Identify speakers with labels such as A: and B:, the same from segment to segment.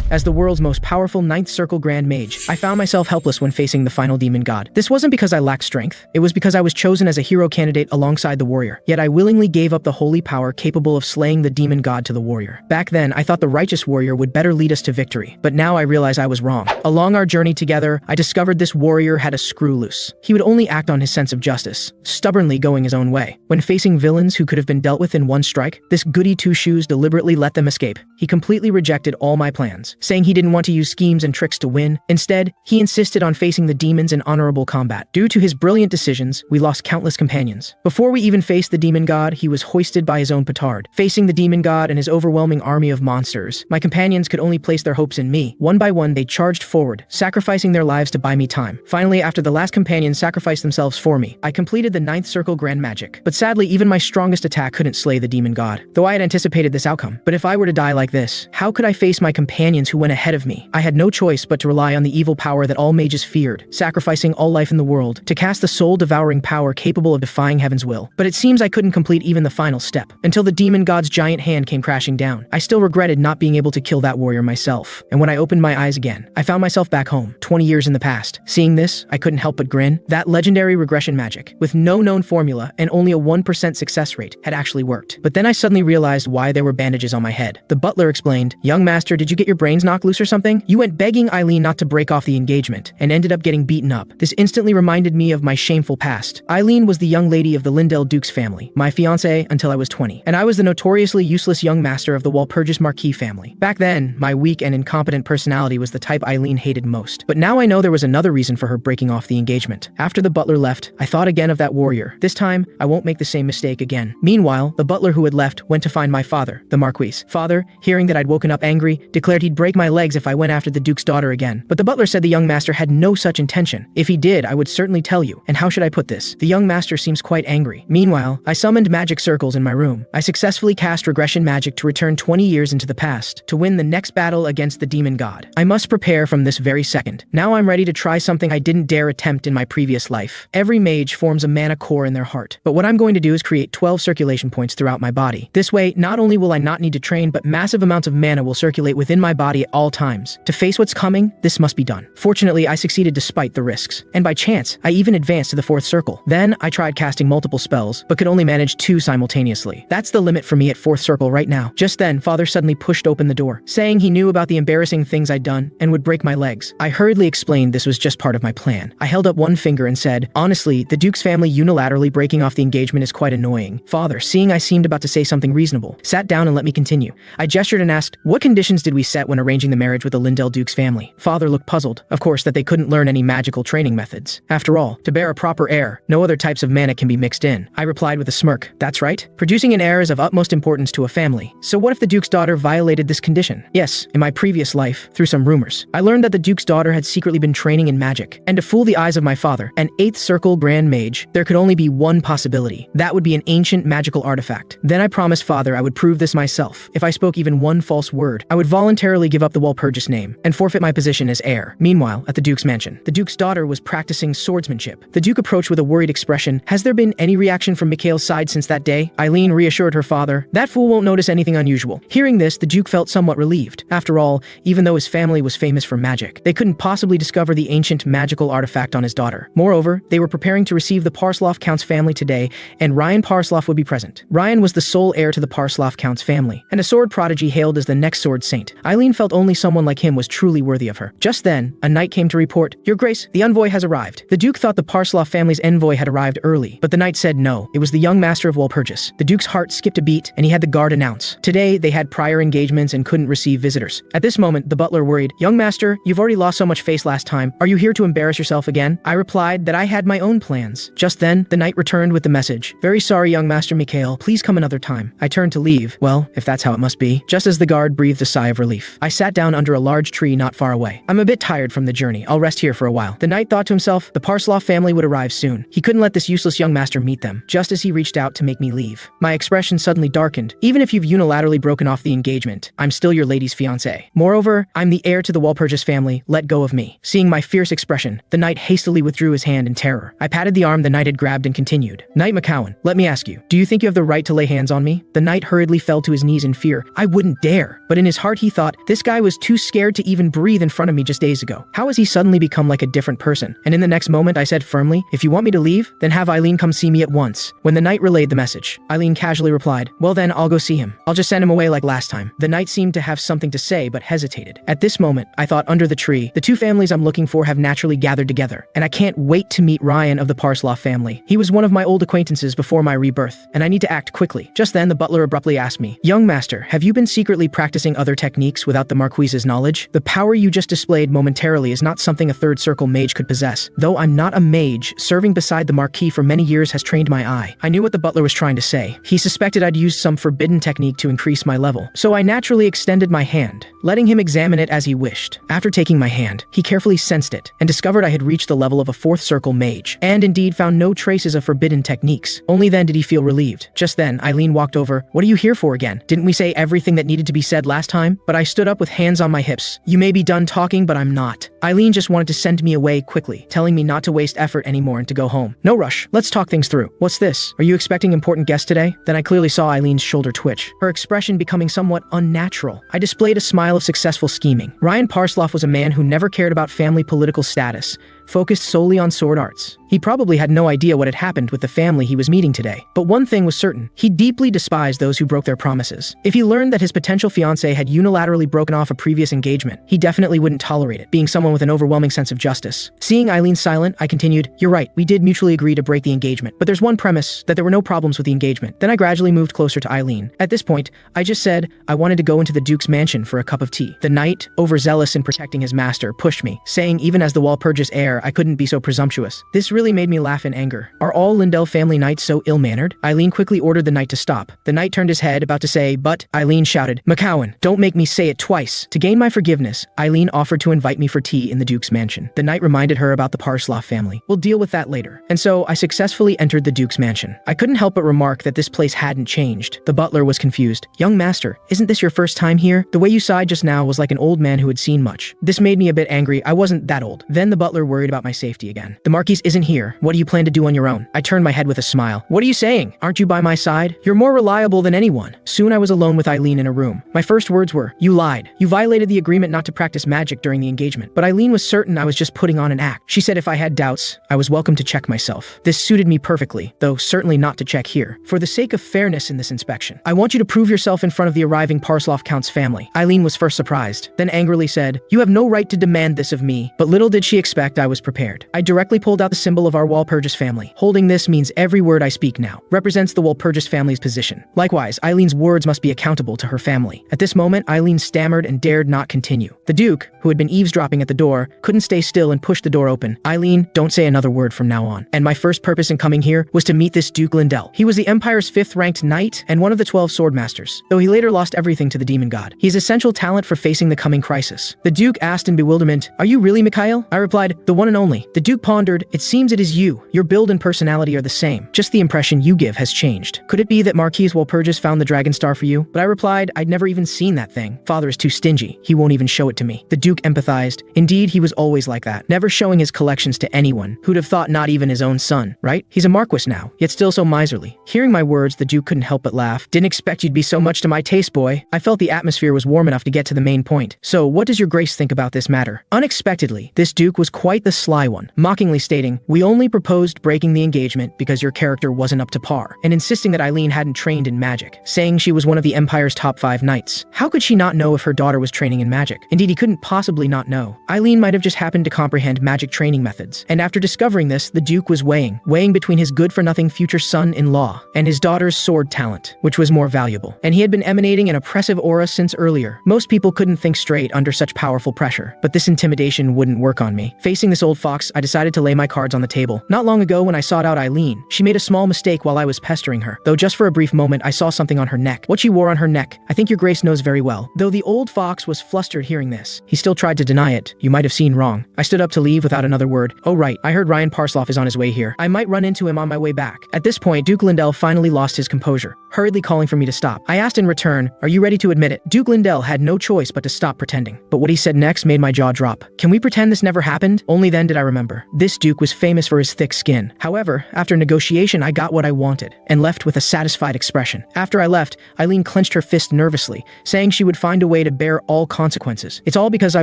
A: As the world's most powerful ninth circle grand mage, I found myself helpless when facing the final demon god. This wasn't because I lacked strength. It was because I was chosen as a hero candidate alongside the warrior. Yet I willingly gave up the holy power capable of slaying the demon god to the warrior. Back then, I thought the righteous warrior would better lead us to victory. But now I realize I was wrong. Along our journey together, I discovered this warrior had a screw loose. He would only act on his sense of justice, stubbornly going his own way. When facing villains who could have been dealt with in one strike, this goody two-shoes deliberately let them escape. He completely rejected all my plans, saying he didn't want to use schemes and tricks to win. Instead, he insisted on facing the demons in honorable combat. Due to his brilliant decisions, we lost countless companions. Before we even faced the demon god, he was hoisted by his own petard. Facing the demon god and his overwhelming army of monsters, my companions could only place their hopes in me. One by one, they charged forward, sacrificing their lives to buy me time. Finally, after the last companion sacrificed themselves for me, I completed the ninth circle grand magic. But sadly, even my strongest attack couldn't slay the demon god, though I had anticipated this outcome. But if I were to die like this, how could I face my companions who went ahead of me? I had no choice but to rely on the evil power that all mages feared, sacrificing all life in the world to cast the soul-devouring power capable of defying heaven's will. But it seems I couldn't complete even the final step, until the demon god's giant hand came crashing down. I still regretted not being able to kill that warrior myself, and when I opened my eyes again, I found myself back home, 20 years in the past. Seeing this, I couldn't help but grin. That legendary regression magic, with no known formula and only a 1% success rate, had actually worked. But then I suddenly realized why there were bandages on my head. The butler explained, "Young master, did you get your brains knocked loose or something? You went begging Eileen not to break off the engagement, and ended up getting beaten up." This instantly reminded me of my shameful past. Eileen was the young lady of the Lindell Dukes family, my fiancée until I was 20, and I was the notoriously useless young master of the Walpurgis Marquis family. Back then, my weak and incompetent personality was the type Eileen hated most. But now I know there was another reason for her breaking off the engagement. After the butler left, I thought again of that warrior. This time, I won't make the same mistake again. Meanwhile, the butler who had left went to find my father, the Marquis. Father, hearing that I'd woken up angry, declared he'd break my legs if I went after the Duke's daughter again. But the butler said the young master had no such intention. If he did, I would certainly tell you. And how should I put this? The young master seems quite angry. Meanwhile, I summoned magic circles in my room. I successfully cast regression magic to return 20 years into the past, to win the next battle against the demon god. I must prepare from this very second. Now I'm ready to try something I didn't dare attempt in my previous life. Every mage forms a mana core in their heart. But what I'm going to do is create 12 circulation points throughout my body. This way, not only will I not need to train, but massive amounts of mana will circulate within my body at all times. To face what's coming, this must be done. Fortunately, I succeeded despite the risks. And by chance, I even advanced to the 4th circle. Then, I tried casting multiple spells, but could only manage 2 simultaneously. That's the limit for me at 4th circle right now. Just then, Father suddenly pushed open the door, saying he knew about the embarrassing things I'd done and would break my legs. I hurriedly explained this was just part of my plan. I held up one finger and said, "Honestly, the Duke's family unilaterally breaking off the engagement is quite annoying." Father, seeing I seemed about to say something reasonable, sat down and let me continue. I gestured and asked, "What conditions did we set when arranging the marriage with the Lindell Dukes family?" Father looked puzzled. Of course, that they couldn't learn any magical training methods. After all, to bear a proper heir, no other types of mana can be mixed in. I replied with a smirk, "That's right. Producing an heir is of utmost importance to a family. So what if the Duke's daughter violated this condition?" Yes, in my previous life, through some rumors, I learned that the Duke's daughter had secretly been training in magic. And to fool the eyes of my father, an 8th circle grand mage, there could only be one possibility. That would be an ancient magical artifact. Then I promised Father I would prove this myself. If I spoke even one false word, I would voluntarily give up the Walpurgis name and forfeit my position as heir. Meanwhile, at the Duke's mansion, the Duke's daughter was practicing swordsmanship. The Duke approached with a worried expression. "Has there been any reaction from Mikhail's side since that day?" Eileen reassured her father, "That fool won't notice anything unusual." Hearing this, the Duke felt somewhat relieved. After all, even though his family was famous for magic, they couldn't possibly discover the ancient magical artifact on his daughter. Moreover, they were preparing to receive the Parsloff Count's family today, and Ryan Parsloff would be present. Ryan was the sole heir to the Parsloff Count's family, and a sword prodigy hailed as the next sword saint. Eileen felt only someone like him was truly worthy of her. Just then, a knight came to report, "Your Grace, the envoy has arrived." The Duke thought the Parsloff family's envoy had arrived early, but the knight said no, it was the young master of Walpurgis. The Duke's heart skipped a beat, and he had the guard announce, "Today, they had prior engagements and couldn't receive visitors." At this moment, the butler worried, "Young master, you've already lost so much face last time. Are you here to embarrass yourself again?" I replied that I had my own plans. Just then, the knight returned with the message, "Very sorry, young master Mikhail. Please come another time." I turned to leave. Well, if that's how it must be. Just as the guard breathed a sigh of relief, I sat down under a large tree not far away. "I'm a bit tired from the journey. I'll rest here for a while." The knight thought to himself, the Parsloff family would arrive soon. He couldn't let this useless young master meet them, just as he reached out to make me leave. My expression suddenly darkened. "Even if you've unilaterally broken off the engagement, I'm still your lady's fiancé. Moreover, I'm the heir to the Walpurgis family. Let go of me." Seeing my fierce expression, the knight hastily withdrew his hand in terror. I patted the arm the knight had grabbed and continued, "Knight McCowan, let me ask you, do you think you have the right to lay hands on me?" The knight hurriedly fell to his knees in fear. I wouldn't dare. But in his heart he thought, this This guy was too scared to even breathe in front of me just days ago. How has he suddenly become like a different person? And in the next moment, I said firmly, if you want me to leave, then have Eileen come see me at once. When the knight relayed the message, Eileen casually replied, well then, I'll go see him. I'll just send him away like last time. The knight seemed to have something to say, but hesitated. At this moment, I thought under the tree, the two families I'm looking for have naturally gathered together, and I can't wait to meet Ryan of the Parsloff family. He was one of my old acquaintances before my rebirth, and I need to act quickly. Just then, the butler abruptly asked me, young master, have you been secretly practicing other techniques without the Marquise's knowledge? The power you just displayed momentarily is not something a third circle mage could possess. Though I'm not a mage, serving beside the Marquis for many years has trained my eye. I knew what the butler was trying to say. He suspected I'd used some forbidden technique to increase my level, so I naturally extended my hand, letting him examine it as he wished. After taking my hand, he carefully sensed it, and discovered I had reached the level of a fourth circle mage, and indeed found no traces of forbidden techniques. Only then did he feel relieved. Just then, Eileen walked over. What are you here for again? Didn't we say everything that needed to be said last time? But I stood up with hands on my hips. You may be done talking, but I'm not. Eileen just wanted to send me away quickly, telling me not to waste effort anymore and to go home. No rush. Let's talk things through. What's this? Are you expecting important guests today? Then I clearly saw Eileen's shoulder twitch, her expression becoming somewhat unnatural. I displayed a smile of successful scheming. Ryan Parsloff was a man who never cared about family political status, focused solely on sword arts. He probably had no idea what had happened with the family he was meeting today. But one thing was certain, he deeply despised those who broke their promises. If he learned that his potential fiancée had unilaterally broken off a previous engagement, he definitely wouldn't tolerate it, being someone with an overwhelming sense of justice. Seeing Eileen silent, I continued, you're right, we did mutually agree to break the engagement, but there's one premise, that there were no problems with the engagement. Then I gradually moved closer to Eileen. At this point, I just said I wanted to go into the Duke's mansion for a cup of tea. The knight, overzealous in protecting his master, pushed me, saying even as the Walpurgis heir, I couldn't be so presumptuous. This really made me laugh in anger. Are all Lindell family knights so ill-mannered? Eileen quickly ordered the knight to stop. The knight turned his head, about to say, but Eileen shouted, McCowan, don't make me say it twice. To gain my forgiveness, Eileen offered to invite me for tea in the Duke's mansion. The knight reminded her about the Parsloff family. We'll deal with that later. And so I successfully entered the Duke's mansion. I couldn't help but remark that this place hadn't changed. The butler was confused. Young master, isn't this your first time here? The way you sighed just now was like an old man who had seen much. This made me a bit angry. I wasn't that old. Then the butler worried about my safety again. The Marquis isn't here. What do you plan to do on your own? I turned my head with a smile. What are you saying? Aren't you by my side? You're more reliable than anyone. Soon I was alone with Eileen in a room. My first words were, you lied. You violated the agreement not to practice magic during the engagement. But Eileen was certain I was just putting on an act. She said if I had doubts, I was welcome to check myself. This suited me perfectly, though certainly not to check here. For the sake of fairness in this inspection, I want you to prove yourself in front of the arriving Parsloff Count's family. Eileen was first surprised, then angrily said, you have no right to demand this of me. But little did she expect I was prepared. I directly pulled out the symbol of our Walpurgis family. Holding this means every word I speak now represents the Walpurgis family's position. Likewise, Eileen's words must be accountable to her family. At this moment, Eileen stammered and dared not continue. The Duke, who had been eavesdropping at the door, couldn't stay still and pushed the door open. Eileen, don't say another word from now on. And my first purpose in coming here was to meet this Duke Lindell. He was the Empire's 5th-ranked knight and one of the 12 swordmasters, though he later lost everything to the demon god. He's essential talent for facing the coming crisis. The Duke asked in bewilderment, are you really Mikhail? I replied, the one and only. The Duke pondered, it seems it is you. Your build and personality are the same. Just the impression you give has changed. Could it be that Marquis Walpurgis found the dragon star for you? But I replied, I'd never even seen that thing. Father is too stingy. He won't even show it to me. The Duke empathized. Indeed, he was always like that, never showing his collections to anyone. Who'd have thought not even his own son, right? He's a Marquis now, yet still so miserly. Hearing my words, the Duke couldn't help but laugh. Didn't expect you'd be so much to my taste, boy. I felt the atmosphere was warm enough to get to the main point. So, what does your grace think about this matter? Unexpectedly, this Duke was quite the sly one, mockingly stating, we only proposed breaking the engagement because your character wasn't up to par, and insisting that Eileen hadn't trained in magic, saying she was one of the Empire's top 5 knights. How could she not know if her daughter was training in magic? Indeed, he couldn't possibly not know. Eileen might have just happened to comprehend magic training methods, and after discovering this, the Duke was weighing between his good-for-nothing future son-in-law and his daughter's sword talent, which was more valuable. And he had been emanating an oppressive aura since earlier. Most people couldn't think straight under such powerful pressure, but this intimidation wouldn't work on me. Facing this old fox, I decided to lay my cards on the table. Not long ago, when I sought out Eileen, she made a small mistake while I was pestering her, though just for a brief moment I saw something on her neck. What she wore on her neck, I think your grace knows very well. Though the old fox was flustered hearing this, he still tried to deny it. you might have seen wrong. I stood up to leave without another word. Oh right, I heard Ryan Parsloff is on his way here. I might run into him on my way back. At this point, Duke Lindell finally lost his composure, hurriedly calling for me to stop. I asked in return, are you ready to admit it? Duke Lindell had no choice but to stop pretending. But what he said next made my jaw drop. Can we pretend this never happened? Only then did I remember. This Duke was famous for his thick skin. However, after negotiation, I got what I wanted, and left with a satisfied expression. After I left, Eileen clenched her fist nervously, saying she would find a way to bear all consequences. It's all because I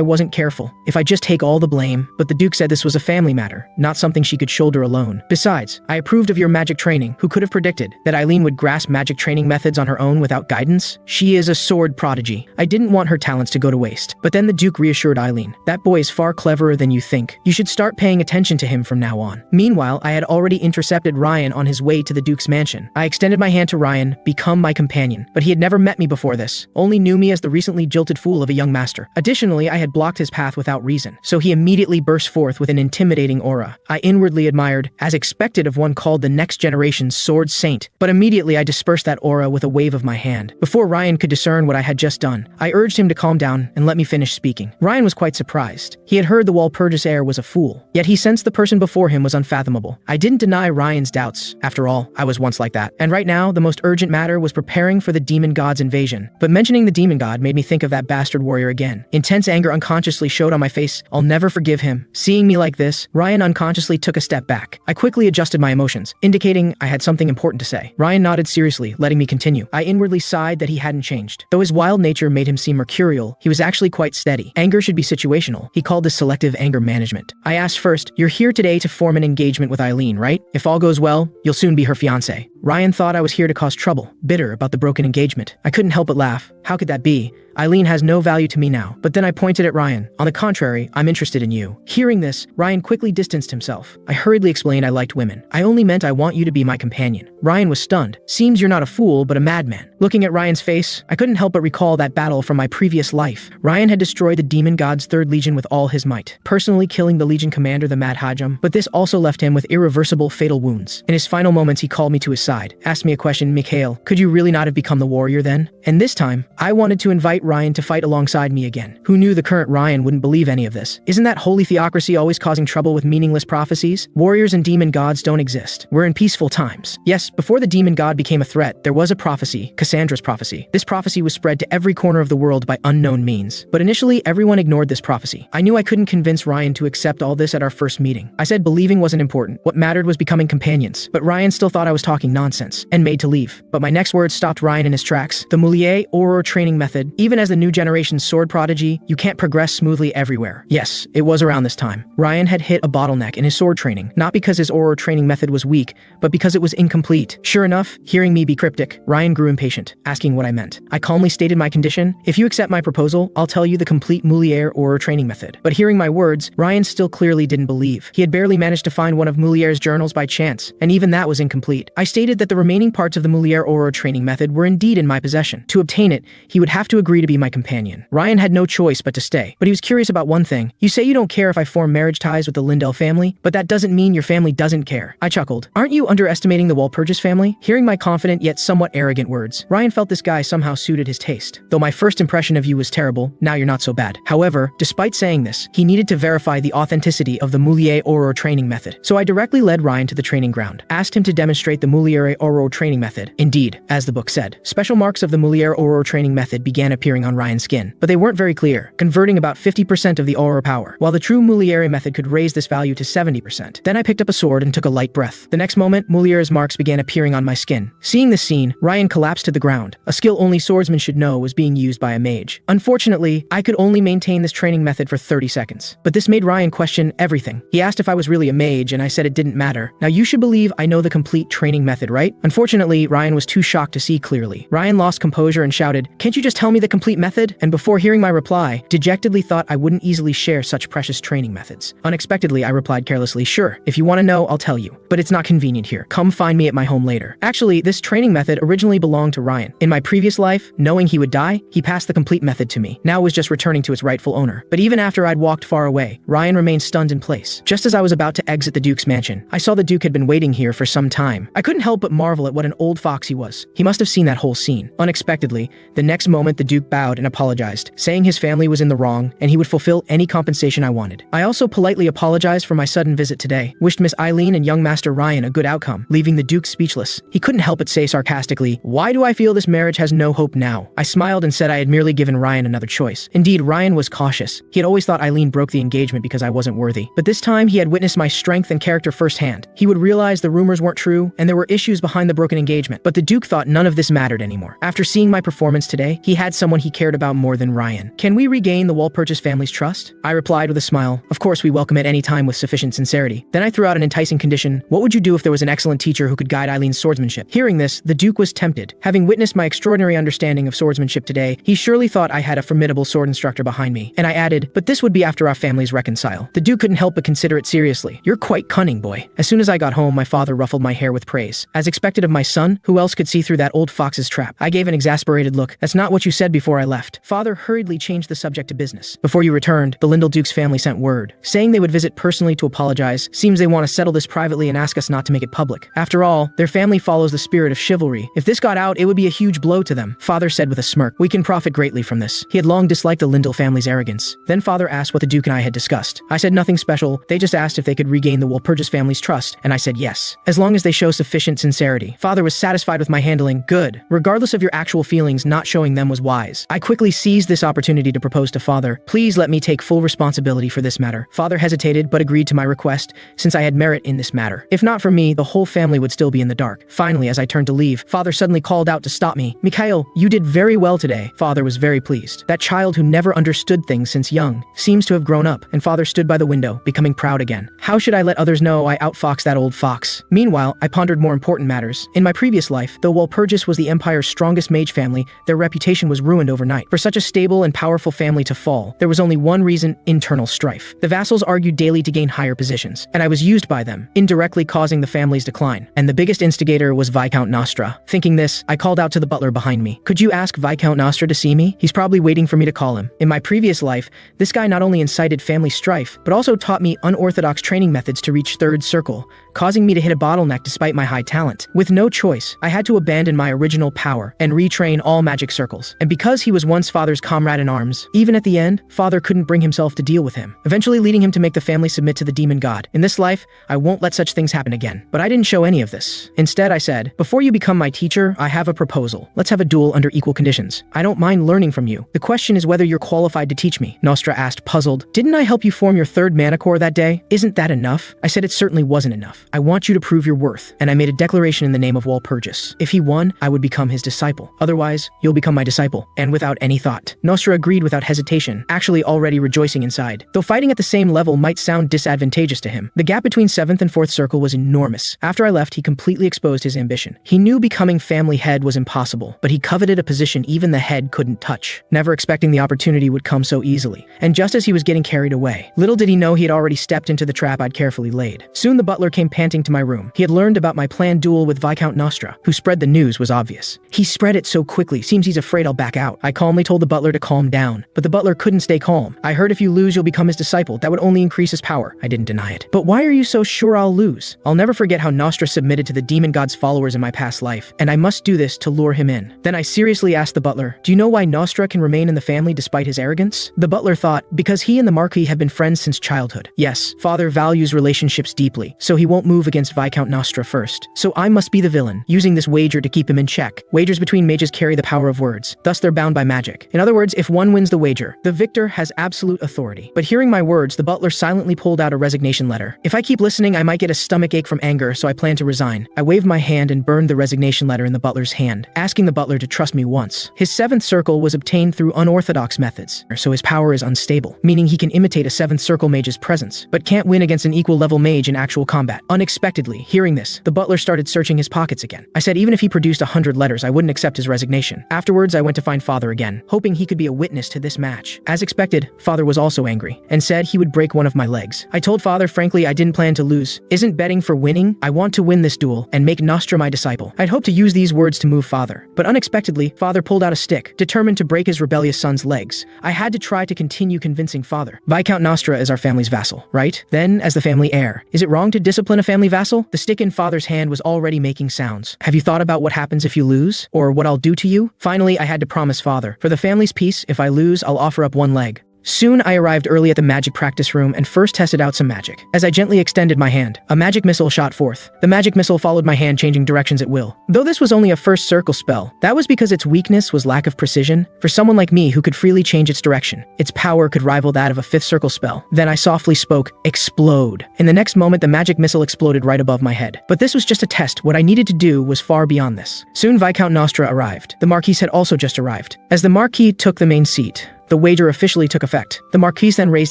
A: wasn't careful. If I just take all the blame, but the Duke said this was a family matter, not something she could shoulder alone. Besides, I approved of your magic training. Who could have predicted that Eileen would grasp magic training methods on her own without guidance? She is a sword prodigy. I didn't want her talents to go to waste. But then the Duke reassured Eileen. That boy is far cleverer than you think. You should start paying attention to him from now on. Meanwhile, I had already intercepted Ryan on his way to the Duke's mansion. I extended my hand to Ryan, become my companion. But he had never met me before this, only knew me as the recently jilted fool of a young master. Additionally, I had blocked his path without reason, so he immediately burst forth with an intimidating aura. I inwardly admired, as expected of one called the next generation's sword saint, but immediately I dispersed that aura with a wave of my hand. Before Ryan could discern what I had just done, I urged him to calm down and let me finish speaking. Ryan was quite surprised. He had heard the Walpurgis heir was a fool, yet he sensed the person before him was unfathomable. I didn't deny Ryan's doubts. After all, I was once like that. And right now, the most urgent matter was preparing for the demon god's invasion. But mentioning the demon god made me think of that bastard warrior again. Intense anger unconsciously showed on my face. I'll never forgive him. Seeing me like this, Ryan unconsciously took a step back. I quickly adjusted my emotions, indicating I had something important to say. Ryan nodded seriously, letting me continue. I inwardly sighed that he hadn't changed. Though his wild nature made him seem mercurial, he was actually quite steady. Anger should be situational. He called this selective anger management. I asked first, you're here today to form an engagement with Eileen, right? If all goes well, you'll soon be her fiancé. Ryan thought I was here to cause trouble, bitter about the broken engagement. I couldn't help but laugh. How could that be? Eileen has no value to me now. But then I pointed at Ryan. On the contrary, I'm interested in you. Hearing this, Ryan quickly distanced himself. I hurriedly explained I liked women. I only meant I want you to be my companion. Ryan was stunned. Seems you're not a fool, but a madman. Looking at Ryan's face, I couldn't help but recall that battle from my previous life. Ryan had destroyed the demon god's 3rd Legion with all his might, personally killing the Legion commander, the Mad Hajam, but this also left him with irreversible fatal wounds. In his final moments, he called me to his side, asked me a question, Mikhail, could you really not have become the warrior then? And this time, I wanted to invite Ryan to fight alongside me again. Who knew the current Ryan wouldn't believe any of this? Isn't that holy theocracy always causing trouble with meaningless prophecies? Warriors and demon gods don't exist. We're in peaceful times. Yes, before the demon god became a threat, there was a prophecy, Cassandra's prophecy. This prophecy was spread to every corner of the world by unknown means. But initially, everyone ignored this prophecy. I knew I couldn't convince Ryan to accept all this at our first meeting. I said believing wasn't important. What mattered was becoming companions. But Ryan still thought I was talking nonsense, and made to leave. But my next words stopped Ryan in his tracks. The Moulier Aurora training method, even as the new generation sword prodigy, you can't progress smoothly everywhere. Yes, it was around this time. Ryan had hit a bottleneck in his sword training, not because his Aurora training method was weak, but because it was incomplete. Sure enough, hearing me be cryptic, Ryan grew impatient, asking what I meant. I calmly stated my condition. If you accept my proposal, I'll tell you the complete Moulier Aurora training method. But hearing my words, Ryan still clearly didn't believe. He had barely managed to find one of Moulier's journals by chance, and even that was incomplete. I stated that the remaining parts of the Moulier Aurora training method were indeed in my possession. To obtain it, he would have to agree to be my companion. Ryan had no choice but to stay, but he was curious about one thing. You say you don't care if I form marriage ties with the Lindell family, but that doesn't mean your family doesn't care. I chuckled. Aren't you underestimating the Walpurgis family? Hearing my confident yet somewhat arrogant words, Ryan felt this guy somehow suited his taste. Though my first impression of you was terrible, now you're not so bad. However, despite saying this, he needed to verify the authenticity of the Moulier Aurora training method. So I directly led Ryan to the training ground, asked him to demonstrate the Moulier Aurora training method. Indeed, as the book said, special marks of the Moulier Aurora training method began appearing on Ryan's skin, but they weren't very clear, converting about 50% of the aura power, while the true Moulier method could raise this value to 70%. Then I picked up a sword and took a light breath. The next moment, Moulier's marks began appearing on my skin. Seeing this scene, Ryan collapsed to the ground. A skill only swordsman should know was being used by a mage. Unfortunately, I could only maintain this training method for 30 seconds. But this made Ryan question everything. He asked if I was really a mage, and I said it didn't matter. Now you should believe I know the complete training method, right? Unfortunately, Ryan was too shocked to see clearly. Ryan lost composure and shouted, "Can't you just tell me the complete method?" And before hearing my reply, dejectedly thought I wouldn't easily share such precious training methods. Unexpectedly, I replied carelessly, "Sure, if you want to know, I'll tell you. But it's not convenient here. Come find me at my home later." Actually, this training method originally belonged to Ryan. In my previous life, knowing he would die, he passed the complete method to me. Now it was just returning to its rightful owner. But even after I'd walked far away, Ryan remained stunned in place. Just as I was about to exit the Duke's mansion, I saw the Duke had been waiting here for some time. I couldn't help help but marvel at what an old fox he was. He must have seen that whole scene. Unexpectedly, the next moment the Duke bowed and apologized, saying his family was in the wrong and he would fulfill any compensation I wanted. I also politely apologized for my sudden visit today, wished Miss Eileen and young Master Ryan a good outcome, leaving the Duke speechless. He couldn't help but say sarcastically, "Why do I feel this marriage has no hope now?" I smiled and said I had merely given Ryan another choice. Indeed, Ryan was cautious. He had always thought Eileen broke the engagement because I wasn't worthy. But this time he had witnessed my strength and character firsthand. He would realize the rumors weren't true and there were issues behind the broken engagement. But the Duke thought none of this mattered anymore. After seeing my performance today, he had someone he cared about more than Ryan. "Can we regain the Walpurgis family's trust?" I replied with a smile. "Of course, we welcome it any time with sufficient sincerity." Then I threw out an enticing condition. "What would you do if there was an excellent teacher who could guide Eileen's swordsmanship?" Hearing this, the Duke was tempted. Having witnessed my extraordinary understanding of swordsmanship today, he surely thought I had a formidable sword instructor behind me. And I added, "But this would be after our families reconcile." The Duke couldn't help but consider it seriously. "You're quite cunning, boy." As soon as I got home, my father ruffled my hair with praise. As expected of my son, who else could see through that old fox's trap? I gave an exasperated look. "That's not what you said before I left." Father hurriedly changed the subject to business. "Before you returned, the Lindell Duke's family sent word, saying they would visit personally to apologize. Seems they want to settle this privately and ask us not to make it public. After all, their family follows the spirit of chivalry. If this got out, it would be a huge blow to them." Father said with a smirk, "We can profit greatly from this." He had long disliked the Lindell family's arrogance. Then Father asked what the Duke and I had discussed. I said nothing special. They just asked if they could regain the Walpurgis family's trust, and I said yes, as long as they show sufficient sincerity. Father was satisfied with my handling. Good. Regardless of your actual feelings, not showing them was wise. I quickly seized this opportunity to propose to Father. "Please let me take full responsibility for this matter." Father hesitated, but agreed to my request, since I had merit in this matter. If not for me, the whole family would still be in the dark. Finally, as I turned to leave, Father suddenly called out to stop me. "Mikhail, you did very well today." Father was very pleased. That child who never understood things since young seems to have grown up, and Father stood by the window, becoming proud again. How should I let others know I outfoxed that old fox? Meanwhile, I pondered more important matters. In my previous life, though Walpurgis was the Empire's strongest mage family, their reputation was ruined overnight. For such a stable and powerful family to fall, there was only one reason: internal strife. The vassals argued daily to gain higher positions, and I was used by them, indirectly causing the family's decline. And the biggest instigator was Viscount Nostra. Thinking this, I called out to the butler behind me. "Could you ask Viscount Nostra to see me? He's probably waiting for me to call him." In my previous life, this guy not only incited family strife, but also taught me unorthodox training methods to reach third circle, causing me to hit a bottleneck despite my high talent. With no choice, I had to abandon my original power and retrain all magic circles. And because he was once Father's comrade in arms, even at the end, Father couldn't bring himself to deal with him, eventually leading him to make the family submit to the demon god. In this life, I won't let such things happen again. But I didn't show any of this. Instead, I said, "Before you become my teacher, I have a proposal. Let's have a duel under equal conditions. I don't mind learning from you. The question is whether you're qualified to teach me." Nostra asked, puzzled. "Didn't I help you form your third mana core that day? Isn't that enough?" I said it certainly wasn't enough. "I want you to prove your worth." And I made a declaration in the name of Walpurgis. If he won, I would become his disciple. Otherwise, you'll become my disciple. And without any thought, Nostra agreed without hesitation, actually already rejoicing inside. Though fighting at the same level might sound disadvantageous to him, the gap between 7th and 4th circle was enormous. After I left, he completely exposed his ambition. He knew becoming family head was impossible, but he coveted a position even the head couldn't touch, never expecting the opportunity would come so easily. And just as he was getting carried away, little did he know he had already stepped into the trap I'd carefully laid. Soon the butler came panting to my room. He had learned about my planned duel with Viscount Nostra, who spread the news was obvious. He spread it so quickly, seems he's afraid I'll back out. I calmly told the butler to calm down, but the butler couldn't stay calm. "I heard if you lose, you'll become his disciple. That would only increase his power." I didn't deny it. "But why are you so sure I'll lose?" I'll never forget how Nostra submitted to the demon god's followers in my past life, and I must do this to lure him in. Then I seriously asked the butler, "Do you know why Nostra can remain in the family despite his arrogance?" The butler thought, "Because he and the Marquis have been friends since childhood." Yes, Father values relationships deeply, so he won't move against Viscount Nostra first. So I must be the villain, using this wager to keep him in check. Wagers between mages carry the power of words, thus they're bound by magic. In other words, if one wins the wager, the victor has absolute authority. But hearing my words, the butler silently pulled out a resignation letter. If I keep listening, I might get a stomach ache from anger, so I plan to resign. I waved my hand and burned the resignation letter in the butler's hand, asking the butler to trust me once. His 7th circle was obtained through unorthodox methods, so his power is unstable, meaning he can imitate a 7th circle mage's presence, but can't win against an equal level mage in actual combat. Unexpectedly, hearing this, the butler started searching his pockets again. I said even if he produced 100 letters, I wouldn't accept his resignation. Afterwards, I went to find Father again, hoping he could be a witness to this match. As expected, Father was also angry, and said he would break one of my legs. I told Father frankly I didn't plan to lose. Isn't betting for winning? I want to win this duel, and make Nostra my disciple. I'd hoped to use these words to move Father, but unexpectedly, Father pulled out a stick, determined to break his rebellious son's legs. I had to try to continue convincing Father. Viscount Nostra is our family's vassal, right? Then, as the family heir, is it wrong to discipline a family vassal? The stick in Father's hand was already making sounds. Have you thought about what happens if you lose? Or what I'll do to you? Finally, I had to promise father. For the family's peace, if I lose, I'll offer up one leg. Soon, I arrived early at the magic practice room and first tested out some magic. As I gently extended my hand, a magic missile shot forth. The magic missile followed my hand, changing directions at will. Though this was only a first circle spell, that was because its weakness was lack of precision. For someone like me who could freely change its direction, its power could rival that of a fifth circle spell. Then I softly spoke, "Explode." In the next moment, the magic missile exploded right above my head. But this was just a test. What I needed to do was far beyond this. Soon, Viscount Nostra arrived. The Marquise had also just arrived. As the Marquis took the main seat, the wager officially took effect. The Marquis then raised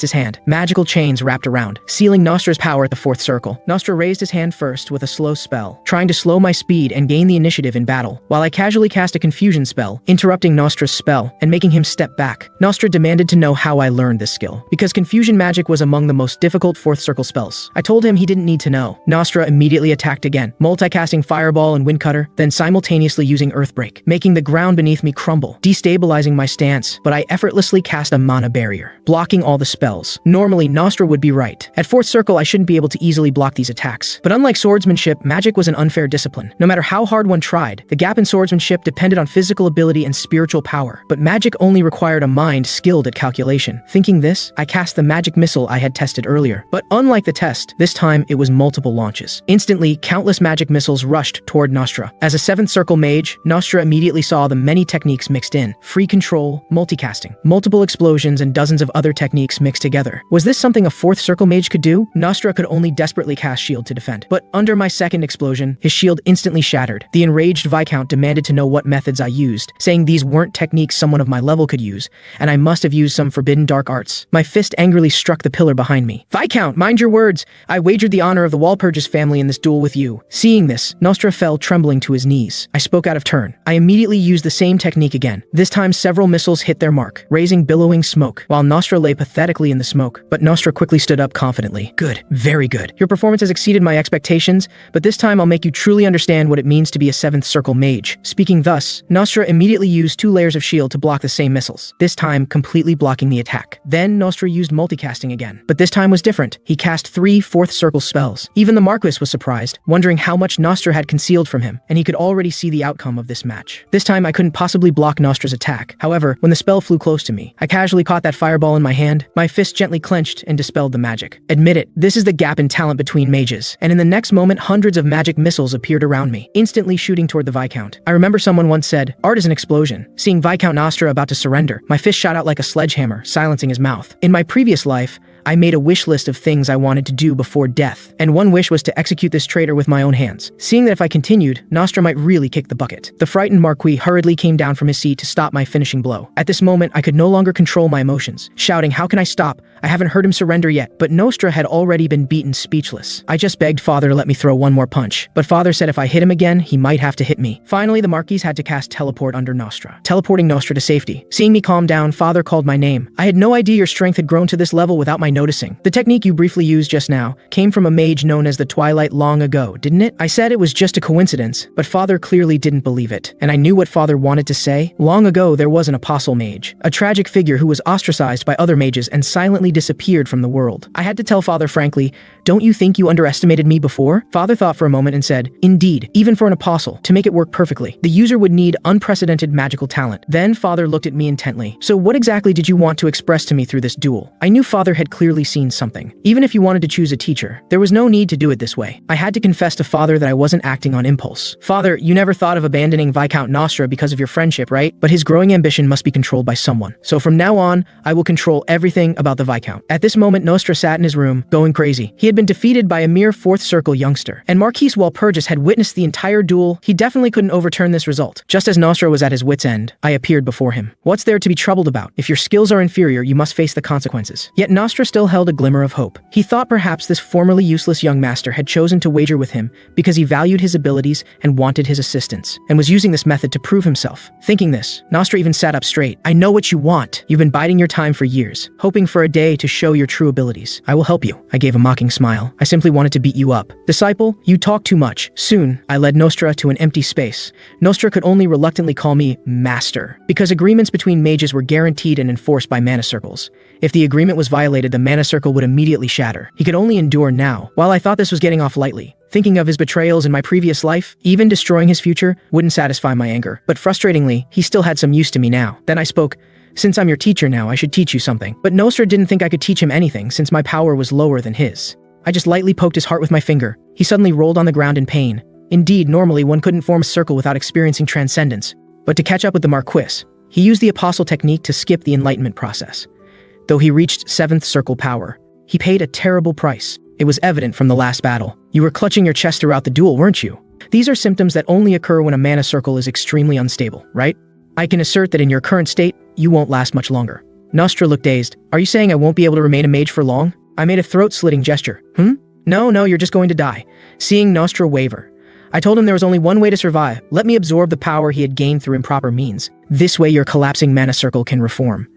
A: his hand. Magical chains wrapped around, sealing Nostra's power at the fourth circle. Nostra raised his hand first with a slow spell, trying to slow my speed and gain the initiative in battle, while I casually cast a confusion spell, interrupting Nostra's spell and making him step back. Nostra demanded to know how I learned this skill, because confusion magic was among the most difficult fourth circle spells. I told him he didn't need to know. Nostra immediately attacked again, multicasting Fireball and Windcutter, then simultaneously using Earthbreak, making the ground beneath me crumble, destabilizing my stance, but I effortlessly cast a mana barrier, blocking all the spells. Normally, Nostra would be right. At fourth circle, I shouldn't be able to easily block these attacks. But unlike swordsmanship, magic was an unfair discipline. No matter how hard one tried, the gap in swordsmanship depended on physical ability and spiritual power. But magic only required a mind skilled at calculation. Thinking this, I cast the magic missile I had tested earlier. But unlike the test, this time it was multiple launches. Instantly, countless magic missiles rushed toward Nostra. As a seventh circle mage, Nostra immediately saw the many techniques mixed in: free control, multicasting, multiple explosions, and dozens of other techniques mixed together. Was this something a fourth circle mage could do? Nostra could only desperately cast shield to defend. But under my second explosion, his shield instantly shattered. The enraged Viscount demanded to know what methods I used, saying these weren't techniques someone of my level could use, and I must have used some forbidden dark arts. My fist angrily struck the pillar behind me. "Viscount, mind your words! I wagered the honor of the Walpurgis family in this duel with you." Seeing this, Nostra fell trembling to his knees. I spoke out of turn. I immediately used the same technique again. This time several missiles hit their mark, raising billowing smoke, while Nostra lay pathetically in the smoke. But Nostra quickly stood up confidently. "Good, very good. Your performance has exceeded my expectations, but this time I'll make you truly understand what it means to be a seventh circle mage." Speaking thus, Nostra immediately used 2 layers of shield to block the same missiles, this time completely blocking the attack. Then Nostra used multicasting again, but this time was different. He cast 3 fourth circle spells. Even the Marquis was surprised, wondering how much Nostra had concealed from him, and he could already see the outcome of this match. This time I couldn't possibly block Nostra's attack. However, when the spell flew close to me, I casually caught that fireball in my hand. My fist gently clenched and dispelled the magic. Admit it, this is the gap in talent between mages. And in the next moment, hundreds of magic missiles appeared around me, instantly shooting toward the Viscount. I remember someone once said, "Art is an explosion." Seeing Viscount Nostra about to surrender, my fist shot out like a sledgehammer, silencing his mouth. In my previous life, I made a wish list of things I wanted to do before death, and one wish was to execute this traitor with my own hands, seeing that if I continued, Nostra might really kick the bucket. The frightened Marquis hurriedly came down from his seat to stop my finishing blow. At this moment, I could no longer control my emotions, shouting, "How can I stop? I haven't heard him surrender yet." But Nostra had already been beaten speechless. I just begged Father to let me throw one more punch, but Father said if I hit him again, he might have to hit me. Finally, the Marquis had to cast teleport under Nostra, teleporting Nostra to safety. Seeing me calm down, Father called my name. "I had no idea your strength had grown to this level without my noticing. The technique you briefly used just now came from a mage known as the Twilight long ago, didn't it?" I said it was just a coincidence, but Father clearly didn't believe it, and I knew what Father wanted to say. Long ago, there was an apostle mage, a tragic figure who was ostracized by other mages and silently disappeared from the world. I had to tell Father frankly, "Don't you think you underestimated me before?" Father thought for a moment and said, "Indeed, even for an apostle, to make it work perfectly, the user would need unprecedented magical talent." Then Father looked at me intently. "So what exactly did you want to express to me through this duel?" I knew Father had clearly seen something. Even if you wanted to choose a teacher, there was no need to do it this way. I had to confess to Father that I wasn't acting on impulse. "Father, you never thought of abandoning Viscount Nostra because of your friendship, right? But his growing ambition must be controlled by someone. So from now on, I will control everything about the Viscount." At this moment, Nostra sat in his room, going crazy. He had been defeated by a mere fourth circle youngster, and Marquise Walpurgis had witnessed the entire duel. He definitely couldn't overturn this result. Just as Nostra was at his wit's end, I appeared before him. "What's there to be troubled about? If your skills are inferior, you must face the consequences." Yet Nostra still held a glimmer of hope. He thought perhaps this formerly useless young master had chosen to wager with him because he valued his abilities and wanted his assistance, and was using this method to prove himself. Thinking this, Nostra even sat up straight. "I know what you want. You've been biding your time for years, hoping for a day to show your true abilities. I will help you." I gave a mocking smile. "I simply wanted to beat you up. Disciple, you talk too much." Soon, I led Nostra to an empty space. Nostra could only reluctantly call me Master, because agreements between mages were guaranteed and enforced by mana circles. If the agreement was violated, the mana circle would immediately shatter. He could only endure now. While I thought this was getting off lightly, Thinking of his betrayals in my previous life, even destroying his future, wouldn't satisfy my anger. But frustratingly, he still had some use to me now. Then I spoke. Since I'm your teacher now, I should teach you something. But Nostra didn't think I could teach him anything since my power was lower than his. I just lightly poked his heart with my finger. He suddenly rolled on the ground in pain. Indeed, normally one couldn't form a circle without experiencing transcendence. But to catch up with the Marquis, he used the apostle technique to skip the enlightenment process. Though he reached 7th circle power, he paid a terrible price. It was evident from the last battle. You were clutching your chest throughout the duel, weren't you? These are symptoms that only occur when a mana circle is extremely unstable, right? I can assert that in your current state, you won't last much longer. Nostra looked dazed. Are you saying I won't be able to remain a mage for long? I made a throat-slitting gesture. No, you're just going to die. Seeing Nostra waver, I told him there was only one way to survive. Let me absorb the power he had gained through improper means. This way your collapsing mana circle can reform.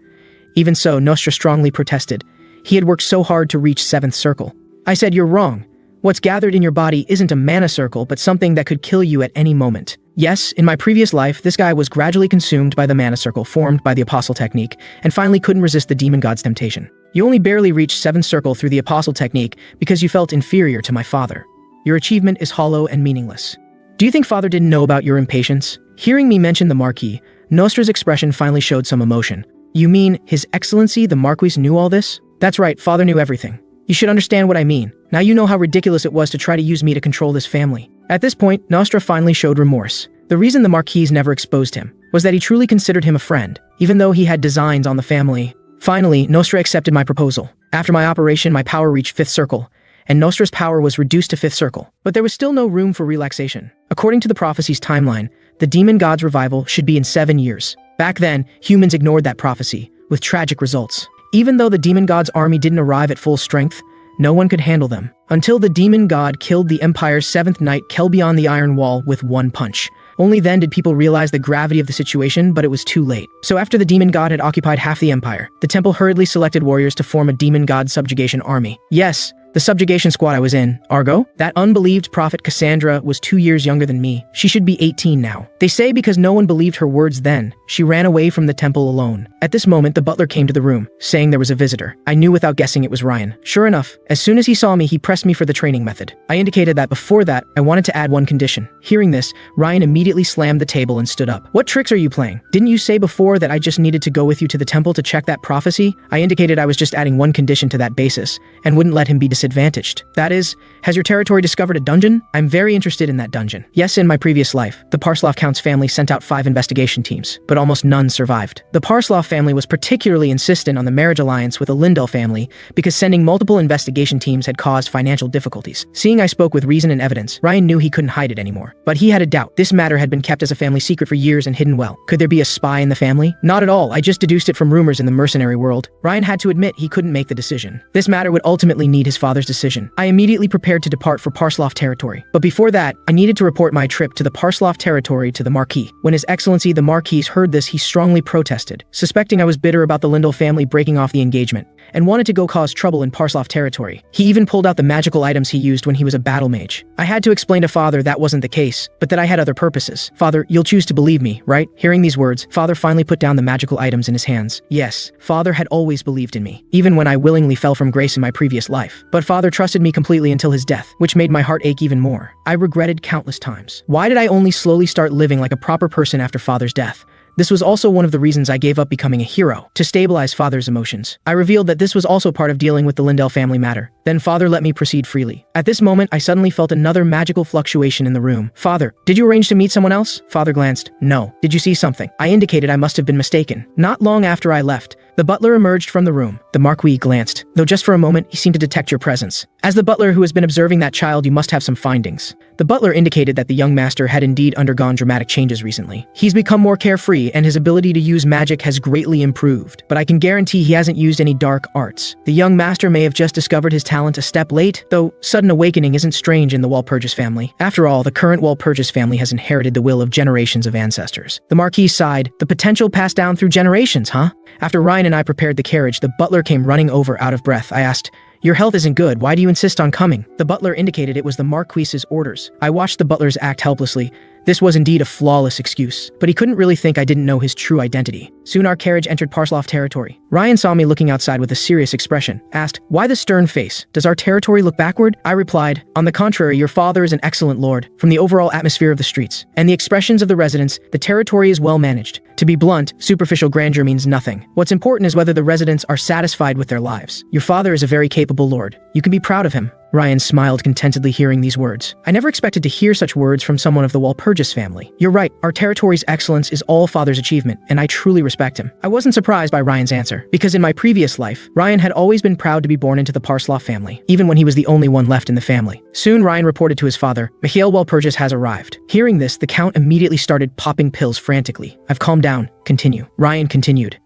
A: Even so, Nostra strongly protested. He had worked so hard to reach 7th circle. I said, you're wrong. What's gathered in your body isn't a mana circle, but something that could kill you at any moment. Yes, in my previous life, this guy was gradually consumed by the mana circle formed by the apostle technique, and finally couldn't resist the demon god's temptation. You only barely reached 7th circle through the apostle technique because you felt inferior to my father. Your achievement is hollow and meaningless. Do you think father didn't know about your impatience? Hearing me mention the Marquis, Nostra's expression finally showed some emotion. You mean, His Excellency the Marquis knew all this? That's right, father knew everything. You should understand what I mean. Now you know how ridiculous it was to try to use me to control this family. At this point, Nostra finally showed remorse. The reason the Marquis never exposed him was that he truly considered him a friend, even though he had designs on the family. Finally, Nostra accepted my proposal. After my operation, my power reached 5th circle, and Nostra's power was reduced to 5th circle. But there was still no room for relaxation. According to the prophecy's timeline, the demon god's revival should be in 7 years. Back then, humans ignored that prophecy, with tragic results. Even though the demon god's army didn't arrive at full strength, no one could handle them. Until the demon god killed the Empire's 7th knight Kelbion the Iron Wall with one punch. Only then did people realize the gravity of the situation, but it was too late. So after the demon god had occupied half the Empire, the temple hurriedly selected warriors to form a demon god subjugation army. Yes, the subjugation squad I was in, Argo, that unbelieved prophet Cassandra was 2 years younger than me. She should be 18 now. They say because no one believed her words then, she ran away from the temple alone. At this moment, the butler came to the room, saying there was a visitor. I knew without guessing it was Ryan. Sure enough, as soon as he saw me, he pressed me for the training method. I indicated that before that, I wanted to add one condition. Hearing this, Ryan immediately slammed the table and stood up. What tricks are you playing? Didn't you say before that I just needed to go with you to the temple to check that prophecy? I indicated I was just adding one condition to that basis, and wouldn't let him be disadvantaged. That is, has your territory discovered a dungeon? I'm very interested in that dungeon. Yes, in my previous life, the Parslov Count's family sent out 5 investigation teams, but almost none survived. The Parslov family was particularly insistent on the marriage alliance with the Lindell family because sending multiple investigation teams had caused financial difficulties. Seeing I spoke with reason and evidence, Ryan knew he couldn't hide it anymore. But he had a doubt. This matter had been kept as a family secret for years and hidden well. Could there be a spy in the family? Not at all. I just deduced it from rumors in the mercenary world. Ryan had to admit he couldn't make the decision. This matter would ultimately need his father's decision. I immediately prepared to depart for Parslov territory. But before that, I needed to report my trip to the Parslov territory to the Marquis. When His Excellency the Marquis heard this, he strongly protested, suspecting I was bitter about the Lindell family breaking off the engagement, and wanted to go cause trouble in Parslov territory. He even pulled out the magical items he used when he was a battle mage. I had to explain to Father that wasn't the case, but that I had other purposes. Father, you'll choose to believe me, right? Hearing these words, Father finally put down the magical items in his hands. Yes, Father had always believed in me, even when I willingly fell from grace in my previous life. But Father trusted me completely until his death, which made my heart ache even more. I regretted countless times. Why did I only slowly start living like a proper person after Father's death? This was also one of the reasons I gave up becoming a hero, to stabilize Father's emotions. I revealed that this was also part of dealing with the Lindell family matter. Then Father let me proceed freely. At this moment, I suddenly felt another magical fluctuation in the room. Father, did you arrange to meet someone else? Father glanced. No. Did you see something? I indicated I must have been mistaken. Not long after I left, the butler emerged from the room. The Marquis glanced, though just for a moment, he seemed to detect your presence. As the butler who has been observing that child, you must have some findings. The butler indicated that the young master had indeed undergone dramatic changes recently. He's become more carefree, and his ability to use magic has greatly improved. But I can guarantee he hasn't used any dark arts. The young master may have just discovered his talent a step late, though sudden awakening isn't strange in the Walpurgis family. After all, the current Walpurgis family has inherited the will of generations of ancestors. The Marquis sighed. The potential passed down through generations, huh? After Ryan and I prepared the carriage, the butler came running over out of breath. I asked, "Your health isn't good. Why do you insist on coming?" The butler indicated it was the Marquis's orders. I watched the butlers act helplessly. This was indeed a flawless excuse, but he couldn't really think I didn't know his true identity. Soon our carriage entered Parsloff territory. Ryan saw me looking outside with a serious expression, asked, "Why the stern face? Does our territory look backward?" I replied, "On the contrary, your father is an excellent lord. From the overall atmosphere of the streets and the expressions of the residents, the territory is well managed. To be blunt, superficial grandeur means nothing. What's important is whether the residents are satisfied with their lives. Your father is a very capable lord. You can be proud of him." Ryan smiled contentedly hearing these words. I never expected to hear such words from someone of the Walpurgis family. You're right, our territory's excellence is all father's achievement, and I truly respect him. I wasn't surprised by Ryan's answer, because in my previous life, Ryan had always been proud to be born into the Parsloff family, even when he was the only one left in the family. Soon Ryan reported to his father, "Mikhail Walpurgis has arrived." Hearing this, the Count immediately started popping pills frantically. "I've calmed down. Continue." Ryan continued.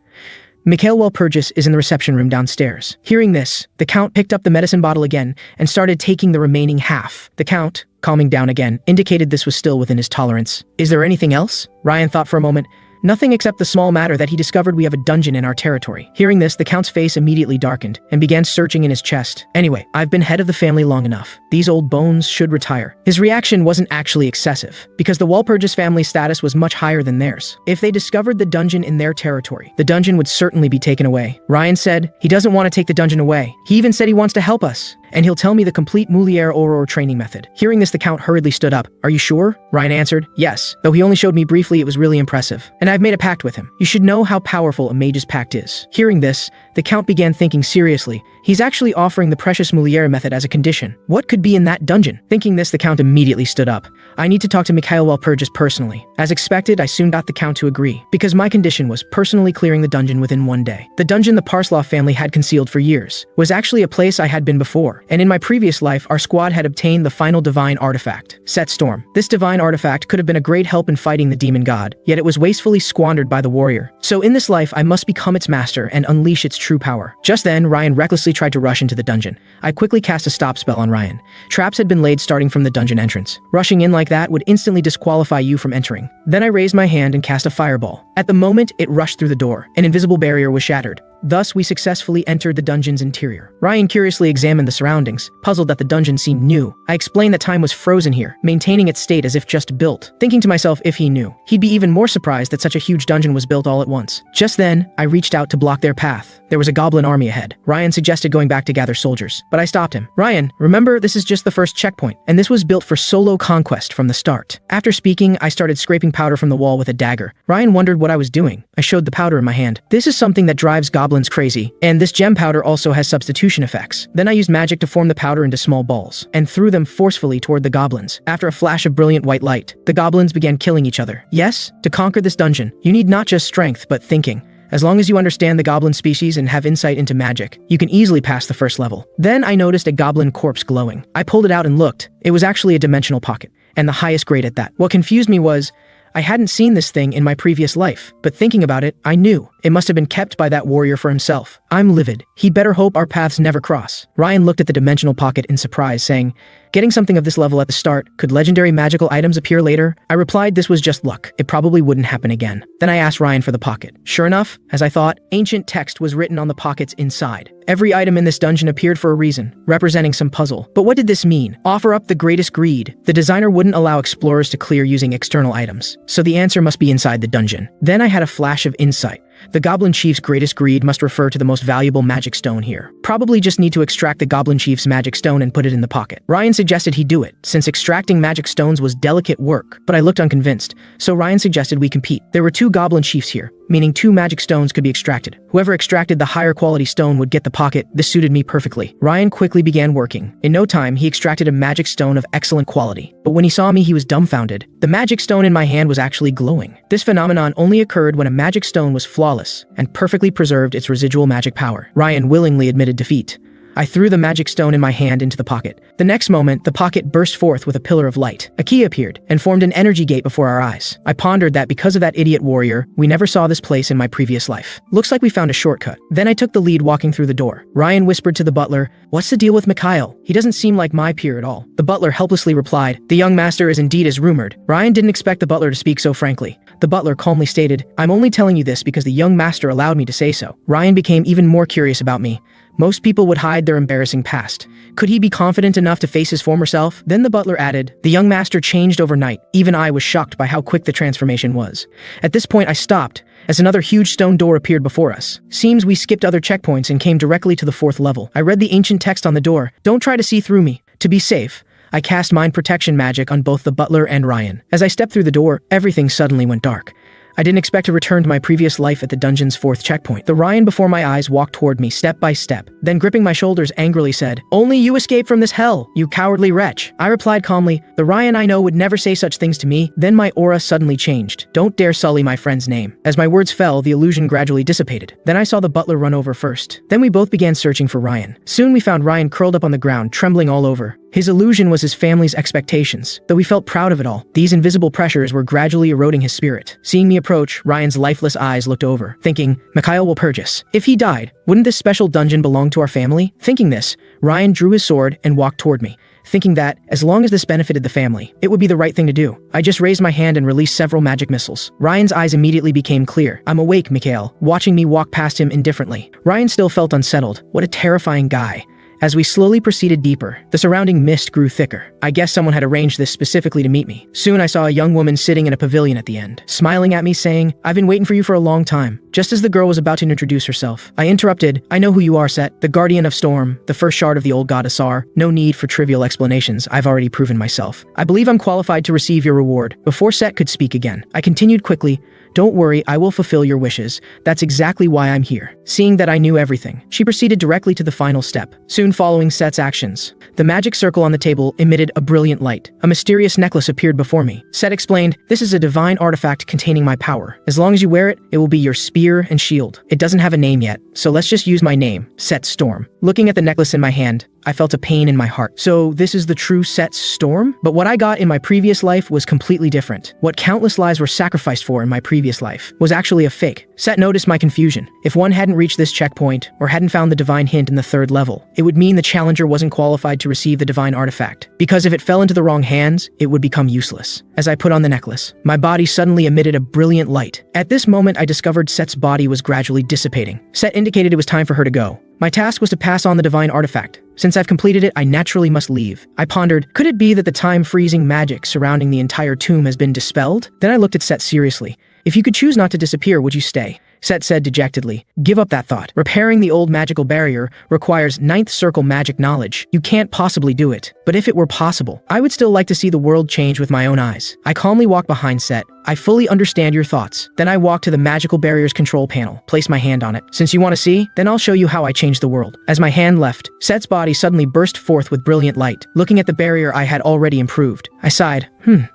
A: "Mikhail Walpurgis is in the reception room downstairs." Hearing this, the Count picked up the medicine bottle again and started taking the remaining half. The Count, calming down again, indicated this was still within his tolerance. "Is there anything else?" Ryan thought for a moment. "Nothing except the small matter that he discovered we have a dungeon in our territory." Hearing this, the Count's face immediately darkened and began searching in his chest. "Anyway, I've been head of the family long enough. These old bones should retire." His reaction wasn't actually excessive, because the Walpurgis family status was much higher than theirs. If they discovered the dungeon in their territory, the dungeon would certainly be taken away. Ryan said he doesn't want to take the dungeon away. He even said he wants to help us, and he'll tell me the complete Moulier Aurore training method. Hearing this, the Count hurriedly stood up. "Are you sure?" Ryan answered, "Yes, though he only showed me briefly, it was really impressive. And I've made a pact with him. You should know how powerful a mage's pact is." Hearing this, the Count began thinking seriously. He's actually offering the precious Moulier method as a condition. What could be in that dungeon? Thinking this, the Count immediately stood up. "I need to talk to Mikhail Walpurgis personally." As expected, I soon got the Count to agree, because my condition was personally clearing the dungeon within one day. The dungeon the Parsloff family had concealed for years was actually a place I had been before, and in my previous life, our squad had obtained the final divine artifact, Set Storm. This divine artifact could have been a great help in fighting the demon god, yet it was wastefully squandered by the warrior. So in this life, I must become its master and unleash its true power. Just then, Ryan recklessly tried to rush into the dungeon. I quickly cast a stop spell on Ryan. Traps had been laid starting from the dungeon entrance. Rushing in like that would instantly disqualify you from entering. Then I raised my hand and cast a fireball. At the moment, it rushed through the door. An invisible barrier was shattered. Thus, we successfully entered the dungeon's interior. Ryan curiously examined the surroundings, puzzled that the dungeon seemed new. I explained that time was frozen here, maintaining its state as if just built. Thinking to myself, if he knew, he'd be even more surprised that such a huge dungeon was built all at once. Just then, I reached out to block their path. There was a goblin army ahead. Ryan suggested going back to gather soldiers, but I stopped him. "Ryan, remember, this is just the first checkpoint, and this was built for solo conquest from the start." After speaking, I started scraping powder from the wall with a dagger. Ryan wondered what I was doing. I showed the powder in my hand. "This is something that drives goblins crazy, and this gem powder also has substitution effects." Then I used magic to form the powder into small balls, and threw them forcefully toward the goblins. After a flash of brilliant white light, the goblins began killing each other. Yes, to conquer this dungeon, you need not just strength, but thinking. As long as you understand the goblin species and have insight into magic, you can easily pass the first level. Then I noticed a goblin corpse glowing. I pulled it out and looked. It was actually a dimensional pocket, and the highest grade at that. What confused me was, I hadn't seen this thing in my previous life, but thinking about it, I knew. It must have been kept by that warrior for himself. I'm livid. He'd better hope our paths never cross. Ryan looked at the dimensional pocket in surprise, saying, "Getting something of this level at the start, could legendary magical items appear later?" I replied this was just luck. It probably wouldn't happen again. Then I asked Ryan for the pocket. Sure enough, as I thought, ancient text was written on the pocket's inside. Every item in this dungeon appeared for a reason, representing some puzzle. But what did this mean? Offer up the greatest greed. The designer wouldn't allow explorers to clear using external items, so the answer must be inside the dungeon. Then I had a flash of insight. The Goblin Chief's greatest greed must refer to the most valuable magic stone here. Probably just need to extract the Goblin Chief's magic stone and put it in the pocket. Ryan suggested he do it, since extracting magic stones was delicate work, but I looked unconvinced, so Ryan suggested we compete. There were 2 Goblin Chiefs here, meaning 2 magic stones could be extracted. Whoever extracted the higher quality stone would get the pocket. This suited me perfectly. Ryan quickly began working. In no time, he extracted a magic stone of excellent quality. But when he saw me, he was dumbfounded. The magic stone in my hand was actually glowing. This phenomenon only occurred when a magic stone was flawless and perfectly preserved its residual magic power. Ryan willingly admitted defeat. I threw the magic stone in my hand into the pocket. The next moment, the pocket burst forth with a pillar of light. A key appeared and formed an energy gate before our eyes. I pondered that because of that idiot warrior, we never saw this place in my previous life. Looks like we found a shortcut. Then I took the lead walking through the door. Ryan whispered to the butler, "What's the deal with Mikhail? He doesn't seem like my peer at all." The butler helplessly replied, "The young master is indeed as rumored." Ryan didn't expect the butler to speak so frankly. The butler calmly stated, "I'm only telling you this because the young master allowed me to say so." Ryan became even more curious about me. Most people would hide their embarrassing past. Could he be confident enough to face his former self? Then the butler added, "The young master changed overnight." Even I was shocked by how quick the transformation was. At this point, I stopped, as another huge stone door appeared before us. Seems we skipped other checkpoints and came directly to the 4th level. I read the ancient text on the door. "Don't try to see through me." To be safe, I cast mind protection magic on both the butler and Ryan. As I stepped through the door, everything suddenly went dark. I didn't expect to return to my previous life at the dungeon's 4th checkpoint. The Ryan before my eyes walked toward me step by step, then gripping my shoulders angrily said, "Only you escape from this hell, you cowardly wretch." I replied calmly, "The Ryan I know would never say such things to me." Then my aura suddenly changed. "Don't dare sully my friend's name." As my words fell, the illusion gradually dissipated. Then I saw the butler run over first. Then we both began searching for Ryan. Soon we found Ryan curled up on the ground, trembling all over. His illusion was his family's expectations. Though we felt proud of it all, these invisible pressures were gradually eroding his spirit. Seeing me approach, Ryan's lifeless eyes looked over, thinking, "Mikhail will purge us. If he died, wouldn't this special dungeon belong to our family?" Thinking this, Ryan drew his sword and walked toward me, thinking that, as long as this benefited the family, it would be the right thing to do. I just raised my hand and released several magic missiles. Ryan's eyes immediately became clear. "I'm awake, Mikhail," watching me walk past him indifferently. Ryan still felt unsettled. What a terrifying guy. As we slowly proceeded deeper, the surrounding mist grew thicker. I guess someone had arranged this specifically to meet me. Soon I saw a young woman sitting in a pavilion at the end, smiling at me saying, "I've been waiting for you for a long time." Just as the girl was about to introduce herself, I interrupted, "I know who you are, Set, the guardian of Storm, the first shard of the old god Asar. No need for trivial explanations, I've already proven myself. I believe I'm qualified to receive your reward." Before Set could speak again, I continued quickly, "Don't worry, I will fulfill your wishes. That's exactly why I'm here." Seeing that I knew everything, she proceeded directly to the final step. Soon following Set's actions, the magic circle on the table emitted a brilliant light. A mysterious necklace appeared before me. Set explained, "This is a divine artifact containing my power. As long as you wear it, it will be your spear and shield. It doesn't have a name yet, so let's just use my name, Set Storm." Looking at the necklace in my hand, I felt a pain in my heart. So this is the true Set Storm? But what I got in my previous life was completely different. What countless lives were sacrificed for in my previous life was actually a fake. Set noticed my confusion. If one hadn't reached this checkpoint, or hadn't found the divine hint in the 3rd level, it would mean the challenger wasn't qualified to receive the divine artifact. Because if it fell into the wrong hands, it would become useless. As I put on the necklace, my body suddenly emitted a brilliant light. At this moment, I discovered Set's body was gradually dissipating. Set indicated it was time for her to go. My task was to pass on the divine artifact. Since I've completed it, I naturally must leave. I pondered, could it be that the time-freezing magic surrounding the entire tomb has been dispelled? Then I looked at Set seriously. "If you could choose not to disappear, would you stay?" Set said dejectedly, "Give up that thought. Repairing the old magical barrier requires 9th circle magic knowledge. You can't possibly do it. But if it were possible, I would still like to see the world change with my own eyes." I calmly walked behind Set. "I fully understand your thoughts." Then I walked to the magical barrier's control panel, placed my hand on it. "Since you want to see, then I'll show you how I change the world." As my hand left, Set's body suddenly burst forth with brilliant light. Looking at the barrier I had already improved, I sighed,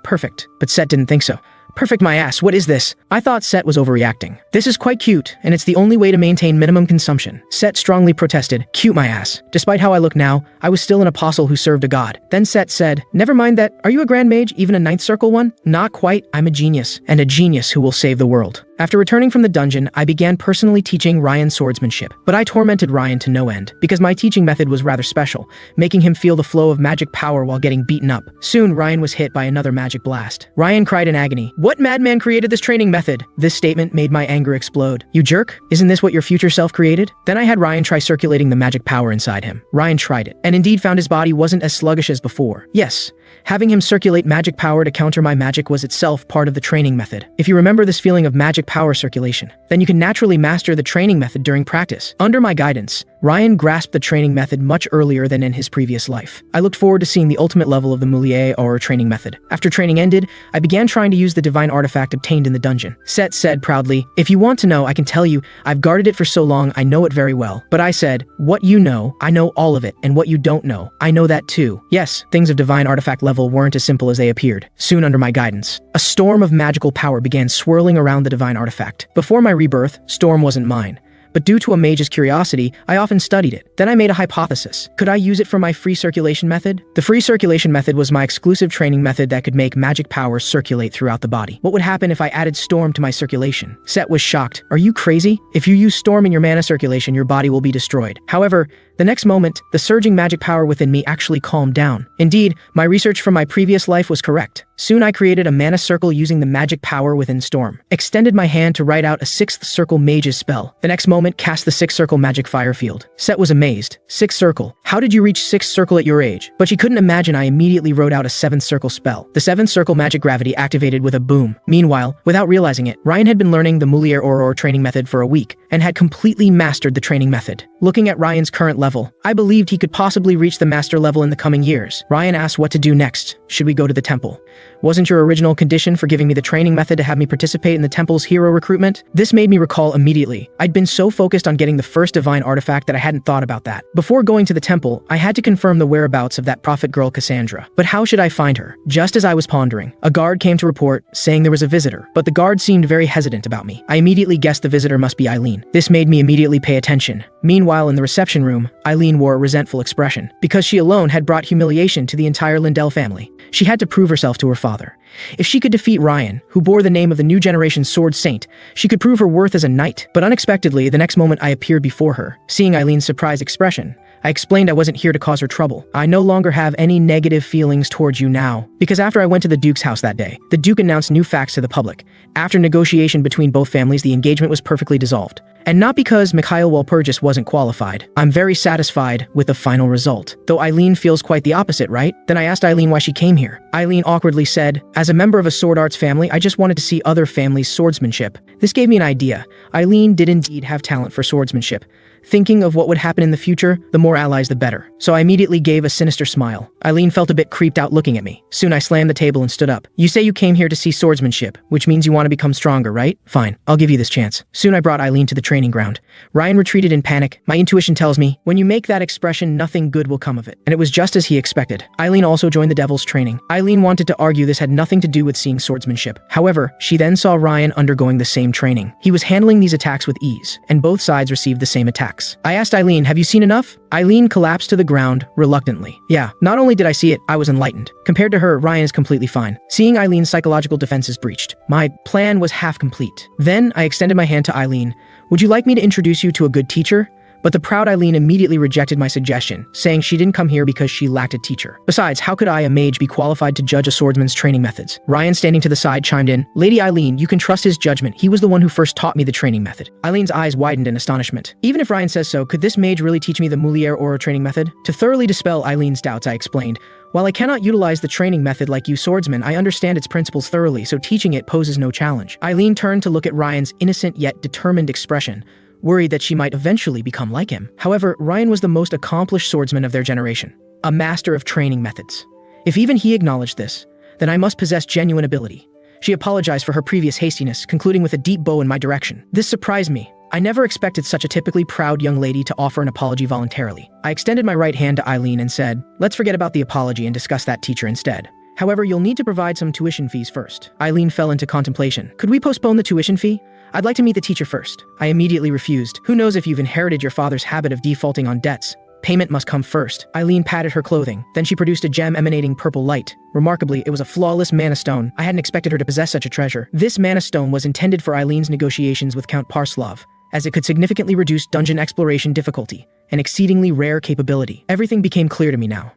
A: perfect. But Set didn't think so. "Perfect my ass, what is this?" I thought Set was overreacting. "This is quite cute, and it's the only way to maintain minimum consumption." Set strongly protested, "Cute my ass." Despite how I look now, I was still an apostle who served a god. Then Set said, "Never mind that, are you a grand mage, even a 9th circle one?" "Not quite, I'm a genius, and a genius who will save the world." After returning from the dungeon, I began personally teaching Ryan swordsmanship. But I tormented Ryan to no end, because my teaching method was rather special, making him feel the flow of magic power while getting beaten up. Soon, Ryan was hit by another magic blast. Ryan cried in agony, "What madman created this training method?" This statement made my anger explode. "You jerk, isn't this what your future self created?" Then I had Ryan try circulating the magic power inside him. Ryan tried it, and indeed found his body wasn't as sluggish as before. Yes, having him circulate magic power to counter my magic was itself part of the training method. If you remember this feeling of magic power circulation, then you can naturally master the training method during practice. Under my guidance, Ryan grasped the training method much earlier than in his previous life. I looked forward to seeing the ultimate level of the Moulier or training method. After training ended, I began trying to use the divine artifact obtained in the dungeon. Set said proudly, "If you want to know, I can tell you, I've guarded it for so long, I know it very well." But I said, "What you know, I know all of it, and what you don't know, I know that too." Yes, things of divine artifact level weren't as simple as they appeared. Soon under my guidance, a storm of magical power began swirling around the divine artifact. Before my rebirth, Storm wasn't mine. But due to a mage's curiosity, I often studied it. Then I made a hypothesis. Could I use it for my free circulation method? The free circulation method was my exclusive training method that could make magic powers circulate throughout the body. What would happen if I added Storm to my circulation? Set was shocked. "Are you crazy? If you use Storm in your mana circulation, your body will be destroyed." However, The next moment, the surging magic power within me actually calmed down. Indeed, my research from my previous life was correct. Soon I created a mana circle using the magic power within Storm. Extended my hand to write out a 6th circle mage's spell. The next moment, cast the 6th circle magic fire field. Set was amazed. 6th circle. How did you reach 6th circle at your age? But she couldn't imagine I immediately wrote out a 7th circle spell. The 7th circle magic gravity activated with a boom. Meanwhile, without realizing it, Ryan had been learning the Moulier Aurore training method for a week and had completely mastered the training method. Looking at Ryan's current level, I believed he could possibly reach the master level in the coming years. Ryan asked what to do next. Should we go to the temple? Wasn't your original condition for giving me the training method to have me participate in the temple's hero recruitment? This made me recall immediately. I'd been so focused on getting the first divine artifact that I hadn't thought about that. Before going to the temple, I had to confirm the whereabouts of that prophet girl Cassandra. But how should I find her? Just as I was pondering, a guard came to report, saying there was a visitor. But the guard seemed very hesitant about me. I immediately guessed the visitor must be Eileen. This made me immediately pay attention. Meanwhile, in the reception room, Eileen wore a resentful expression, because she alone had brought humiliation to the entire Lindell family. She had to prove herself to her father. If she could defeat Ryan, who bore the name of the new generation sword saint, she could prove her worth as a knight. But unexpectedly, the next moment I appeared before her. Seeing Eileen's surprised expression, I explained I wasn't here to cause her trouble. I no longer have any negative feelings towards you now, because after I went to the Duke's house that day, the Duke announced new facts to the public. After negotiation between both families, the engagement was perfectly dissolved. And not because Mikhail Walpurgis wasn't qualified. I'm very satisfied with the final result. Though Eileen feels quite the opposite, right? Then I asked Eileen why she came here. Eileen awkwardly said, as a member of a sword arts family, I just wanted to see other families' swordsmanship. This gave me an idea. Eileen did indeed have talent for swordsmanship. Thinking of what would happen in the future, the more allies the better. So I immediately gave a sinister smile. Eileen felt a bit creeped out looking at me. Soon I slammed the table and stood up. You say you came here to see swordsmanship, which means you want to become stronger, right? Fine, I'll give you this chance. Soon I brought Eileen to the training ground. Ryan retreated in panic. My intuition tells me, when you make that expression, nothing good will come of it. And it was just as he expected. Eileen also joined the Devil's training. Eileen wanted to argue this had nothing to do with seeing swordsmanship. However, she then saw Ryan undergoing the same training. He was handling these attacks with ease, and both sides received the same attacks. I asked Eileen, have you seen enough? Eileen collapsed to the ground reluctantly. Yeah, not only did I see it, I was enlightened. Compared to her, Ryan is completely fine. Seeing Eileen's psychological defenses breached, my plan was half complete. Then I extended my hand to Eileen. Would you like me to introduce you to a good teacher? But the proud Eileen immediately rejected my suggestion, saying she didn't come here because she lacked a teacher. Besides, how could I, a mage, be qualified to judge a swordsman's training methods? Ryan, standing to the side, chimed in, Lady Eileen, you can trust his judgment. He was the one who first taught me the training method. Eileen's eyes widened in astonishment. Even if Ryan says so, could this mage really teach me the Moulier Aurore training method? To thoroughly dispel Eileen's doubts, I explained, while I cannot utilize the training method like you swordsmen, I understand its principles thoroughly, so teaching it poses no challenge. Eileen turned to look at Ryan's innocent yet determined expression, worried that she might eventually become like him. However, Ryan was the most accomplished swordsman of their generation, a master of training methods. If even he acknowledged this, then I must possess genuine ability. She apologized for her previous hastiness, concluding with a deep bow in my direction. This surprised me. I never expected such a typically proud young lady to offer an apology voluntarily. I extended my right hand to Eileen and said, let's forget about the apology and discuss that teacher instead. However, you'll need to provide some tuition fees first. Eileen fell into contemplation. Could we postpone the tuition fee? I'd like to meet the teacher first. I immediately refused. Who knows if you've inherited your father's habit of defaulting on debts? Payment must come first. Eileen patted her clothing. Then she produced a gem emanating purple light. Remarkably, it was a flawless mana stone. I hadn't expected her to possess such a treasure. This mana stone was intended for Eileen's negotiations with Count Parslov, as it could significantly reduce dungeon exploration difficulty, an exceedingly rare capability. Everything became clear to me now.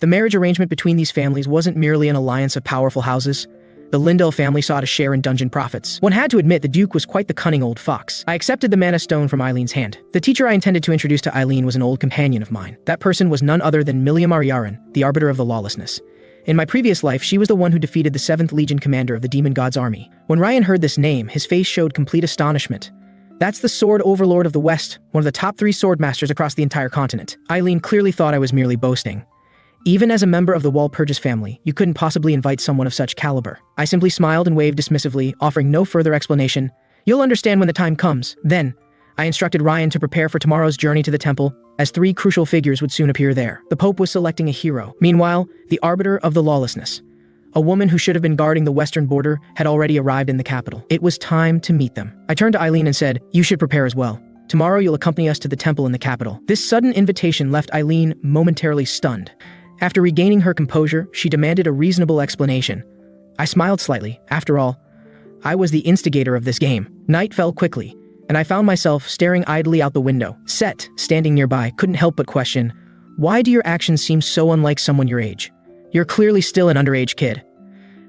A: The marriage arrangement between these families wasn't merely an alliance of powerful houses. The Lindell family sought a share in dungeon profits. One had to admit the Duke was quite the cunning old fox. I accepted the mana stone from Eileen's hand. The teacher I intended to introduce to Eileen was an old companion of mine. That person was none other than Milia Maryarin, the arbiter of the lawlessness. In my previous life, she was the one who defeated the 7th Legion commander of the Demon God's army. When Ryan heard this name, his face showed complete astonishment. That's the sword overlord of the West, one of the top 3 sword masters across the entire continent. Eileen clearly thought I was merely boasting. Even as a member of the Walpurgis family, you couldn't possibly invite someone of such caliber. I simply smiled and waved dismissively, offering no further explanation. You'll understand when the time comes. Then, I instructed Ryan to prepare for tomorrow's journey to the temple, as 3 crucial figures would soon appear there. The Pope was selecting a hero. Meanwhile, the arbiter of the lawlessness, a woman who should have been guarding the western border, had already arrived in the capital. It was time to meet them. I turned to Eileen and said, you should prepare as well. Tomorrow you'll accompany us to the temple in the capital. This sudden invitation left Eileen momentarily stunned. After regaining her composure, she demanded a reasonable explanation. I smiled slightly. After all, I was the instigator of this game. Night fell quickly, and I found myself staring idly out the window. Set, standing nearby, couldn't help but question, "Why do your actions seem so unlike someone your age? You're clearly still an underage kid."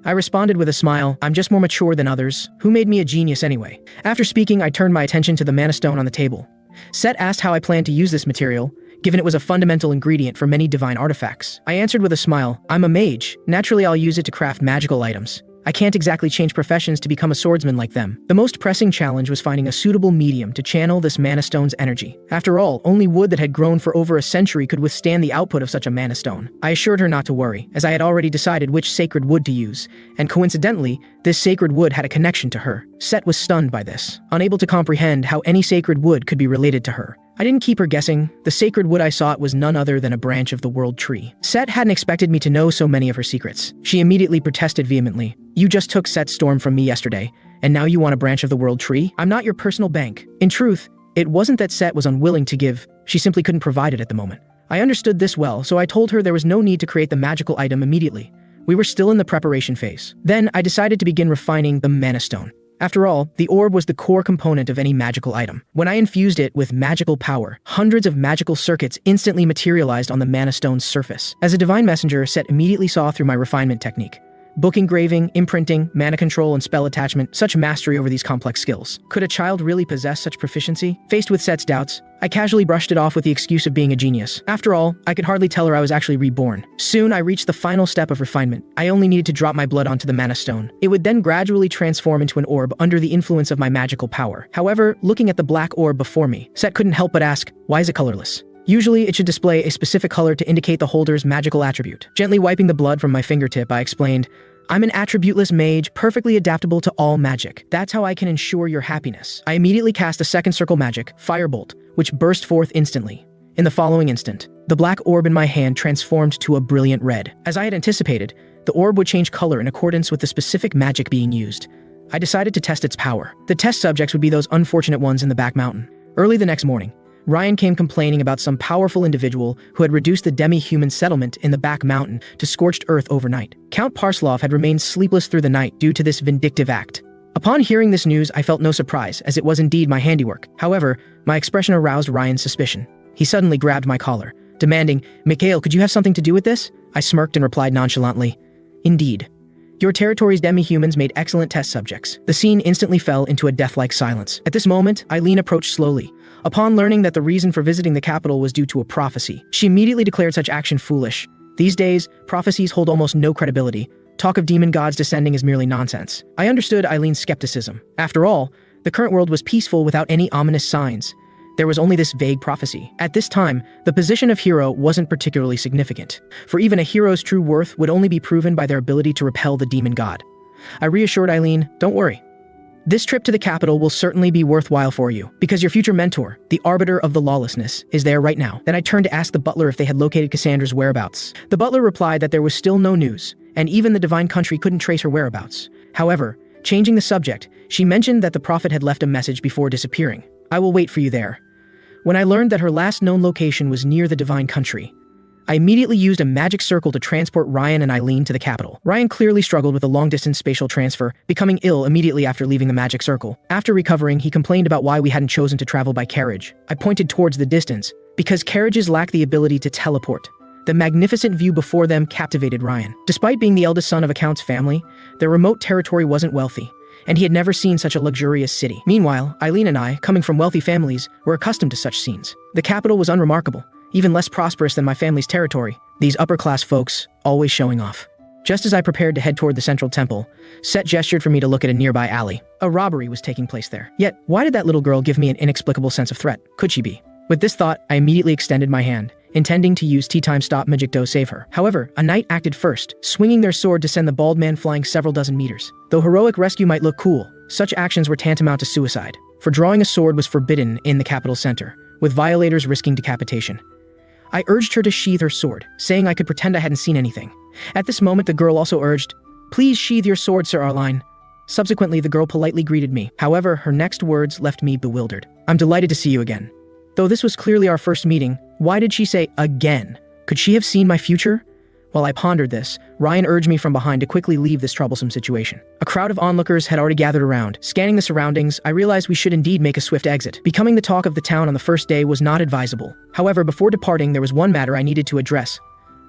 A: I responded with a smile, "I'm just more mature than others. Who made me a genius anyway?" After speaking, I turned my attention to the mana stone on the table. Set asked how I planned to use this material, given it was a fundamental ingredient for many divine artifacts. I answered with a smile, "I'm a mage. Naturally, I'll use it to craft magical items. I can't exactly change professions to become a swordsman like them." The most pressing challenge was finding a suitable medium to channel this mana stone's energy. After all, only wood that had grown for over a century could withstand the output of such a mana stone. I assured her not to worry, as I had already decided which sacred wood to use, and coincidentally, this sacred wood had a connection to her. Set was stunned by this, unable to comprehend how any sacred wood could be related to her. I didn't keep her guessing. The sacred wood I sought was none other than a branch of the world tree. Set hadn't expected me to know so many of her secrets. She immediately protested vehemently. "You just took Set's storm from me yesterday, and now you want a branch of the world tree? I'm not your personal bank." In truth, it wasn't that Set was unwilling to give, she simply couldn't provide it at the moment. I understood this well, so I told her there was no need to create the magical item immediately. We were still in the preparation phase. Then I decided to begin refining the mana stone. After all, the orb was the core component of any magical item. When I infused it with magical power, hundreds of magical circuits instantly materialized on the mana stone's surface. As a divine messenger, Set immediately saw through my refinement technique. Book engraving, imprinting, mana control, and spell attachment, such mastery over these complex skills. Could a child really possess such proficiency? Faced with Set's doubts, I casually brushed it off with the excuse of being a genius. After all, I could hardly tell her I was actually reborn. Soon, I reached the final step of refinement. I only needed to drop my blood onto the mana stone. It would then gradually transform into an orb under the influence of my magical power. However, looking at the black orb before me, Set couldn't help but ask, "Why is it colorless?" Usually, it should display a specific color to indicate the holder's magical attribute. Gently wiping the blood from my fingertip, I explained, "I'm an attributeless mage, perfectly adaptable to all magic. That's how I can ensure your happiness." I immediately cast a second circle magic, Firebolt, which burst forth instantly. In the following instant, the black orb in my hand transformed to a brilliant red. As I had anticipated, the orb would change color in accordance with the specific magic being used. I decided to test its power. The test subjects would be those unfortunate ones in the back mountain. Early the next morning, Ryan came complaining about some powerful individual who had reduced the demi-human settlement in the back mountain to scorched earth overnight. Count Parslov had remained sleepless through the night due to this vindictive act. Upon hearing this news, I felt no surprise, as it was indeed my handiwork. However, my expression aroused Ryan's suspicion. He suddenly grabbed my collar, demanding, "Mikhail, could you have something to do with this?" I smirked and replied nonchalantly, "Indeed. Your territory's demi-humans made excellent test subjects." The scene instantly fell into a death-like silence. At this moment, Eileen approached slowly. Upon learning that the reason for visiting the capital was due to a prophecy, she immediately declared such action foolish. These days, prophecies hold almost no credibility. Talk of demon gods descending is merely nonsense. I understood Eileen's skepticism. After all, the current world was peaceful without any ominous signs. There was only this vague prophecy. At this time, the position of hero wasn't particularly significant, for even a hero's true worth would only be proven by their ability to repel the demon god. I reassured Eileen, "Don't worry. This trip to the capital will certainly be worthwhile for you, because your future mentor, the arbiter of the lawlessness, is there right now." Then I turned to ask the butler if they had located Cassandra's whereabouts. The butler replied that there was still no news, and even the divine country couldn't trace her whereabouts. However, changing the subject, she mentioned that the prophet had left a message before disappearing. "I will wait for you there." When I learned that her last known location was near the divine country, I immediately used a magic circle to transport Ryan and Eileen to the capital. Ryan clearly struggled with a long-distance spatial transfer, becoming ill immediately after leaving the magic circle. After recovering, he complained about why we hadn't chosen to travel by carriage. I pointed towards the distance, because carriages lack the ability to teleport. The magnificent view before them captivated Ryan. Despite being the eldest son of a count's family, their remote territory wasn't wealthy, and he had never seen such a luxurious city. Meanwhile, Eileen and I, coming from wealthy families, were accustomed to such scenes. The capital was unremarkable, even less prosperous than my family's territory. These upper-class folks, always showing off. Just as I prepared to head toward the central temple, Set gestured for me to look at a nearby alley. A robbery was taking place there. Yet, why did that little girl give me an inexplicable sense of threat? Could she be? With this thought, I immediately extended my hand, intending to use tea-time stop magic to save her. However, a knight acted first, swinging their sword to send the bald man flying several dozen meters. Though heroic rescue might look cool, such actions were tantamount to suicide, for drawing a sword was forbidden in the capital center, with violators risking decapitation. I urged her to sheath her sword, saying I could pretend I hadn't seen anything. At this moment, the girl also urged, "Please sheath your sword, Sir Arline." Subsequently, the girl politely greeted me. However, her next words left me bewildered. "I'm delighted to see you again." Though this was clearly our first meeting, why did she say again? Could she have seen my future? While I pondered this, Ryan urged me from behind to quickly leave this troublesome situation. A crowd of onlookers had already gathered around. Scanning the surroundings, I realized we should indeed make a swift exit. Becoming the talk of the town on the first day was not advisable. However, before departing, there was one matter I needed to address.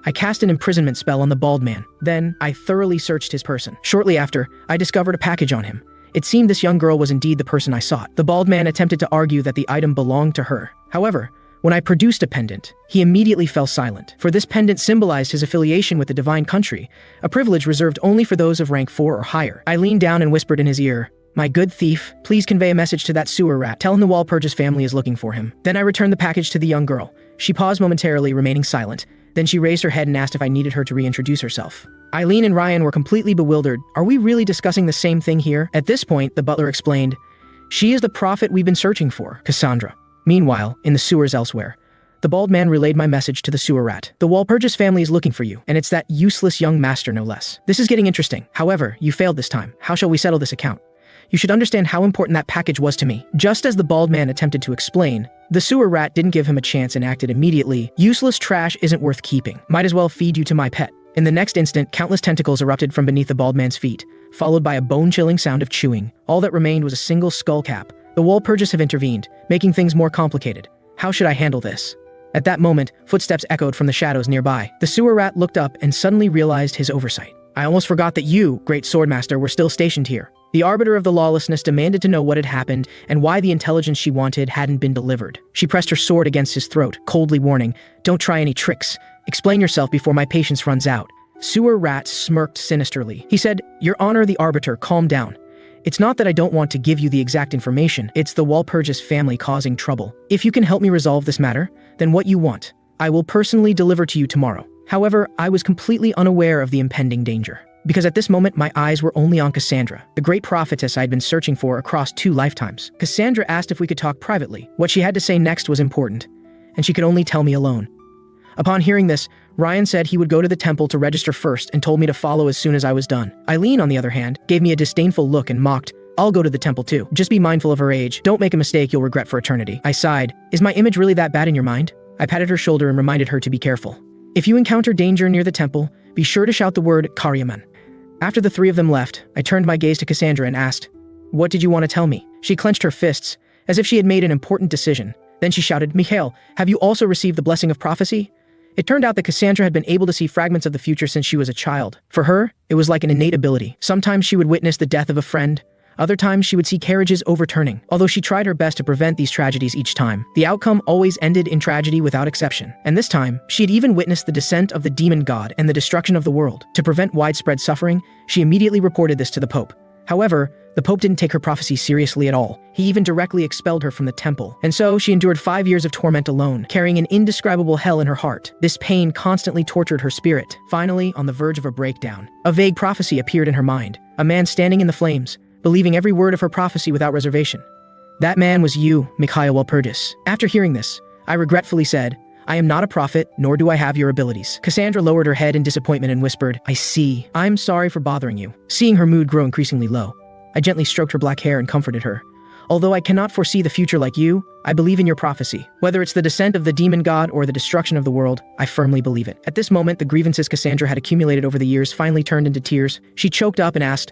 A: I cast an imprisonment spell on the bald man. Then, I thoroughly searched his person. Shortly after, I discovered a package on him. It seemed this young girl was indeed the person I sought. The bald man attempted to argue that the item belonged to her. However, when I produced a pendant, he immediately fell silent, for this pendant symbolized his affiliation with the divine country, a privilege reserved only for those of rank 4 or higher. I leaned down and whispered in his ear, "My good thief, please convey a message to that sewer rat. Tell him the Walpurgis family is looking for him." Then I returned the package to the young girl. She paused momentarily, remaining silent. Then she raised her head and asked if I needed her to reintroduce herself. Eileen and Ryan were completely bewildered. Are we really discussing the same thing here? At this point, the butler explained, "She is the prophet we've been searching for, Cassandra." Meanwhile, in the sewers elsewhere, the bald man relayed my message to the sewer rat. "The Walpurgis family is looking for you, and it's that useless young master no less. This is getting interesting. However, you failed this time. How shall we settle this account? You should understand how important that package was to me." Just as the bald man attempted to explain, the sewer rat didn't give him a chance and acted immediately. "Useless trash isn't worth keeping. Might as well feed you to my pet." In the next instant, countless tentacles erupted from beneath the bald man's feet, followed by a bone-chilling sound of chewing. All that remained was a single skull cap. The Walpurgis have intervened, making things more complicated. How should I handle this? At that moment, footsteps echoed from the shadows nearby. The sewer rat looked up and suddenly realized his oversight. "I almost forgot that you, great swordmaster, were still stationed here." The arbiter of the lawlessness demanded to know what had happened and why the intelligence she wanted hadn't been delivered. She pressed her sword against his throat, coldly warning, "Don't try any tricks. Explain yourself before my patience runs out." Sewer rat smirked sinisterly. He said, "Your Honor the Arbiter, calm down. It's not that I don't want to give you the exact information, it's the Walpurgis family causing trouble. If you can help me resolve this matter, then what you want, I will personally deliver to you tomorrow." However, I was completely unaware of the impending danger, because at this moment my eyes were only on Cassandra, the great prophetess I had been searching for across 2 lifetimes. Cassandra asked if we could talk privately. What she had to say next was important, and she could only tell me alone. Upon hearing this, Ryan said he would go to the temple to register first and told me to follow as soon as I was done. Eileen, on the other hand, gave me a disdainful look and mocked, "I'll go to the temple too. Just be mindful of her age. Don't make a mistake you'll regret for eternity." I sighed. Is my image really that bad in your mind? I patted her shoulder and reminded her to be careful. "If you encounter danger near the temple, be sure to shout the word Karyaman." After the 3 of them left, I turned my gaze to Cassandra and asked, "What did you want to tell me?" She clenched her fists, as if she had made an important decision. Then she shouted, "Mikhail, have you also received the blessing of prophecy?" It turned out that Cassandra had been able to see fragments of the future since she was a child. For her, it was like an innate ability. Sometimes she would witness the death of a friend. Other times she would see carriages overturning. Although she tried her best to prevent these tragedies each time, the outcome always ended in tragedy without exception. And this time, she had even witnessed the descent of the demon god and the destruction of the world. To prevent widespread suffering, she immediately reported this to the Pope. However, the Pope didn't take her prophecy seriously at all. He even directly expelled her from the temple. And so she endured 5 years of torment alone, carrying an indescribable hell in her heart. This pain constantly tortured her spirit. Finally, on the verge of a breakdown, a vague prophecy appeared in her mind. A man standing in the flames, believing every word of her prophecy without reservation. That man was you, Mikhail Walpurgis. After hearing this, I regretfully said, "I am not a prophet, nor do I have your abilities." Cassandra lowered her head in disappointment and whispered, "I see. I'm sorry for bothering you." Seeing her mood grow increasingly low, I gently stroked her black hair and comforted her. "Although I cannot foresee the future like you, I believe in your prophecy. Whether it's the descent of the demon god or the destruction of the world, I firmly believe it." At this moment, the grievances Cassandra had accumulated over the years finally turned into tears. She choked up and asked,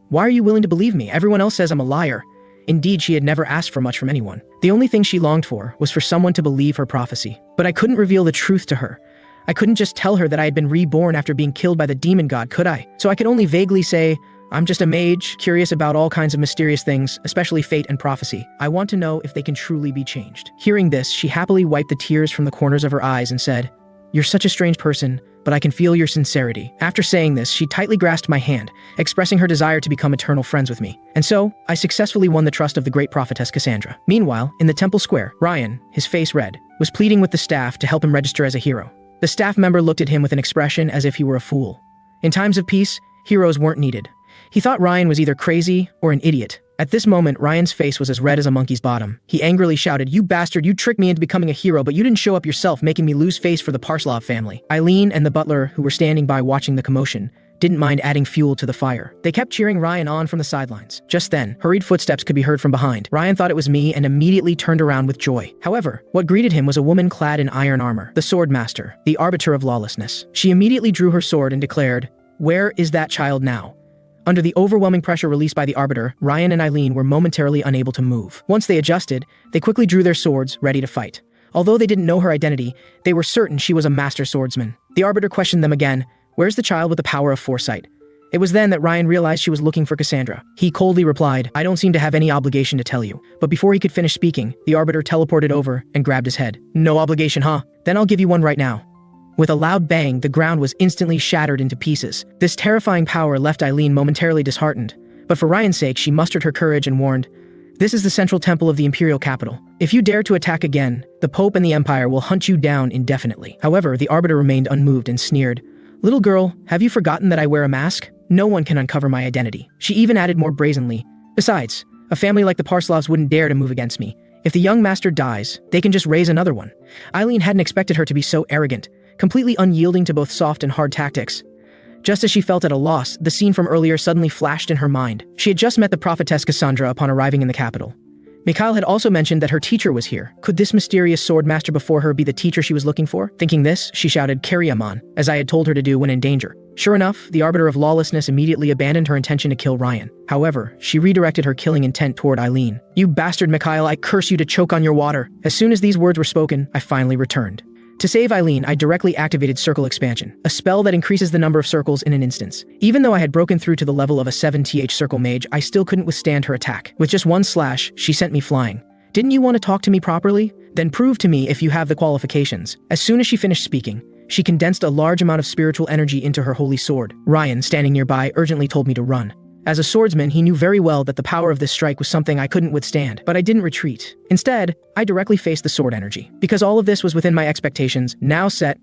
A: "Why are you willing to believe me? Everyone else says I'm a liar." Indeed, she had never asked for much from anyone. The only thing she longed for was for someone to believe her prophecy. But I couldn't reveal the truth to her. I couldn't just tell her that I had been reborn after being killed by the demon god, could I? So I could only vaguely say, "I'm just a mage, curious about all kinds of mysterious things, especially fate and prophecy. I want to know if they can truly be changed." Hearing this, she happily wiped the tears from the corners of her eyes and said, "You're such a strange person, but I can feel your sincerity." After saying this, she tightly grasped my hand, expressing her desire to become eternal friends with me. And so, I successfully won the trust of the great prophetess Cassandra. Meanwhile, in the temple square, Ryan, his face red, was pleading with the staff to help him register as a hero. The staff member looked at him with an expression as if he were a fool. In times of peace, heroes weren't needed. He thought Ryan was either crazy or an idiot. At this moment, Ryan's face was as red as a monkey's bottom. He angrily shouted, "You bastard, you tricked me into becoming a hero, but you didn't show up yourself, making me lose face for the Parslov family." Eileen and the butler, who were standing by watching the commotion, didn't mind adding fuel to the fire. They kept cheering Ryan on from the sidelines. Just then, hurried footsteps could be heard from behind. Ryan thought it was me and immediately turned around with joy. However, what greeted him was a woman clad in iron armor, the Sword Master, the arbiter of lawlessness. She immediately drew her sword and declared, "Where is that child now?" Under the overwhelming pressure released by the arbiter, Ryan and Eileen were momentarily unable to move. Once they adjusted, they quickly drew their swords, ready to fight. Although they didn't know her identity, they were certain she was a master swordsman. The arbiter questioned them again, "Where's the child with the power of foresight?" It was then that Ryan realized she was looking for Cassandra. He coldly replied, "I don't seem to have any obligation to tell you." But before he could finish speaking, the arbiter teleported over and grabbed his head. "No obligation, huh? Then I'll give you one right now." With a loud bang, the ground was instantly shattered into pieces. This terrifying power left Eileen momentarily disheartened. But for Ryan's sake, she mustered her courage and warned, "This is the central temple of the imperial capital. If you dare to attack again, the Pope and the Empire will hunt you down indefinitely." However, the arbiter remained unmoved and sneered, "Little girl, have you forgotten that I wear a mask? No one can uncover my identity." She even added more brazenly, "Besides, a family like the Parslavs wouldn't dare to move against me. If the young master dies, they can just raise another one." Eileen hadn't expected her to be so arrogant, completely unyielding to both soft and hard tactics. Just as she felt at a loss, the scene from earlier suddenly flashed in her mind. She had just met the prophetess Cassandra upon arriving in the capital. Mikhail had also mentioned that her teacher was here. Could this mysterious sword master before her be the teacher she was looking for? Thinking this, she shouted, "Karyaman," as I had told her to do when in danger. Sure enough, the arbiter of lawlessness immediately abandoned her intention to kill Ryan. However, she redirected her killing intent toward Eileen. "You bastard, Mikhail, I curse you to choke on your water." As soon as these words were spoken, I finally returned. To save Eileen, I directly activated Circle Expansion, a spell that increases the number of circles in an instance. Even though I had broken through to the level of a 7th Circle Mage, I still couldn't withstand her attack. With just one slash, she sent me flying. "Didn't you want to talk to me properly? Then prove to me if you have the qualifications." As soon as she finished speaking, she condensed a large amount of spiritual energy into her holy sword. Ryan, standing nearby, urgently told me to run. As a swordsman, he knew very well that the power of this strike was something I couldn't withstand, but I didn't retreat. Instead, I directly faced the sword energy. Because all of this was within my expectations, now Set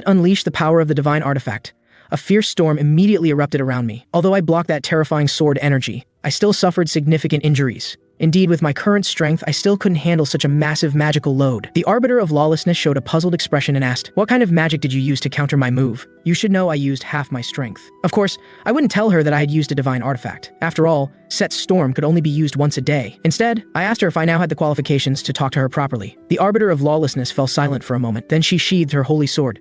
A: unleashed the power of the divine artifact. A fierce storm immediately erupted around me. Although I blocked that terrifying sword energy, I still suffered significant injuries. Indeed, with my current strength, I still couldn't handle such a massive magical load. The arbiter of lawlessness showed a puzzled expression and asked, "What kind of magic did you use to counter my move?" "You should know I used half my strength." Of course, I wouldn't tell her that I had used a divine artifact. After all, Set's storm could only be used once a day. Instead, I asked her if I now had the qualifications to talk to her properly. The arbiter of lawlessness fell silent for a moment, then she sheathed her holy sword.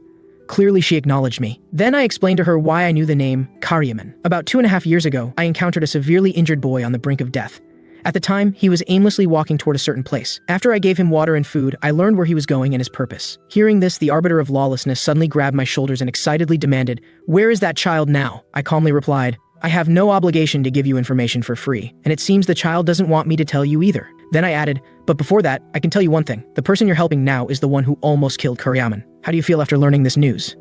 A: Clearly, she acknowledged me. Then I explained to her why I knew the name Karyaman. About 2.5 years ago, I encountered a severely injured boy on the brink of death. At the time, he was aimlessly walking toward a certain place. After I gave him water and food, I learned where he was going and his purpose. Hearing this, the arbiter of lawlessness suddenly grabbed my shoulders and excitedly demanded, "Where is that child now?" I calmly replied, "I have no obligation to give you information for free, and it seems the child doesn't want me to tell you either." Then I added, "But before that, I can tell you one thing. The person you're helping now is the one who almost killed Karyaman. How do you feel after learning this news?"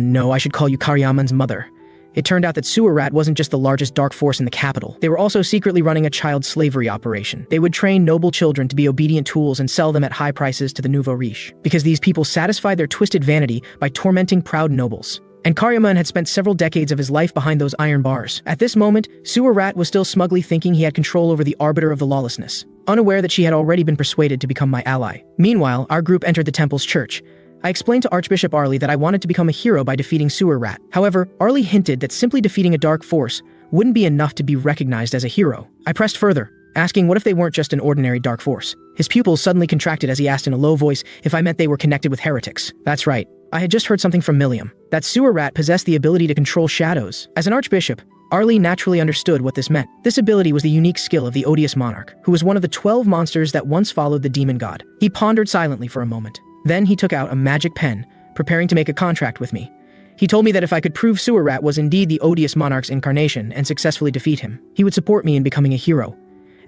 A: No, I should call you Karyaman's mother. It turned out that Sewer Rat wasn't just the largest dark force in the capital. They were also secretly running a child slavery operation. They would train noble children to be obedient tools and sell them at high prices to the nouveau riche. Because these people satisfied their twisted vanity by tormenting proud nobles. And Karyaman had spent several decades of his life behind those iron bars. At this moment, Sewer Rat was still smugly thinking he had control over the arbiter of the lawlessness, unaware that she had already been persuaded to become my ally. Meanwhile, our group entered the temple's church. I explained to Archbishop Arlie that I wanted to become a hero by defeating Sewer Rat. However, Arlie hinted that simply defeating a dark force wouldn't be enough to be recognized as a hero. I pressed further, asking what if they weren't just an ordinary dark force. His pupils suddenly contracted as he asked in a low voice if I meant they were connected with heretics. That's right. I had just heard something from Milliam, that Sewer Rat possessed the ability to control shadows. As an archbishop, Arlie naturally understood what this meant. This ability was the unique skill of the odious monarch, who was one of the 12 monsters that once followed the demon god. He pondered silently for a moment. Then he took out a magic pen, preparing to make a contract with me. He told me that if I could prove Sewer Rat was indeed the odious monarch's incarnation and successfully defeat him, he would support me in becoming a hero.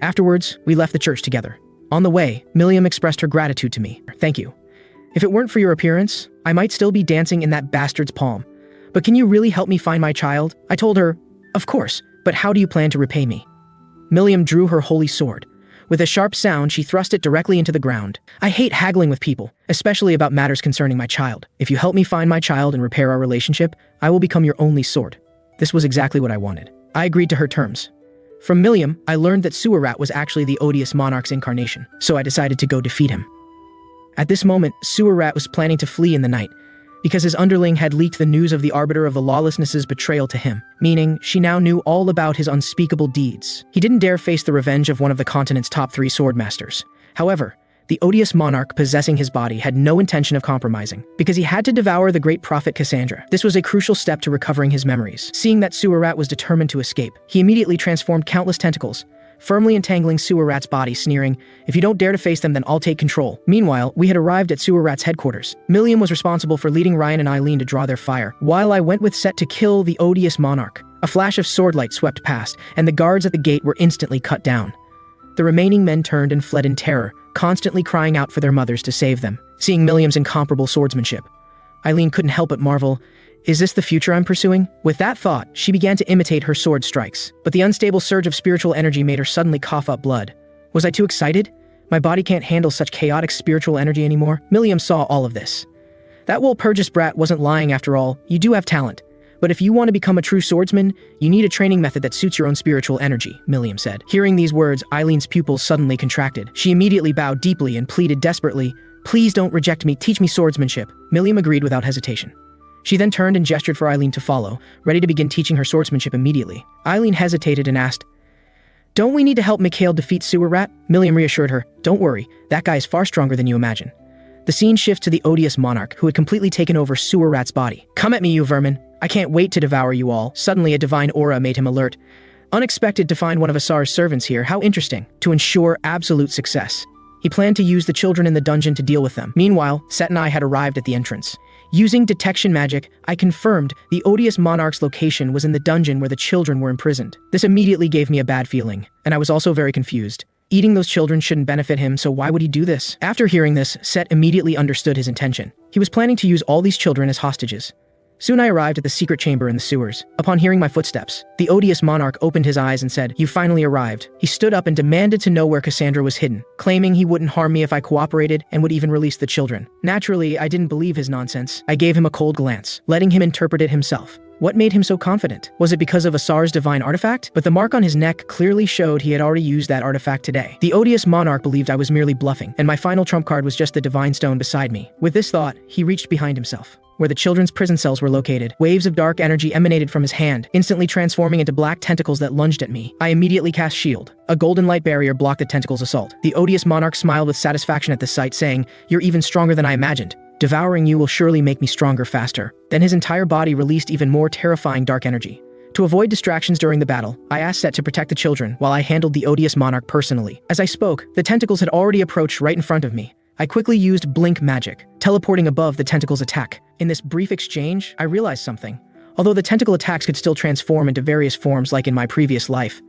A: Afterwards, we left the church together. On the way, Milliam expressed her gratitude to me. "Thank you. If it weren't for your appearance, I might still be dancing in that bastard's palm. But can you really help me find my child?" I told her, "Of course, but how do you plan to repay me?" Milliam drew her holy sword. With a sharp sound, she thrust it directly into the ground. I hate haggling with people, especially about matters concerning my child. If you help me find my child and repair our relationship, I will become your only sword. This was exactly what I wanted. I agreed to her terms. From Milliam, I learned that Sewer Rat was actually the odious monarch's incarnation, so I decided to go defeat him. At this moment, Sewer Rat was planning to flee in the night. because his underling had leaked the news of the Arbiter of the Lawlessness's betrayal to him, meaning she now knew all about his unspeakable deeds. He didn't dare face the revenge of one of the continent's top 3 swordmasters. However, the odious monarch possessing his body had no intention of compromising, because he had to devour the great prophet Cassandra. This was a crucial step to recovering his memories. Seeing that Sewer Rat was determined to escape, he immediately transformed countless tentacles, firmly entangling Sewer Rat's body, sneering, "If you don't dare to face them, then I'll take control." Meanwhile, we had arrived at Sewer Rat's headquarters. Milliam was responsible for leading Ryan and Eileen to draw their fire, while I went with Set to kill the odious monarch. A flash of swordlight swept past, and the guards at the gate were instantly cut down. The remaining men turned and fled in terror, constantly crying out for their mothers to save them. Seeing Milliam's incomparable swordsmanship, Eileen couldn't help but marvel, "Is this the future I'm pursuing?" With that thought, she began to imitate her sword strikes, but the unstable surge of spiritual energy made her suddenly cough up blood. Was I too excited? My body can't handle such chaotic spiritual energy anymore. Milliam saw all of this. That Walpurgis brat wasn't lying after all. You do have talent. But if you want to become a true swordsman, you need a training method that suits your own spiritual energy, Milliam said. Hearing these words, Eileen's pupils suddenly contracted. She immediately bowed deeply and pleaded desperately, "Please don't reject me, teach me swordsmanship." Milliam agreed without hesitation. She then turned and gestured for Eileen to follow, ready to begin teaching her swordsmanship immediately. Eileen hesitated and asked, "Don't we need to help Mikhail defeat Sewer Rat?" Milliam reassured her, "Don't worry, that guy is far stronger than you imagine." The scene shifts to the odious monarch, who had completely taken over Sewer Rat's body. "Come at me, you vermin. I can't wait to devour you all." Suddenly, a divine aura made him alert. Unexpected to find one of Asar's servants here, how interesting. To ensure absolute success, he planned to use the children in the dungeon to deal with them. Meanwhile, Set and I had arrived at the entrance. Using detection magic, I confirmed the odious monarch's location was in the dungeon where the children were imprisoned. This immediately gave me a bad feeling, and I was also very confused. Eating those children shouldn't benefit him, so why would he do this? After hearing this, Set immediately understood his intention. He was planning to use all these children as hostages. Soon I arrived at the secret chamber in the sewers. Upon hearing my footsteps, the odious monarch opened his eyes and said, "You finally arrived." He stood up and demanded to know where Cassandra was hidden, claiming he wouldn't harm me if I cooperated and would even release the children. Naturally, I didn't believe his nonsense. I gave him a cold glance, letting him interpret it himself. What made him so confident? Was it because of Asar's divine artifact? But the mark on his neck clearly showed he had already used that artifact today. The odious monarch believed I was merely bluffing, and my final trump card was just the divine stone beside me. With this thought, he reached behind himself, where the children's prison cells were located. Waves of dark energy emanated from his hand, instantly transforming into black tentacles that lunged at me. I immediately cast Shield. A golden light barrier blocked the tentacles' assault. The odious monarch smiled with satisfaction at the sight, saying, "You're even stronger than I imagined. Devouring you will surely make me stronger faster." Then his entire body released even more terrifying dark energy. To avoid distractions during the battle, I asked Set to protect the children while I handled the odious monarch personally. As I spoke, the tentacles had already approached right in front of me. I quickly used blink magic, teleporting above the tentacle's attack. In this brief exchange, I realized something. Although the tentacle attacks could still transform into various forms like in my previous life,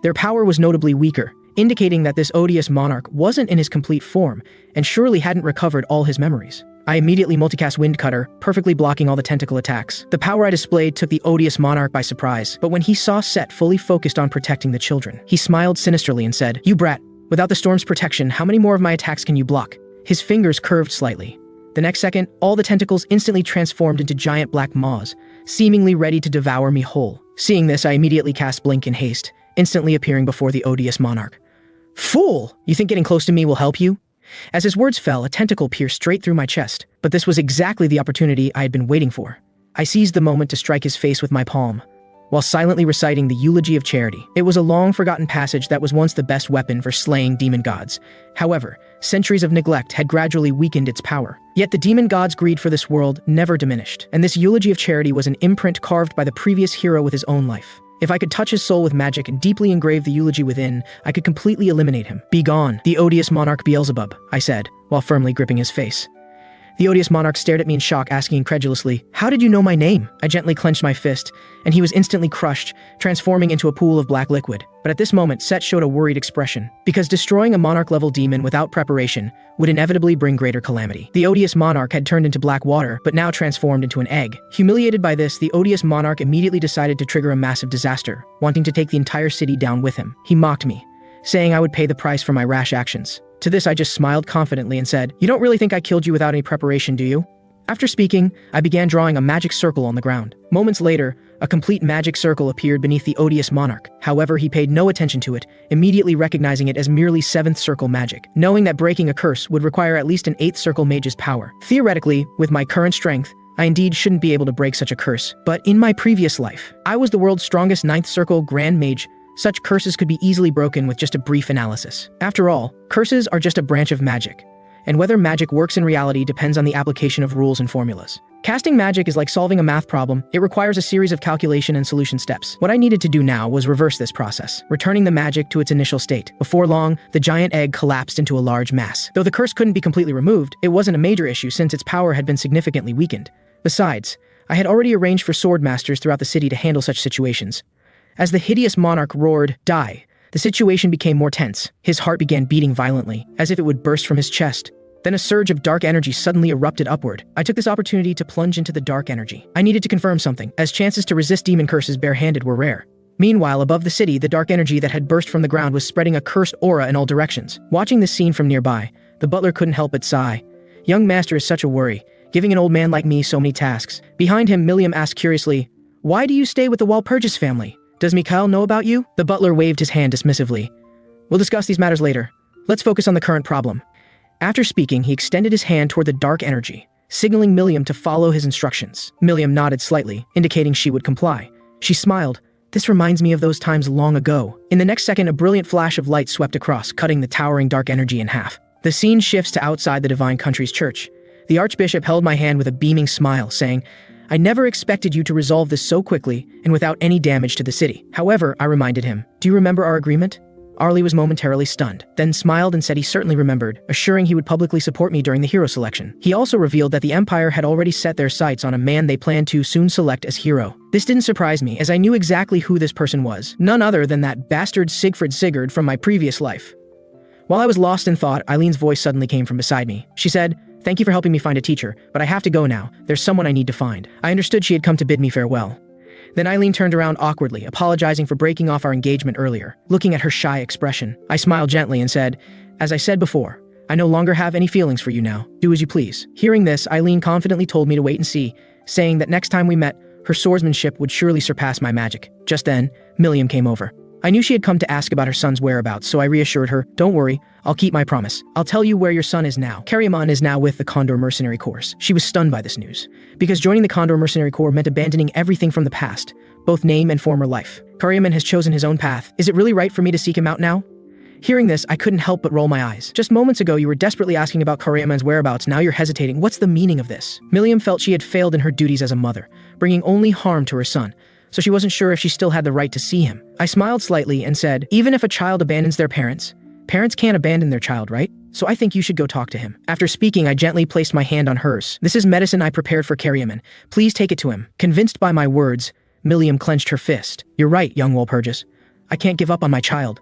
A: their power was notably weaker, indicating that this odious monarch wasn't in his complete form and surely hadn't recovered all his memories. I immediately multicast Wind Cutter, perfectly blocking all the tentacle attacks. The power I displayed took the odious monarch by surprise, but when he saw Set fully focused on protecting the children, he smiled sinisterly and said, "You brat, without the storm's protection, how many more of my attacks can you block?" His fingers curved slightly. The next second, all the tentacles instantly transformed into giant black maws, seemingly ready to devour me whole. Seeing this, I immediately cast Blink in haste, instantly appearing before the odious monarch. "Fool! You think getting close to me will help you?" As his words fell, a tentacle pierced straight through my chest, but this was exactly the opportunity I had been waiting for. I seized the moment to strike his face with my palm, while silently reciting the eulogy of charity. It was a long-forgotten passage that was once the best weapon for slaying demon gods. However, centuries of neglect had gradually weakened its power. Yet the demon god's greed for this world never diminished, and this eulogy of charity was an imprint carved by the previous hero with his own life. If I could touch his soul with magic and deeply engrave the eulogy within, I could completely eliminate him. "Be gone, the odious monarch Beelzebub," I said, while firmly gripping his face. The odious monarch stared at me in shock, asking incredulously, "How did you know my name?" I gently clenched my fist, and he was instantly crushed, transforming into a pool of black liquid. But at this moment, Set showed a worried expression, because destroying a monarch-level demon without preparation would inevitably bring greater calamity. The odious monarch had turned into black water, but now transformed into an egg. Humiliated by this, the odious monarch immediately decided to trigger a massive disaster, wanting to take the entire city down with him. He mocked me, saying I would pay the price for my rash actions. To this, I just smiled confidently and said, "You don't really think I killed you without any preparation, do you?" After speaking, I began drawing a magic circle on the ground. Moments later, a complete magic circle appeared beneath the odious monarch. However, he paid no attention to it, immediately recognizing it as merely 7th circle magic, knowing that breaking a curse would require at least an 8th circle mage's power. Theoretically, with my current strength, I indeed shouldn't be able to break such a curse, but in my previous life, I was the world's strongest ninth circle Grand Mage. Such curses could be easily broken with just a brief analysis. After all, curses are just a branch of magic, and whether magic works in reality depends on the application of rules and formulas. Casting magic is like solving a math problem. It requires a series of calculation and solution steps. What I needed to do now was reverse this process, returning the magic to its initial state. Before long, the giant egg collapsed into a large mass. Though the curse couldn't be completely removed, it wasn't a major issue since its power had been significantly weakened. Besides, I had already arranged for sword masters throughout the city to handle such situations. As the hideous monarch roared, "Die!" the situation became more tense. His heart began beating violently, as if it would burst from his chest. Then a surge of dark energy suddenly erupted upward. I took this opportunity to plunge into the dark energy. I needed to confirm something, as chances to resist demon curses barehanded were rare. Meanwhile, above the city, the dark energy that had burst from the ground was spreading a cursed aura in all directions. Watching this scene from nearby, the butler couldn't help but sigh. Young master is such a worry, giving an old man like me so many tasks. Behind him, Milliam asked curiously, "Why do you stay with the Walpurgis family? Does Mikhail know about you?" The butler waved his hand dismissively. "We'll discuss these matters later. Let's focus on the current problem." After speaking, he extended his hand toward the dark energy, signaling Milliam to follow his instructions. Milliam nodded slightly, indicating she would comply. She smiled. "This reminds me of those times long ago." In the next second, a brilliant flash of light swept across, cutting the towering dark energy in half. The scene shifts to outside the Divine Country's church. The archbishop held my hand with a beaming smile, saying, "I never expected you to resolve this so quickly and without any damage to the city." However, I reminded him, "Do you remember our agreement?" Arlie was momentarily stunned, then smiled and said he certainly remembered, assuring he would publicly support me during the hero selection. He also revealed that the Empire had already set their sights on a man they planned to soon select as hero. This didn't surprise me, as I knew exactly who this person was, none other than that bastard Siegfried Sigurd from my previous life. While I was lost in thought, Eileen's voice suddenly came from beside me. She said, "Thank you for helping me find a teacher, but I have to go now. There's someone I need to find." I understood she had come to bid me farewell. Then Eileen turned around awkwardly, apologizing for breaking off our engagement earlier. Looking at her shy expression, I smiled gently and said, "As I said before, I no longer have any feelings for you now. Do as you please." Hearing this, Eileen confidently told me to wait and see, saying that next time we met, her swordsmanship would surely surpass my magic. Just then, Milliam came over. I knew she had come to ask about her son's whereabouts, so I reassured her, "Don't worry, I'll keep my promise. I'll tell you where your son is now." Karyaman is now with the Condor Mercenary Corps. She was stunned by this news, because joining the Condor Mercenary Corps meant abandoning everything from the past, both name and former life. Karyaman has chosen his own path. Is it really right for me to seek him out now? Hearing this, I couldn't help but roll my eyes. Just moments ago, you were desperately asking about Karyaman's whereabouts. Now you're hesitating. What's the meaning of this? Milliam felt she had failed in her duties as a mother, bringing only harm to her son, so she wasn't sure if she still had the right to see him. I smiled slightly and said, "Even if a child abandons their parents, parents can't abandon their child, right? So I think you should go talk to him." After speaking, I gently placed my hand on hers. "This is medicine I prepared for Karyaman. Please take it to him." Convinced by my words, Milliam clenched her fist. "You're right, young Walpurgis. I can't give up on my child."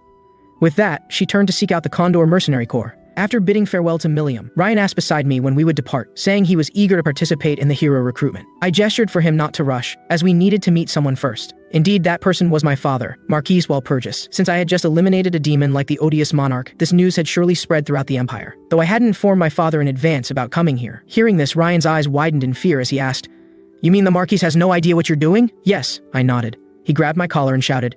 A: With that, she turned to seek out the Condor Mercenary Corps. After bidding farewell to Milliam, Ryan asked beside me when we would depart, saying he was eager to participate in the hero recruitment. I gestured for him not to rush, as we needed to meet someone first. Indeed, that person was my father, Marquis Walpurgis. Since I had just eliminated a demon like the odious monarch, this news had surely spread throughout the Empire, though I hadn't informed my father in advance about coming here. Hearing this, Ryan's eyes widened in fear as he asked, "You mean the Marquis has no idea what you're doing?" "Yes," I nodded. He grabbed my collar and shouted,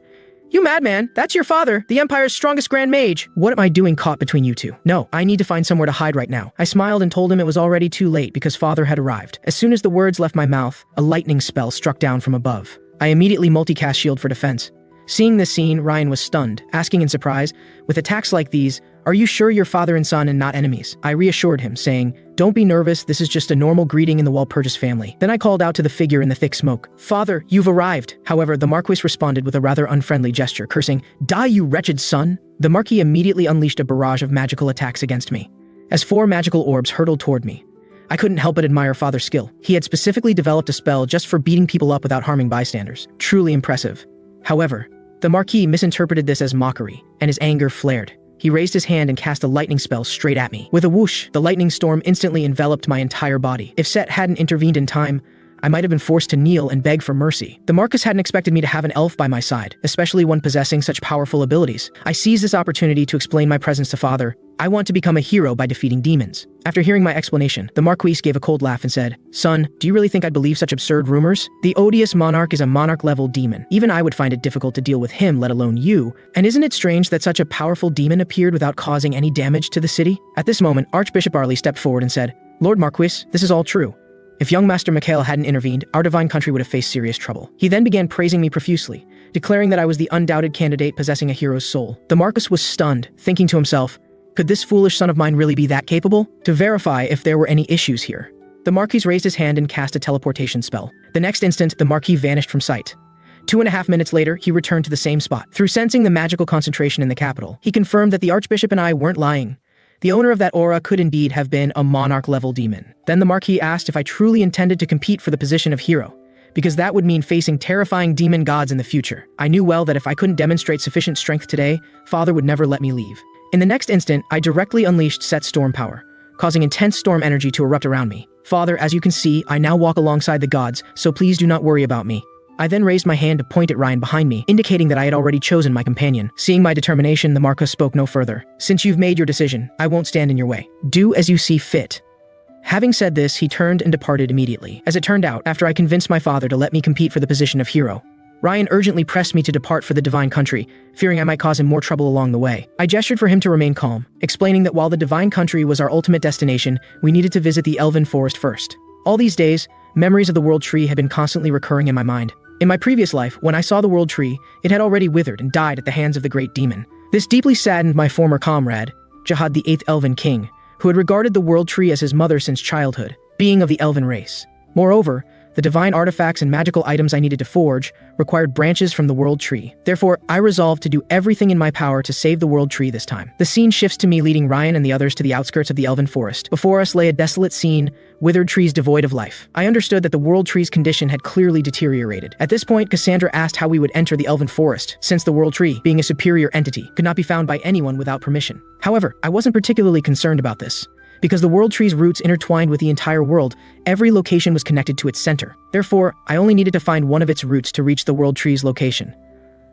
A: "You madman! That's your father, the Empire's strongest Grand Mage! What am I doing caught between you two? No, I need to find somewhere to hide right now." I smiled and told him it was already too late because father had arrived. As soon as the words left my mouth, a lightning spell struck down from above. I immediately multicast shield for defense. Seeing this scene, Ryan was stunned, asking in surprise, "With attacks like these, are you sure you're father and son and not enemies?" I reassured him, saying, "Don't be nervous, this is just a normal greeting in the Walpurgis family." Then I called out to the figure in the thick smoke, "Father, you've arrived." However, the Marquis responded with a rather unfriendly gesture, cursing, "Die, you wretched son!" The Marquis immediately unleashed a barrage of magical attacks against me, as 4 magical orbs hurtled toward me. I couldn't help but admire father's skill. He had specifically developed a spell just for beating people up without harming bystanders. Truly impressive. However, the Marquis misinterpreted this as mockery, and his anger flared. He raised his hand and cast a lightning spell straight at me. With a whoosh, the lightning storm instantly enveloped my entire body. If Set hadn't intervened in time, I might have been forced to kneel and beg for mercy. The Marquis hadn't expected me to have an elf by my side, especially one possessing such powerful abilities. I seized this opportunity to explain my presence to father. I want to become a hero by defeating demons. After hearing my explanation, the Marquis gave a cold laugh and said, "Son, do you really think I'd believe such absurd rumors? The odious monarch is a monarch-level demon. Even I would find it difficult to deal with him, let alone you. And isn't it strange that such a powerful demon appeared without causing any damage to the city?" At this moment, Archbishop Arley stepped forward and said, "Lord Marquis, this is all true. If young Master Mikhail hadn't intervened, our divine country would have faced serious trouble. He then began praising me profusely, declaring that I was the undoubted candidate possessing a hero's soul. The Marquis was stunned, thinking to himself, could this foolish son of mine really be that capable? To verify if there were any issues here, the Marquis raised his hand and cast a teleportation spell. The next instant, the Marquis vanished from sight. 2.5 minutes later, he returned to the same spot. Through sensing the magical concentration in the capital, he confirmed that the Archbishop and I weren't lying. The owner of that aura could indeed have been a monarch-level demon. Then the Marquis asked if I truly intended to compete for the position of hero, because that would mean facing terrifying demon gods in the future. I knew well that if I couldn't demonstrate sufficient strength today, Father would never let me leave. In the next instant, I directly unleashed Set's storm power, causing intense storm energy to erupt around me. Father, as you can see, I now walk alongside the gods, so please do not worry about me. I then raised my hand to point at Ryan behind me, indicating that I had already chosen my companion. Seeing my determination, the Marquis spoke no further. Since you've made your decision, I won't stand in your way. Do as you see fit. Having said this, he turned and departed immediately. As it turned out, after I convinced my father to let me compete for the position of hero, Ryan urgently pressed me to depart for the divine country, fearing I might cause him more trouble along the way. I gestured for him to remain calm, explaining that while the divine country was our ultimate destination, we needed to visit the elven forest first. All these days, memories of the world tree had been constantly recurring in my mind. In my previous life, when I saw the world tree, it had already withered and died at the hands of the great demon. This deeply saddened my former comrade, Jihad the 8th Elven King, who had regarded the world tree as his mother since childhood, being of the elven race. Moreover, the divine artifacts and magical items I needed to forge required branches from the world tree. Therefore, I resolved to do everything in my power to save the world tree this time. The scene shifts to me leading Ryan and the others to the outskirts of the elven forest. Before us lay a desolate scene, withered trees devoid of life. I understood that the world tree's condition had clearly deteriorated. At this point, Cassandra asked how we would enter the elven forest, since the world tree, being a superior entity, could not be found by anyone without permission. However, I wasn't particularly concerned about this. Because the world tree's roots intertwined with the entire world, every location was connected to its center. Therefore, I only needed to find one of its roots to reach the world tree's location.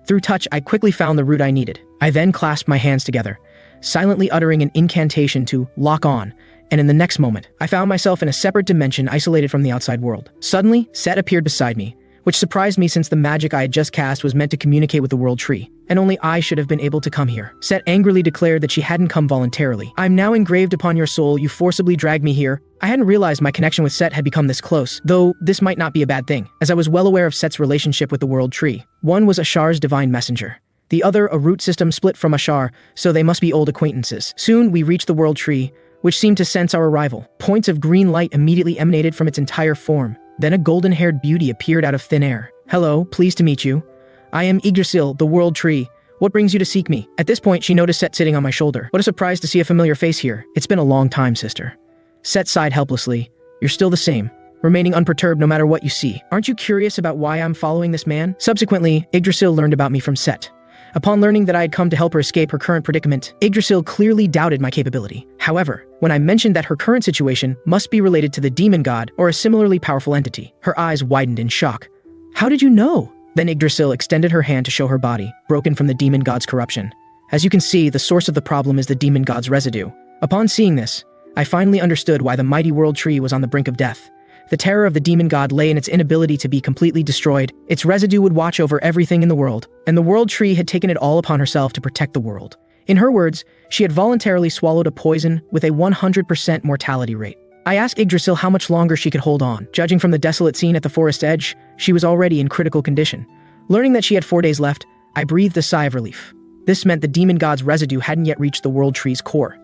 A: Through touch, I quickly found the root I needed. I then clasped my hands together, silently uttering an incantation to lock on, and in the next moment, I found myself in a separate dimension isolated from the outside world. Suddenly, Set appeared beside me, which surprised me since the magic I had just cast was meant to communicate with the world tree, and only I should have been able to come here. Set angrily declared that she hadn't come voluntarily. I'm now engraved upon your soul, you forcibly dragged me here. I hadn't realized my connection with Set had become this close, though this might not be a bad thing, as I was well aware of Set's relationship with the world tree. One was Ashar's divine messenger, the other a root system split from Ashar, so they must be old acquaintances. Soon we reached the world tree, which seemed to sense our arrival. Points of green light immediately emanated from its entire form. Then a golden-haired beauty appeared out of thin air. Hello, pleased to meet you. I am Yggdrasil, the world tree. What brings you to seek me? At this point, she noticed Set sitting on my shoulder. What a surprise to see a familiar face here. It's been a long time, sister. Set sighed helplessly. You're still the same, remaining unperturbed no matter what you see. Aren't you curious about why I'm following this man? Subsequently, Yggdrasil learned about me from Set. Upon learning that I had come to help her escape her current predicament, Yggdrasil clearly doubted my capability. However, when I mentioned that her current situation must be related to the demon god or a similarly powerful entity, her eyes widened in shock. How did you know? Then Yggdrasil extended her hand to show her body, broken from the demon god's corruption. As you can see, the source of the problem is the demon god's residue. Upon seeing this, I finally understood why the mighty world tree was on the brink of death. The terror of the demon god lay in its inability to be completely destroyed. Its residue would watch over everything in the world, and the world tree had taken it all upon herself to protect the world. In her words, she had voluntarily swallowed a poison with a 100% mortality rate. I asked Yggdrasil how much longer she could hold on. Judging from the desolate scene at the forest edge, she was already in critical condition. Learning that she had 4 days left, I breathed a sigh of relief. This meant the demon god's residue hadn't yet reached the world tree's core.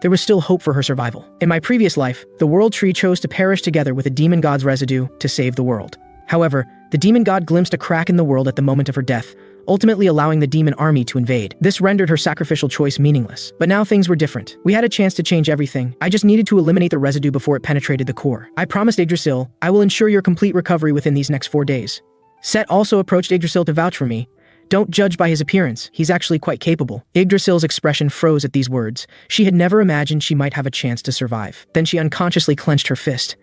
A: There was still hope for her survival. In my previous life, the world tree chose to perish together with the demon god's residue to save the world. However, the demon god glimpsed a crack in the world at the moment of her death, ultimately allowing the demon army to invade. This rendered her sacrificial choice meaningless. But now things were different. We had a chance to change everything. I just needed to eliminate the residue before it penetrated the core. I promised Yggdrasil, I will ensure your complete recovery within these next 4 days. Set also approached Yggdrasil to vouch for me. Don't judge by his appearance, he's actually quite capable. Yggdrasil's expression froze at these words. She had never imagined she might have a chance to survive. Then she unconsciously clenched her fist.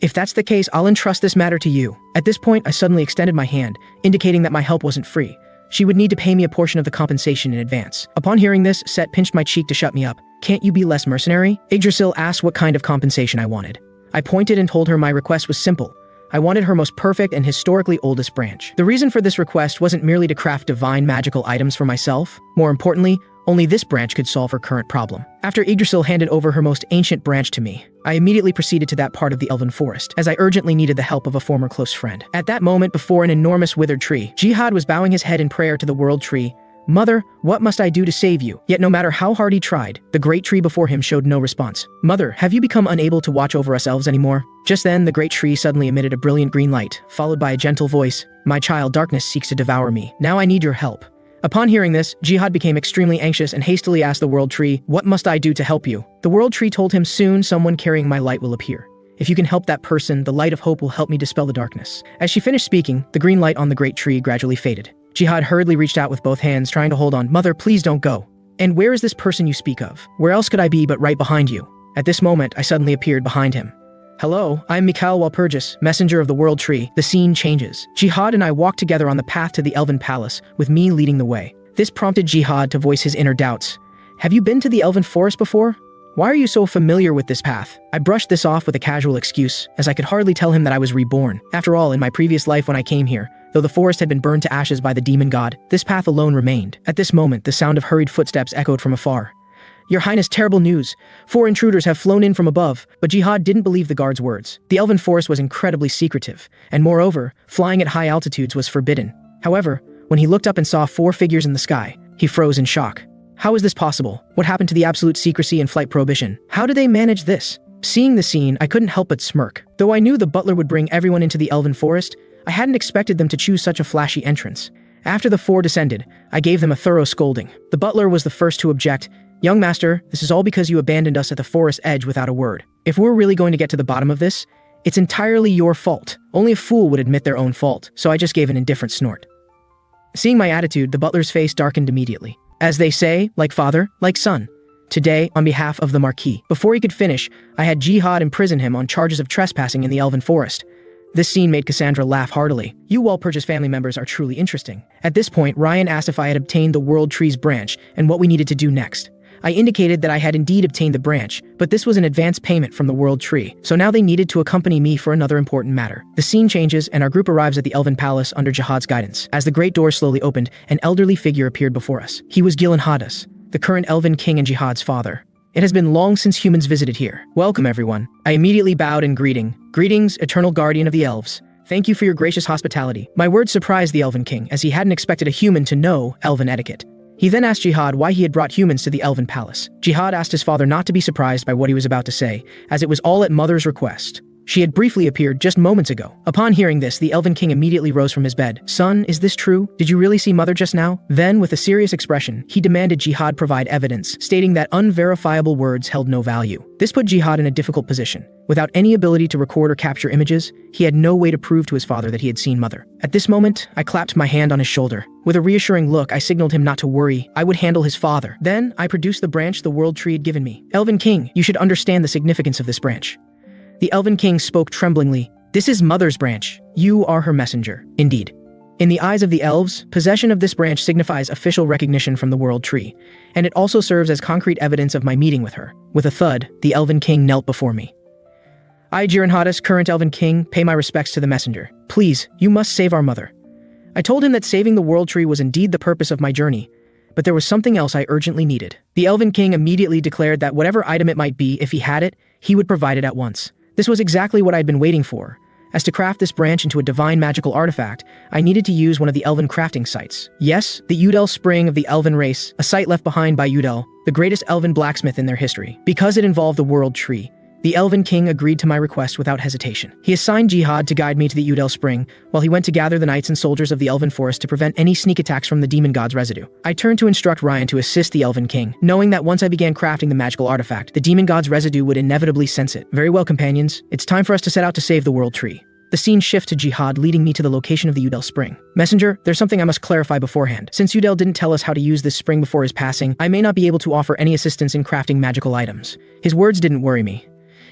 A: If that's the case, I'll entrust this matter to you. At this point, I suddenly extended my hand, indicating that my help wasn't free. She would need to pay me a portion of the compensation in advance. Upon hearing this, Set pinched my cheek to shut me up. Can't you be less mercenary? Yggdrasil asked what kind of compensation I wanted. I pointed and told her my request was simple. I wanted her most perfect and historically oldest branch. The reason for this request wasn't merely to craft divine magical items for myself. More importantly, Only this branch could solve her current problem. After Yggdrasil handed over her most ancient branch to me, I immediately proceeded to that part of the elven forest, as I urgently needed the help of a former close friend. At that moment, before an enormous withered tree, Jihad was bowing his head in prayer to the world tree. "Mother, what must I do to save you?" Yet no matter how hard he tried, the great tree before him showed no response. "Mother, have you become unable to watch over us elves anymore?" Just then, the great tree suddenly emitted a brilliant green light, followed by a gentle voice. "My child, darkness seeks to devour me. Now I need your help." Upon hearing this, Jihad became extremely anxious and hastily asked the world tree, "What must I do to help you?" The world tree told him, "Soon someone carrying my light will appear. If you can help that person, the light of hope will help me dispel the darkness." As she finished speaking, the green light on the great tree gradually faded. Jihad hurriedly reached out with both hands, trying to hold on. "Mother, please don't go." "And where is this person you speak of? Where else could I be but right behind you?" At this moment, I suddenly appeared behind him. "Hello, I'm Mikhail Walpurgis, messenger of the world tree." The scene changes. Jihad and I walk together on the path to the Elven Palace, with me leading the way. This prompted Jihad to voice his inner doubts. "Have you been to the Elven Forest before? Why are you so familiar with this path?" I brushed this off with a casual excuse, as I could hardly tell him that I was reborn. After all, in my previous life when I came here, though the forest had been burned to ashes by the demon god, this path alone remained. At this moment, the sound of hurried footsteps echoed from afar. "Your Highness, terrible news. 4 intruders have flown in from above." But Jihad didn't believe the guard's words. The Elven Forest was incredibly secretive, and moreover, flying at high altitudes was forbidden. However, when he looked up and saw 4 figures in the sky, he froze in shock. How is this possible? What happened to the absolute secrecy and flight prohibition? How did they manage this? Seeing the scene, I couldn't help but smirk. Though I knew the butler would bring everyone into the Elven Forest, I hadn't expected them to choose such a flashy entrance. After the 4 descended, I gave them a thorough scolding. The butler was the first to object. "Young master, this is all because you abandoned us at the forest edge without a word. If we're really going to get to the bottom of this, it's entirely your fault. Only a fool would admit their own fault," so I just gave an indifferent snort. Seeing my attitude, the butler's face darkened immediately. "As they say, like father, like son. Today, on behalf of the Marquis." Before he could finish, I had Jihad imprison him on charges of trespassing in the Elven Forest. This scene made Cassandra laugh heartily. "You Walpurgis family members are truly interesting." At this point, Ryan asked if I had obtained the World Tree's branch and what we needed to do next. I indicated that I had indeed obtained the branch, but this was an advance payment from the World Tree, so now they needed to accompany me for another important matter. The scene changes, and our group arrives at the Elven Palace under Jihad's guidance. As the great door slowly opened, an elderly figure appeared before us. He was Gillen Hadas, the current Elven King and Jihad's father. "It has been long since humans visited here. Welcome, everyone." I immediately bowed in greeting. "Greetings, eternal guardian of the elves. Thank you for your gracious hospitality." My words surprised the Elven King, as he hadn't expected a human to know Elven etiquette. He then asked Jihad why he had brought humans to the Elven Palace. Jihad asked his father not to be surprised by what he was about to say, as it was all at Mother's request. She had briefly appeared just moments ago. Upon hearing this, the Elven King immediately rose from his bed. "Son, is this true? Did you really see Mother just now?" Then, with a serious expression, he demanded Jihad provide evidence, stating that unverifiable words held no value. This put Jihad in a difficult position. Without any ability to record or capture images, he had no way to prove to his father that he had seen Mother. At this moment, I clapped my hand on his shoulder. With a reassuring look, I signaled him not to worry. I would handle his father. Then, I produced the branch the World Tree had given me. "Elven King, you should understand the significance of this branch." The Elven King spoke tremblingly. "This is Mother's branch. You are her messenger." Indeed. In the eyes of the elves, possession of this branch signifies official recognition from the World Tree, and it also serves as concrete evidence of my meeting with her. With a thud, the Elven King knelt before me. "I, Jiren Hadas, current Elven King, pay my respects to the messenger. Please, you must save our mother." I told him that saving the World Tree was indeed the purpose of my journey, but there was something else I urgently needed. The Elven King immediately declared that whatever item it might be, if he had it, he would provide it at once. This was exactly what I'd been waiting for. As to craft this branch into a divine magical artifact, I needed to use one of the Elven crafting sites. Yes, the Udel Spring of the Elven race, a site left behind by Udel, the greatest Elven blacksmith in their history. Because it involved the World Tree, the Elven King agreed to my request without hesitation. He assigned Jihad to guide me to the Udel Spring, while he went to gather the knights and soldiers of the Elven Forest to prevent any sneak attacks from the demon god's residue. I turned to instruct Ryan to assist the Elven King, knowing that once I began crafting the magical artifact, the demon god's residue would inevitably sense it. "Very well, companions. It's time for us to set out to save the World Tree." The scene shifts to Jihad leading me to the location of the Udel Spring. "Messenger, there's something I must clarify beforehand. Since Udel didn't tell us how to use this spring before his passing, I may not be able to offer any assistance in crafting magical items." His words didn't worry me.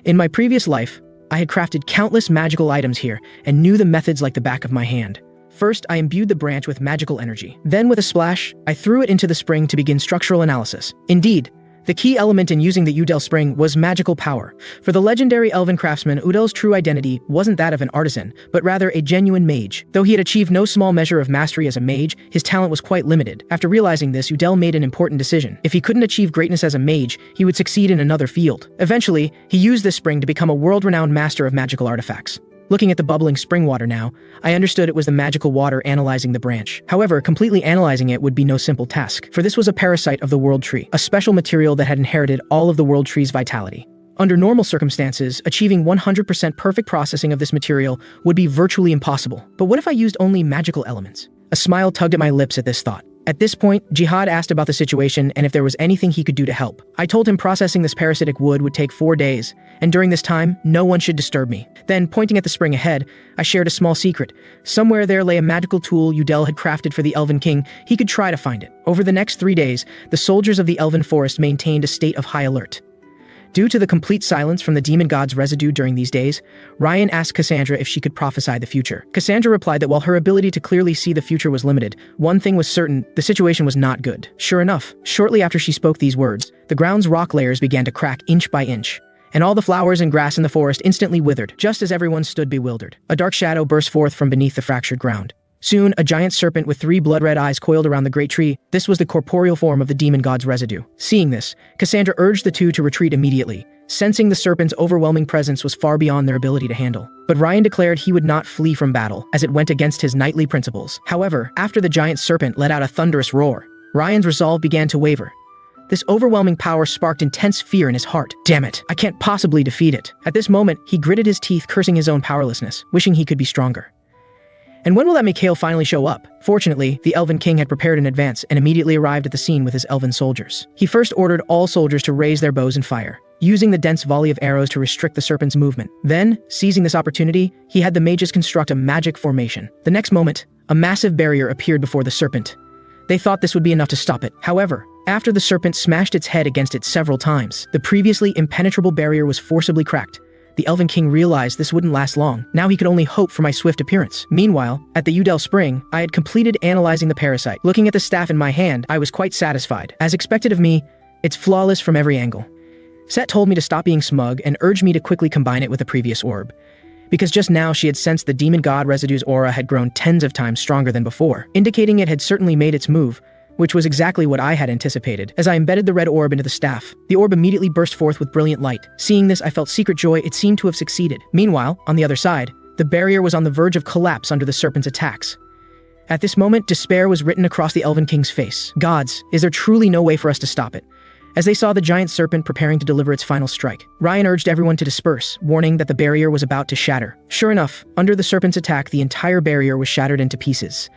A: In my previous life, I had crafted countless magical items here and knew the methods like the back of my hand. First, I imbued the branch with magical energy. Then, with a splash, I threw it into the spring to begin structural analysis. Indeed, The key element in using the Udel spring was magical power. For the legendary elven craftsman, Udel's true identity wasn't that of an artisan, but rather a genuine mage. Though he had achieved no small measure of mastery as a mage, his talent was quite limited. After realizing this, Udel made an important decision. If he couldn't achieve greatness as a mage, he would succeed in another field. Eventually, he used this spring to become a world-renowned master of magical artifacts. Looking at the bubbling spring water now, I understood it was the magical water analyzing the branch. However, completely analyzing it would be no simple task, for this was a parasite of the world tree, a special material that had inherited all of the world tree's vitality. Under normal circumstances, achieving 100% perfect processing of this material would be virtually impossible. But what if I used only magical elements? A smile tugged at my lips at this thought. At this point, Jihad asked about the situation and if there was anything he could do to help. I told him processing this parasitic wood would take 4 days, and during this time, no one should disturb me. Then, pointing at the spring ahead, I shared a small secret. Somewhere there lay a magical tool Udel had crafted for the Elven King. He could try to find it. Over the next 3 days, the soldiers of the Elven Forest maintained a state of high alert. Due to the complete silence from the demon god's residue during these days, Ryan asked Cassandra if she could prophesy the future. Cassandra replied that while her ability to clearly see the future was limited, one thing was certain: the situation was not good. Sure enough, shortly after she spoke these words, the ground's rock layers began to crack inch by inch, and all the flowers and grass in the forest instantly withered, just as everyone stood bewildered. A dark shadow burst forth from beneath the fractured ground. Soon, a giant serpent with 3 blood-red eyes coiled around the great tree. This was the corporeal form of the demon god's residue. Seeing this, Cassandra urged the two to retreat immediately, sensing the serpent's overwhelming presence was far beyond their ability to handle. But Ryan declared he would not flee from battle, as it went against his knightly principles. However, after the giant serpent let out a thunderous roar, Ryan's resolve began to waver. This overwhelming power sparked intense fear in his heart. Damn it, I can't possibly defeat it. At this moment, he gritted his teeth, cursing his own powerlessness, wishing he could be stronger. And when will that Mikhail finally show up? Fortunately, the Elven King had prepared in advance and immediately arrived at the scene with his elven soldiers. He first ordered all soldiers to raise their bows and fire, using the dense volley of arrows to restrict the serpent's movement. Then, seizing this opportunity, he had the mages construct a magic formation. The next moment, a massive barrier appeared before the serpent. They thought this would be enough to stop it. However, after the serpent smashed its head against it several times, the previously impenetrable barrier was forcibly cracked. The Elven King realized this wouldn't last long. Now he could only hope for my swift appearance. Meanwhile, at the Udel Spring, I had completed analyzing the parasite. Looking at the staff in my hand, I was quite satisfied. As expected of me, it's flawless from every angle. Set told me to stop being smug and urged me to quickly combine it with the previous orb, because just now she had sensed the demon god residue's aura had grown tens of times stronger than before, indicating it had certainly made its move, which was exactly what I had anticipated. As I embedded the red orb into the staff, the orb immediately burst forth with brilliant light. Seeing this, I felt secret joy. It seemed to have succeeded. Meanwhile, on the other side, the barrier was on the verge of collapse under the serpent's attacks. At this moment, despair was written across the Elven King's face. Gods, is there truly no way for us to stop it? As they saw the giant serpent preparing to deliver its final strike, Ryan urged everyone to disperse, warning that the barrier was about to shatter. Sure enough, under the serpent's attack, the entire barrier was shattered into pieces.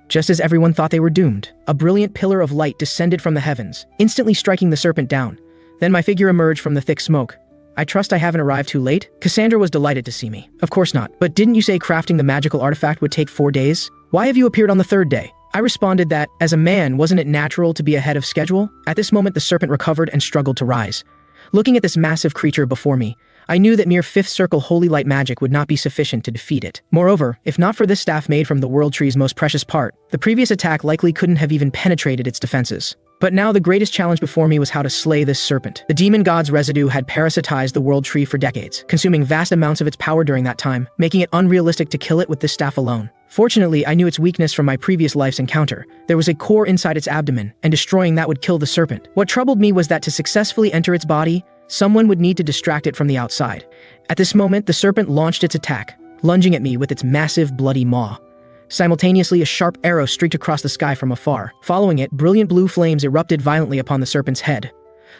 A: Just as everyone thought they were doomed, a brilliant pillar of light descended from the heavens, instantly striking the serpent down. Then my figure emerged from the thick smoke. I trust I haven't arrived too late? Cassandra was delighted to see me. Of course not. But didn't you say crafting the magical artifact would take 4 days? Why have you appeared on the 3rd day? I responded that, as a man, wasn't it natural to be ahead of schedule? At this moment, the serpent recovered and struggled to rise. Looking at this massive creature before me, I knew that mere 5th circle holy light magic would not be sufficient to defeat it. Moreover, if not for this staff made from the world tree's most precious part, the previous attack likely couldn't have even penetrated its defenses. But now the greatest challenge before me was how to slay this serpent. The demon god's residue had parasitized the world tree for decades, consuming vast amounts of its power during that time, making it unrealistic to kill it with this staff alone. Fortunately, I knew its weakness from my previous life's encounter. There was a core inside its abdomen, and destroying that would kill the serpent. What troubled me was that to successfully enter its body, someone would need to distract it from the outside. At this moment, the serpent launched its attack, lunging at me with its massive, bloody maw. Simultaneously, a sharp arrow streaked across the sky from afar. Following it, brilliant blue flames erupted violently upon the serpent's head.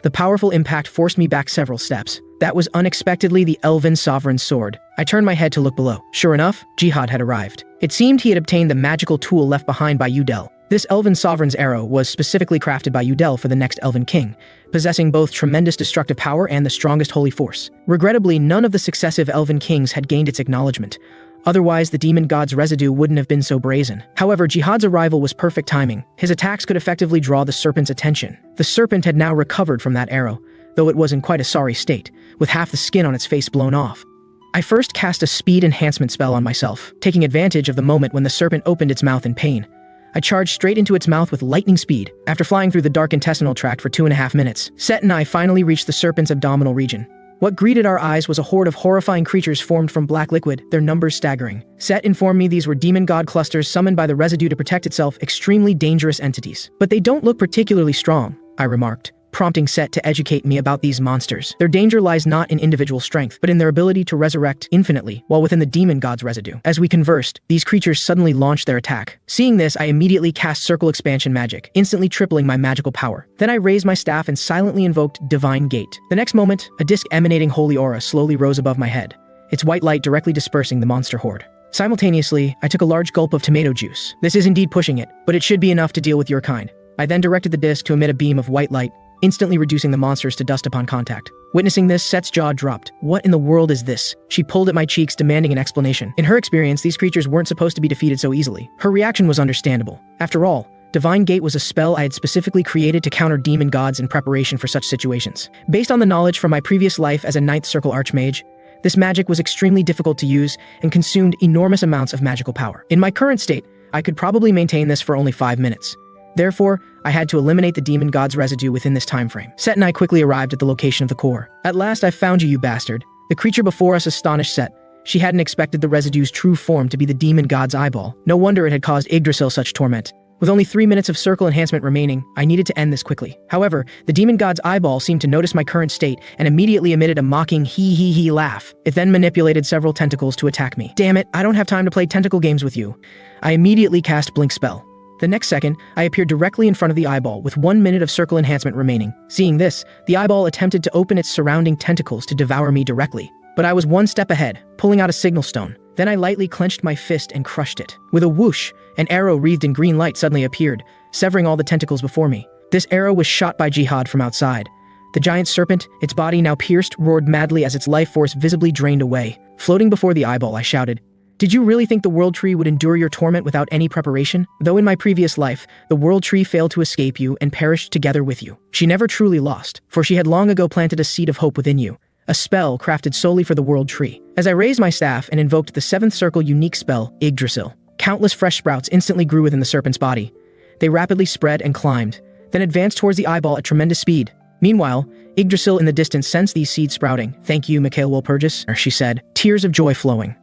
A: The powerful impact forced me back several steps. That was unexpectedly the Elven Sovereign's sword. I turned my head to look below. Sure enough, Jihad had arrived. It seemed he had obtained the magical tool left behind by Udel. This Elven Sovereign's arrow was specifically crafted by Udel for the next Elven King, possessing both tremendous destructive power and the strongest holy force. Regrettably, none of the successive Elven Kings had gained its acknowledgement. Otherwise, the demon god's residue wouldn't have been so brazen. However, Jihad's arrival was perfect timing. His attacks could effectively draw the serpent's attention. The serpent had now recovered from that arrow, though it was in quite a sorry state, with half the skin on its face blown off. I first cast a speed enhancement spell on myself, taking advantage of the moment when the serpent opened its mouth in pain. I charged straight into its mouth with lightning speed. After flying through the dark intestinal tract for 2.5 minutes, Set and I finally reached the serpent's abdominal region. What greeted our eyes was a horde of horrifying creatures formed from black liquid, their numbers staggering. Set informed me these were demon god clusters summoned by the residue to protect itself, extremely dangerous entities. But they don't look particularly strong, I remarked, prompting Set to educate me about these monsters. Their danger lies not in individual strength, but in their ability to resurrect infinitely while within the demon god's residue. As we conversed, these creatures suddenly launched their attack. Seeing this, I immediately cast circle expansion magic, instantly tripling my magical power. Then I raised my staff and silently invoked Divine Gate. The next moment, a disc emanating holy aura slowly rose above my head, its white light directly dispersing the monster horde. Simultaneously, I took a large gulp of tomato juice. This is indeed pushing it, but it should be enough to deal with your kind. I then directed the disc to emit a beam of white light, instantly reducing the monsters to dust upon contact. Witnessing this, Set's jaw dropped. What in the world is this? She pulled at my cheeks, demanding an explanation. In her experience, these creatures weren't supposed to be defeated so easily. Her reaction was understandable. After all, Divine Gate was a spell I had specifically created to counter demon gods in preparation for such situations. Based on the knowledge from my previous life as a Ninth Circle Archmage, this magic was extremely difficult to use and consumed enormous amounts of magical power. In my current state, I could probably maintain this for only 5 minutes. Therefore, I had to eliminate the demon god's residue within this time frame. Set and I quickly arrived at the location of the core. At last, I found you, you bastard. The creature before us astonished Set. She hadn't expected the residue's true form to be the demon god's eyeball. No wonder it had caused Yggdrasil such torment. With only 3 minutes of circle enhancement remaining, I needed to end this quickly. However, the demon god's eyeball seemed to notice my current state and immediately emitted a mocking hee laugh. It then manipulated several tentacles to attack me. Damn it, I don't have time to play tentacle games with you. I immediately cast Blink Spell. The next second, I appeared directly in front of the eyeball with 1 minute of circle enhancement remaining. Seeing this, the eyeball attempted to open its surrounding tentacles to devour me directly. But I was one step ahead, pulling out a signal stone. Then I lightly clenched my fist and crushed it. With a whoosh, an arrow wreathed in green light suddenly appeared, severing all the tentacles before me. This arrow was shot by Jihad from outside. The giant serpent, its body now pierced, roared madly as its life force visibly drained away. Floating before the eyeball, I shouted, "Did you really think the World Tree would endure your torment without any preparation? Though in my previous life, the World Tree failed to escape you and perished together with you. She never truly lost, for she had long ago planted a seed of hope within you, a spell crafted solely for the World Tree." As I raised my staff and invoked the 7th circle unique spell, Yggdrasil, countless fresh sprouts instantly grew within the serpent's body. They rapidly spread and climbed, then advanced towards the eyeball at tremendous speed. Meanwhile, Yggdrasil in the distance sensed these seeds sprouting. "Thank you, Mikhail Walpurgis," she said, tears of joy flowing.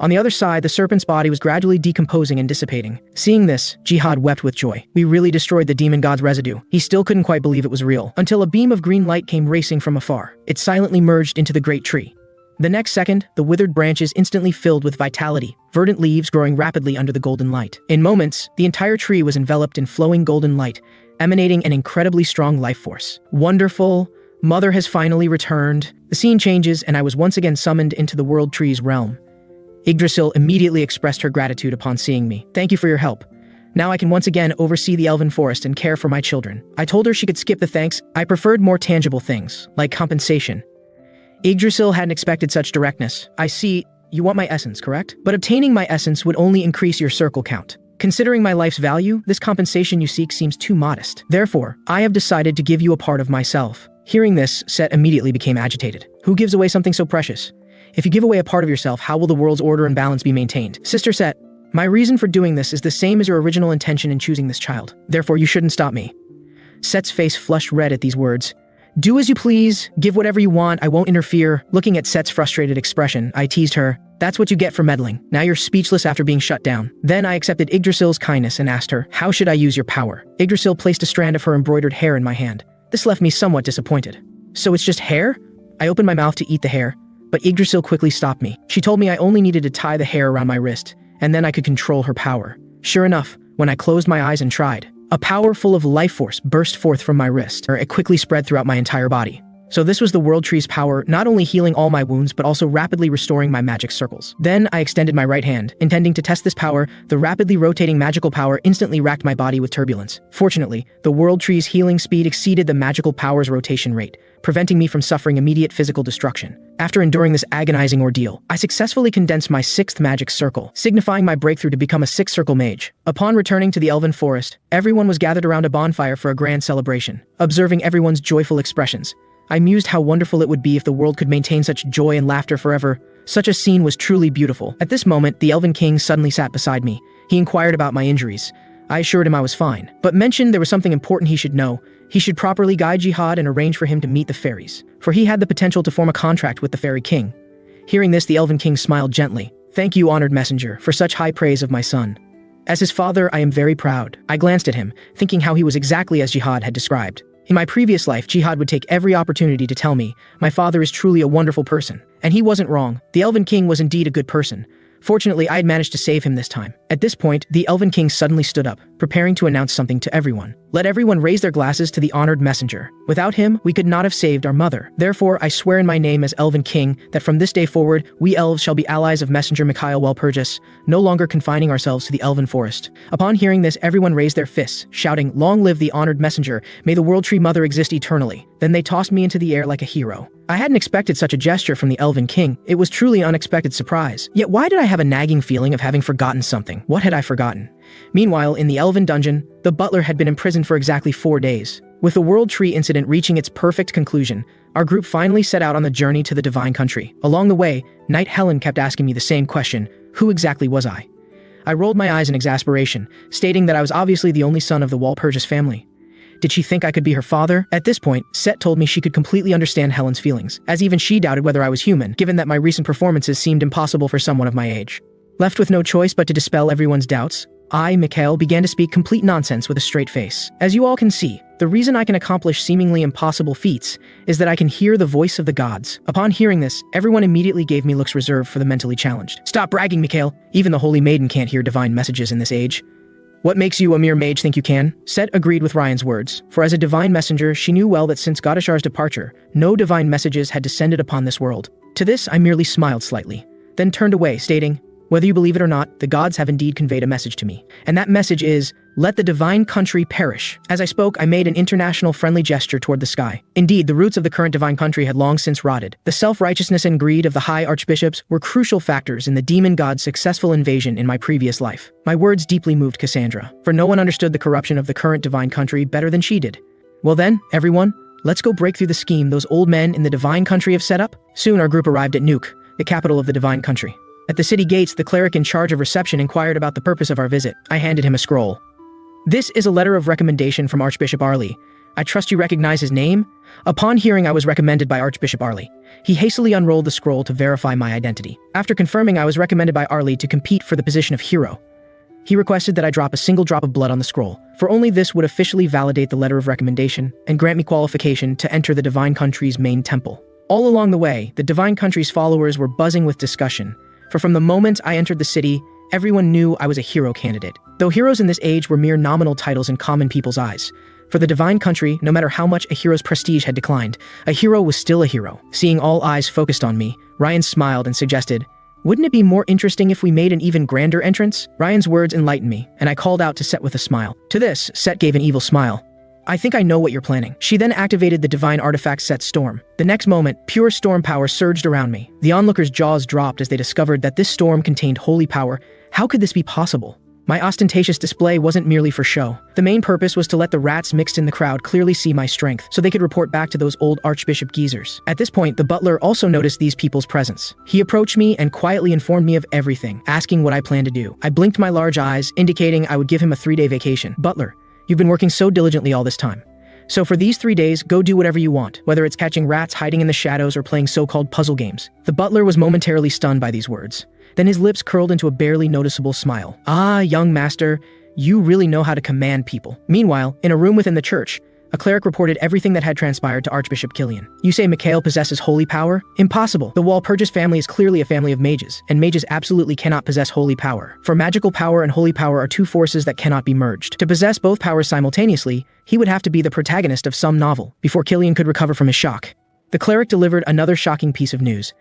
A: On the other side, the serpent's body was gradually decomposing and dissipating. Seeing this, Jihad wept with joy. We really destroyed the demon god's residue. He still couldn't quite believe it was real, until a beam of green light came racing from afar. It silently merged into the great tree. The next second, the withered branches instantly filled with vitality, verdant leaves growing rapidly under the golden light. In moments, the entire tree was enveloped in flowing golden light, emanating an incredibly strong life force. Wonderful! Mother has finally returned. The scene changes, and I was once again summoned into the World Tree's realm. Yggdrasil immediately expressed her gratitude upon seeing me. "Thank you for your help. Now I can once again oversee the Elven Forest and care for my children." I told her she could skip the thanks. I preferred more tangible things, like compensation. Yggdrasil hadn't expected such directness. "I see, you want my essence, correct? But obtaining my essence would only increase your circle count. Considering my life's value, this compensation you seek seems too modest. Therefore, I have decided to give you a part of myself." Hearing this, Set immediately became agitated. "Who gives away something so precious? If you give away a part of yourself, how will the world's order and balance be maintained?" "Sister Set, my reason for doing this is the same as your original intention in choosing this child. Therefore, you shouldn't stop me." Set's face flushed red at these words. "Do as you please. Give whatever you want. I won't interfere." Looking at Set's frustrated expression, I teased her, "That's what you get for meddling. Now you're speechless after being shut down." Then I accepted Yggdrasil's kindness and asked her, "How should I use your power?" Yggdrasil placed a strand of her embroidered hair in my hand. This left me somewhat disappointed. "So it's just hair?" I opened my mouth to eat the hair, but Yggdrasil quickly stopped me. She told me I only needed to tie the hair around my wrist, and then I could control her power. Sure enough, when I closed my eyes and tried, a power full of life force burst forth from my wrist. It quickly spread throughout my entire body. So this was the World Tree's power, not only healing all my wounds, but also rapidly restoring my magic circles. Then I extended my right hand, intending to test this power. The rapidly rotating magical power instantly racked my body with turbulence. Fortunately, the World Tree's healing speed exceeded the magical power's rotation rate, preventing me from suffering immediate physical destruction. After enduring this agonizing ordeal, I successfully condensed my 6th magic circle, signifying my breakthrough to become a 6th circle mage. Upon returning to the Elven Forest, everyone was gathered around a bonfire for a grand celebration. Observing everyone's joyful expressions, I mused how wonderful it would be if the world could maintain such joy and laughter forever. Such a scene was truly beautiful. At this moment, the Elven King suddenly sat beside me. He inquired about my injuries. I assured him I was fine, but mentioned there was something important he should know. He should properly guide Jihad and arrange for him to meet the fairies, for he had the potential to form a contract with the fairy king. Hearing this, the Elven King smiled gently. Thank you, honored messenger, for such high praise of my son. As his father, I am very proud. I glanced at him, thinking how he was exactly as Jihad had described. In my previous life, Jihad would take every opportunity to tell me, my father is truly a wonderful person. And he wasn't wrong. The Elven King was indeed a good person. Fortunately, I had managed to save him this time. At this point, the Elven King suddenly stood up, preparing to announce something to everyone. Let everyone raise their glasses to the honored messenger. Without him, we could not have saved our mother. Therefore, I swear in my name as Elven King that from this day forward, we elves shall be allies of Messenger Mikhail Walpurgis, no longer confining ourselves to the Elven Forest. Upon hearing this, everyone raised their fists, shouting, "Long live the honored messenger, may the World Tree Mother exist eternally." Then they tossed me into the air like a hero. I hadn't expected such a gesture from the Elven King. It was truly an unexpected surprise. Yet why did I have a nagging feeling of having forgotten something? What had I forgotten? Meanwhile, in the Elven dungeon, the butler had been imprisoned for exactly 4 days. With the World Tree incident reaching its perfect conclusion, our group finally set out on the journey to the Divine Country. Along the way, Knight Helen kept asking me the same question: who exactly was I? I rolled my eyes in exasperation, stating that I was obviously the only son of the Walpurgis family. Did she think I could be her father? At this point, Set told me she could completely understand Helen's feelings, as even she doubted whether I was human, given that my recent performances seemed impossible for someone of my age. Left with no choice but to dispel everyone's doubts, I, Mikhail, began to speak complete nonsense with a straight face. As you all can see, the reason I can accomplish seemingly impossible feats is that I can hear the voice of the gods. Upon hearing this, everyone immediately gave me looks reserved for the mentally challenged. Stop bragging, Mikhail. Even the Holy Maiden can't hear divine messages in this age. What makes you a mere mage think you can? Set agreed with Ryan's words, for as a divine messenger, she knew well that since Godashar's departure, no divine messages had descended upon this world. To this, I merely smiled slightly, then turned away, stating, whether you believe it or not, the gods have indeed conveyed a message to me. And that message is, let the divine country perish. As I spoke, I made an international friendly gesture toward the sky. Indeed, the roots of the current divine country had long since rotted. The self-righteousness and greed of the high archbishops were crucial factors in the demon god's successful invasion in my previous life. My words deeply moved Cassandra, for no one understood the corruption of the current divine country better than she did. Well then, everyone, let's go break through the scheme those old men in the divine country have set up. Soon our group arrived at Nuke, the capital of the divine country. At the city gates, the cleric in charge of reception inquired about the purpose of our visit. I handed him a scroll. This is a letter of recommendation from Archbishop Arley. I trust you recognize his name? Upon hearing I was recommended by Archbishop Arley, he hastily unrolled the scroll to verify my identity. After confirming I was recommended by Arley to compete for the position of hero, he requested that I drop a single drop of blood on the scroll, for only this would officially validate the letter of recommendation and grant me qualification to enter the divine country's main temple. All along the way, the divine country's followers were buzzing with discussion, for from the moment I entered the city, everyone knew I was a hero candidate. Though heroes in this age were mere nominal titles in common people's eyes, for the divine country, no matter how much a hero's prestige had declined, a hero was still a hero. Seeing all eyes focused on me, Ryan smiled and suggested, wouldn't it be more interesting if we made an even grander entrance? Ryan's words enlightened me, and I called out to Set with a smile. To this, Set gave an evil smile. I think I know what you're planning. She then activated the divine artifact Set's storm. The next moment, pure storm power surged around me. The onlookers' jaws dropped as they discovered that this storm contained holy power. How could this be possible? My ostentatious display wasn't merely for show. The main purpose was to let the rats mixed in the crowd clearly see my strength, so they could report back to those old Archbishop geezers. At this point, the butler also noticed these people's presence. He approached me and quietly informed me of everything, asking what I planned to do. I blinked my large eyes, indicating I would give him a 3-day vacation. Butler, you've been working so diligently all this time. So for these 3 days, go do whatever you want, whether it's catching rats hiding in the shadows or playing so-called puzzle games. The butler was momentarily stunned by these words. Then his lips curled into a barely noticeable smile. Ah, young master, you really know how to command people. Meanwhile, in a room within the church, a cleric reported everything that had transpired to Archbishop Killian. You say Mikhail possesses holy power? Impossible. The Walpurgis family is clearly a family of mages, and mages absolutely cannot possess holy power. For magical power and holy power are two forces that cannot be merged. To possess both powers simultaneously, he would have to be the protagonist of some novel, before Killian could recover from his shock. The cleric delivered another shocking piece of news,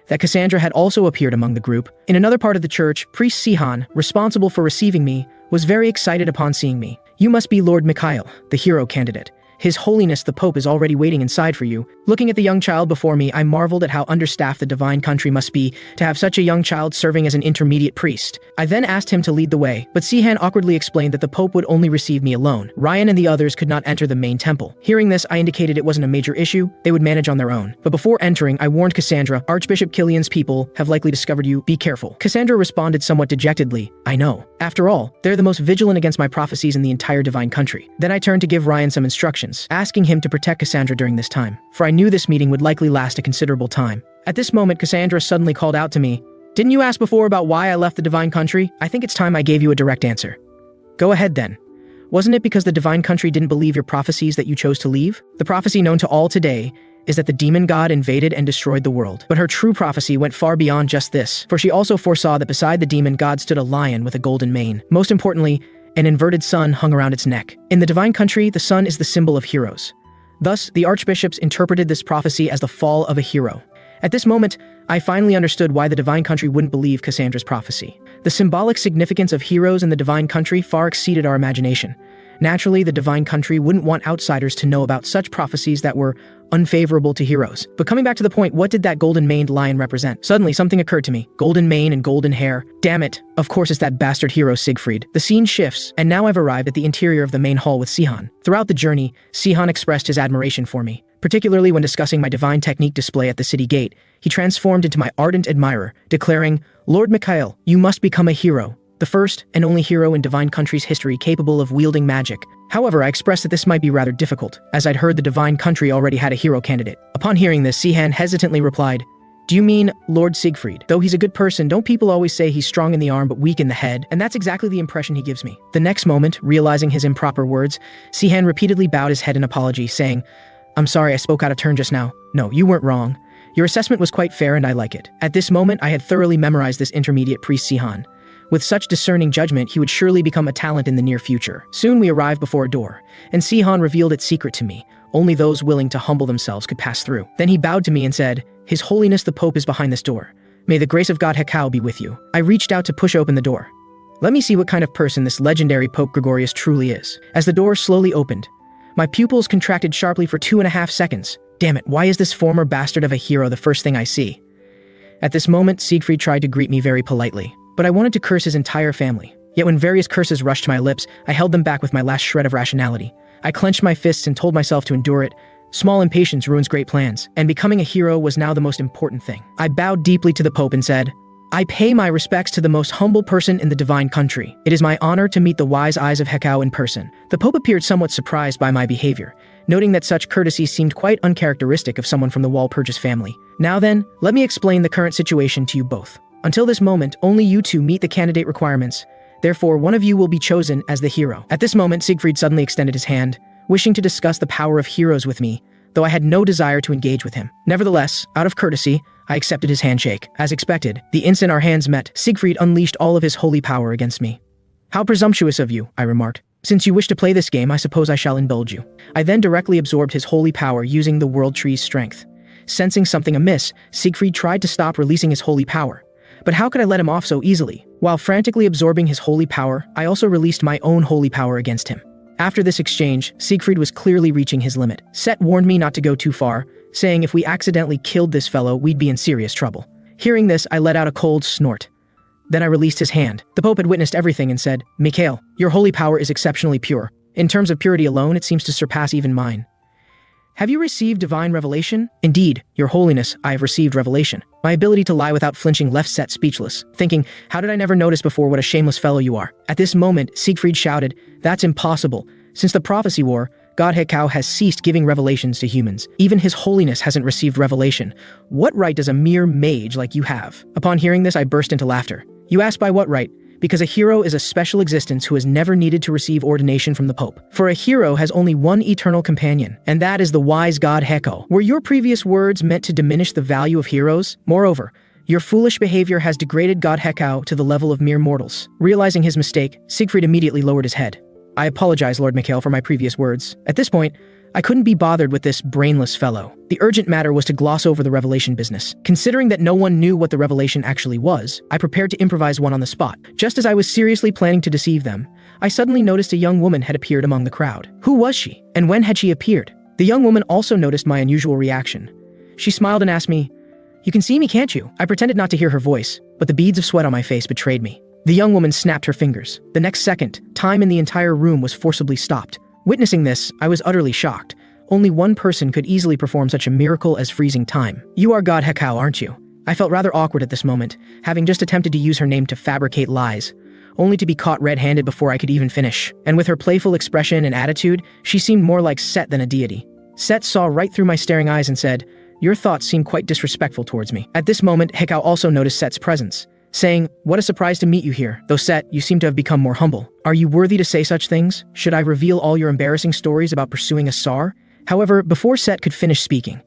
A: that Cassandra had also appeared among the group. In another part of the church, Priest Sihan, responsible for receiving me, was very excited upon seeing me. You must be Lord Mikhail, the hero candidate. His Holiness the Pope is already waiting inside for you. Looking at the young child before me, I marveled at how understaffed the divine country must be to have such a young child serving as an intermediate priest. I then asked him to lead the way, but Sihan awkwardly explained that the Pope would only receive me alone. Ryan and the others could not enter the main temple. Hearing this, I indicated it wasn't a major issue, they would manage on their own. But before entering, I warned Cassandra, Archbishop Killian's people have likely discovered you, be careful. Cassandra responded somewhat dejectedly, I know. After all, they're the most vigilant against my prophecies in the entire divine country. Then I turned to give Ryan some instructions, asking him to protect Cassandra during this time, for I knew this meeting would likely last a considerable time. At this moment, Cassandra suddenly called out to me, didn't you ask before about why I left the divine country? I think it's time I gave you a direct answer. Go ahead then. Wasn't it because the divine country didn't believe your prophecies that you chose to leave? The prophecy known to all today is that the demon god invaded and destroyed the world. But her true prophecy went far beyond just this, for she also foresaw that beside the demon god stood a lion with a golden mane. Most importantly, an inverted sun hung around its neck. In the divine country, the sun is the symbol of heroes. Thus, the archbishops interpreted this prophecy as the fall of a hero. At this moment, I finally understood why the divine country wouldn't believe Cassandra's prophecy. The symbolic significance of heroes in the divine country far exceeded our imagination. Naturally, the divine country wouldn't want outsiders to know about such prophecies that were unfavorable to heroes. But coming back to the point, what did that golden-maned lion represent? Suddenly, something occurred to me. Golden mane and golden hair. Damn it. Of course it's that bastard hero Siegfried. The scene shifts, and now I've arrived at the interior of the main hall with Sihan. Throughout the journey, Sihan expressed his admiration for me. Particularly when discussing my divine technique display at the city gate, he transformed into my ardent admirer, declaring, Lord Mikhail, you must become a hero. The first and only hero in divine country's history capable of wielding magic. However, I expressed that this might be rather difficult, as I'd heard the divine country already had a hero candidate. Upon hearing this, Sihan hesitantly replied, do you mean Lord Siegfried? Though he's a good person, don't people always say he's strong in the arm but weak in the head? And that's exactly the impression he gives me. The next moment, realizing his improper words, Sihan repeatedly bowed his head in apology, saying, I'm sorry I spoke out of turn just now. No, you weren't wrong. Your assessment was quite fair and I like it. At this moment, I had thoroughly memorized this intermediate priest Sihan. With such discerning judgment, he would surely become a talent in the near future. Soon we arrived before a door, and Sihan revealed its secret to me. Only those willing to humble themselves could pass through. Then he bowed to me and said, His Holiness the Pope is behind this door. May the grace of God Hekau be with you. I reached out to push open the door. Let me see what kind of person this legendary Pope Gregorius truly is. As the door slowly opened, my pupils contracted sharply for 2.5 seconds. Damn it, why is this former bastard of a hero the first thing I see? At this moment, Siegfried tried to greet me very politely. But I wanted to curse his entire family. Yet when various curses rushed to my lips, I held them back with my last shred of rationality. I clenched my fists and told myself to endure it. Small impatience ruins great plans, and becoming a hero was now the most important thing. I bowed deeply to the Pope and said, I pay my respects to the most humble person in the divine country. It is my honor to meet the wise eyes of Hekau in person. The Pope appeared somewhat surprised by my behavior, noting that such courtesy seemed quite uncharacteristic of someone from the Walpurgis family. Now then, let me explain the current situation to you both. Until this moment, only you two meet the candidate requirements. Therefore, one of you will be chosen as the hero. At this moment, Siegfried suddenly extended his hand, wishing to discuss the power of heroes with me, though I had no desire to engage with him. Nevertheless, out of courtesy, I accepted his handshake. As expected, the instant our hands met, Siegfried unleashed all of his holy power against me. How presumptuous of you, I remarked. Since you wish to play this game, I suppose I shall indulge you. I then directly absorbed his holy power using the world tree's strength. Sensing something amiss, Siegfried tried to stop releasing his holy power. But how could I let him off so easily? While frantically absorbing his holy power, I also released my own holy power against him. After this exchange, Siegfried was clearly reaching his limit. Set warned me not to go too far, saying if we accidentally killed this fellow, we'd be in serious trouble. Hearing this, I let out a cold snort. Then I released his hand. The Pope had witnessed everything and said, Mikhail, your holy power is exceptionally pure. In terms of purity alone, it seems to surpass even mine. Have you received divine revelation? Indeed, your holiness, I have received revelation. My ability to lie without flinching left set speechless, thinking, how did I never notice before what a shameless fellow you are? At this moment, Siegfried shouted, that's impossible. Since the prophecy war, God Hekau has ceased giving revelations to humans. Even his holiness hasn't received revelation. What right does a mere mage like you have? Upon hearing this, I burst into laughter. You ask by what right? Because a hero is a special existence who has never needed to receive ordination from the Pope. For a hero has only one eternal companion, and that is the wise god Hekau. Were your previous words meant to diminish the value of heroes? Moreover, your foolish behavior has degraded God Hekau to the level of mere mortals. Realizing his mistake, Siegfried immediately lowered his head. I apologize, Lord Mikhail, for my previous words. At this point, I couldn't be bothered with this brainless fellow. The urgent matter was to gloss over the revelation business. Considering that no one knew what the revelation actually was, I prepared to improvise one on the spot. Just as I was seriously planning to deceive them, I suddenly noticed a young woman had appeared among the crowd. Who was she? And when had she appeared? The young woman also noticed my unusual reaction. She smiled and asked me, "You can see me, can't you?" I pretended not to hear her voice, but the beads of sweat on my face betrayed me. The young woman snapped her fingers. The next second, time in the entire room was forcibly stopped. Witnessing this, I was utterly shocked. Only one person could easily perform such a miracle as freezing time. You are God Hekau, aren't you? I felt rather awkward at this moment, having just attempted to use her name to fabricate lies, only to be caught red-handed before I could even finish. And with her playful expression and attitude, she seemed more like Set than a deity. Set saw right through my staring eyes and said, "Your thoughts seem quite disrespectful towards me." At this moment, Hekau also noticed Set's presence, saying, "What a surprise to meet you here. Though Set, you seem to have become more humble. Are you worthy to say such things? Should I reveal all your embarrassing stories about pursuing a Sar?" However, before Set could finish speaking,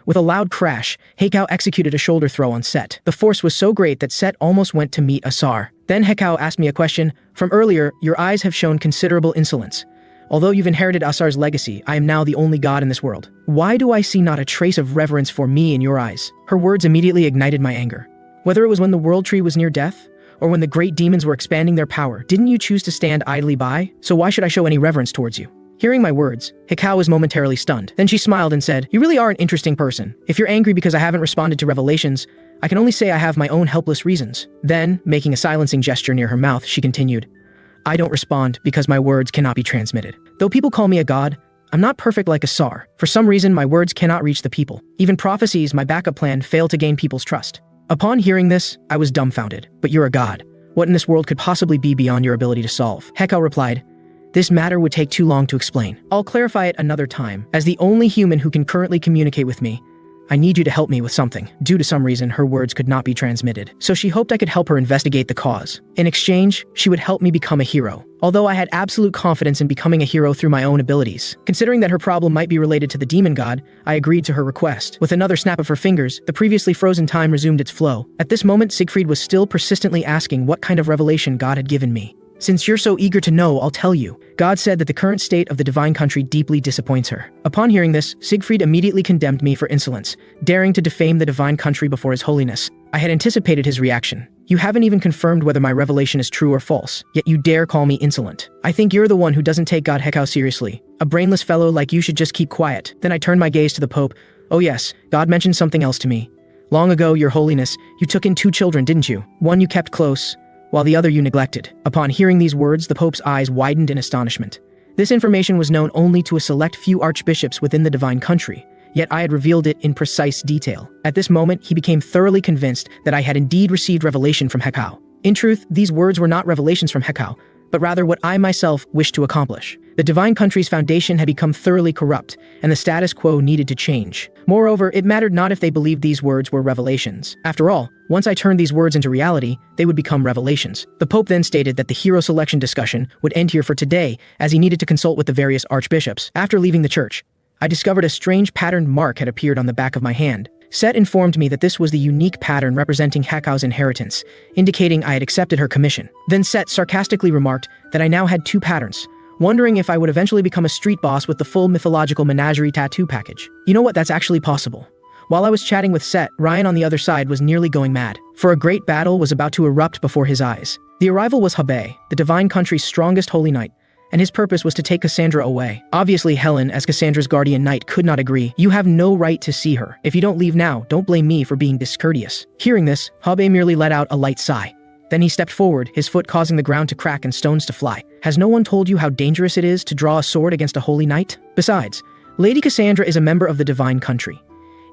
A: with a loud crash, Hekau executed a shoulder throw on Set. The force was so great that Set almost went to meet Asar. Then Hekau asked me a question. "From earlier, your eyes have shown considerable insolence. Although you've inherited Asar's legacy, I am now the only god in this world. Why do I see not a trace of reverence for me in your eyes?" Her words immediately ignited my anger. Whether it was when the world tree was near death, or when the great demons were expanding their power, didn't you choose to stand idly by? So why should I show any reverence towards you? Hearing my words, Hekau was momentarily stunned. Then she smiled and said, "You really are an interesting person. If you're angry because I haven't responded to revelations, I can only say I have my own helpless reasons." Then, making a silencing gesture near her mouth, she continued, "I don't respond because my words cannot be transmitted. Though people call me a god, I'm not perfect like Asar. For some reason, my words cannot reach the people. Even prophecies, my backup plan, fail to gain people's trust." Upon hearing this, I was dumbfounded. "But you're a god. What in this world could possibly be beyond your ability to solve?" Hekau replied, "This matter would take too long to explain. I'll clarify it another time. As the only human who can currently communicate with me, I need you to help me with something." Due to some reason, her words could not be transmitted, so she hoped I could help her investigate the cause. In exchange, she would help me become a hero. Although I had absolute confidence in becoming a hero through my own abilities, considering that her problem might be related to the demon god, I agreed to her request. With another snap of her fingers, the previously frozen time resumed its flow. At this moment, Siegfried was still persistently asking what kind of revelation God had given me. "Since you're so eager to know, I'll tell you. God said that the current state of the divine country deeply disappoints her." Upon hearing this, Siegfried immediately condemned me for insolence, daring to defame the divine country before his holiness. I had anticipated his reaction. "You haven't even confirmed whether my revelation is true or false, yet you dare call me insolent. I think you're the one who doesn't take God Hekau seriously. A brainless fellow like you should just keep quiet." Then I turned my gaze to the Pope. "Oh yes, God mentioned something else to me. Long ago, your holiness, you took in 2 children, didn't you? One you kept close, while the other you neglected." Upon hearing these words, the Pope's eyes widened in astonishment. This information was known only to a select few archbishops within the divine country, yet I had revealed it in precise detail. At this moment, he became thoroughly convinced that I had indeed received revelation from Hekau. In truth, these words were not revelations from Hekau, but rather what I myself wished to accomplish. The divine country's foundation had become thoroughly corrupt, and the status quo needed to change. Moreover, it mattered not if they believed these words were revelations. After all, once I turned these words into reality, they would become revelations. The Pope then stated that the hero selection discussion would end here for today, as he needed to consult with the various archbishops. After leaving the church, I discovered a strange patterned mark had appeared on the back of my hand. Set informed me that this was the unique pattern representing Hekau's inheritance, indicating I had accepted her commission. Then Set sarcastically remarked that I now had 2 patterns, wondering if I would eventually become a street boss with the full mythological menagerie tattoo package. You know what, that's actually possible. While I was chatting with Set, Ryan on the other side was nearly going mad, for a great battle was about to erupt before his eyes. The arrival was Habe, the divine country's strongest holy knight, and his purpose was to take Cassandra away. Obviously, Helen, as Cassandra's guardian knight, could not agree. "You have no right to see her. If you don't leave now, don't blame me for being discourteous." Hearing this, Habe merely let out a light sigh. Then he stepped forward, his foot causing the ground to crack and stones to fly. "Has no one told you how dangerous it is to draw a sword against a holy knight? Besides, Lady Cassandra is a member of the divine country.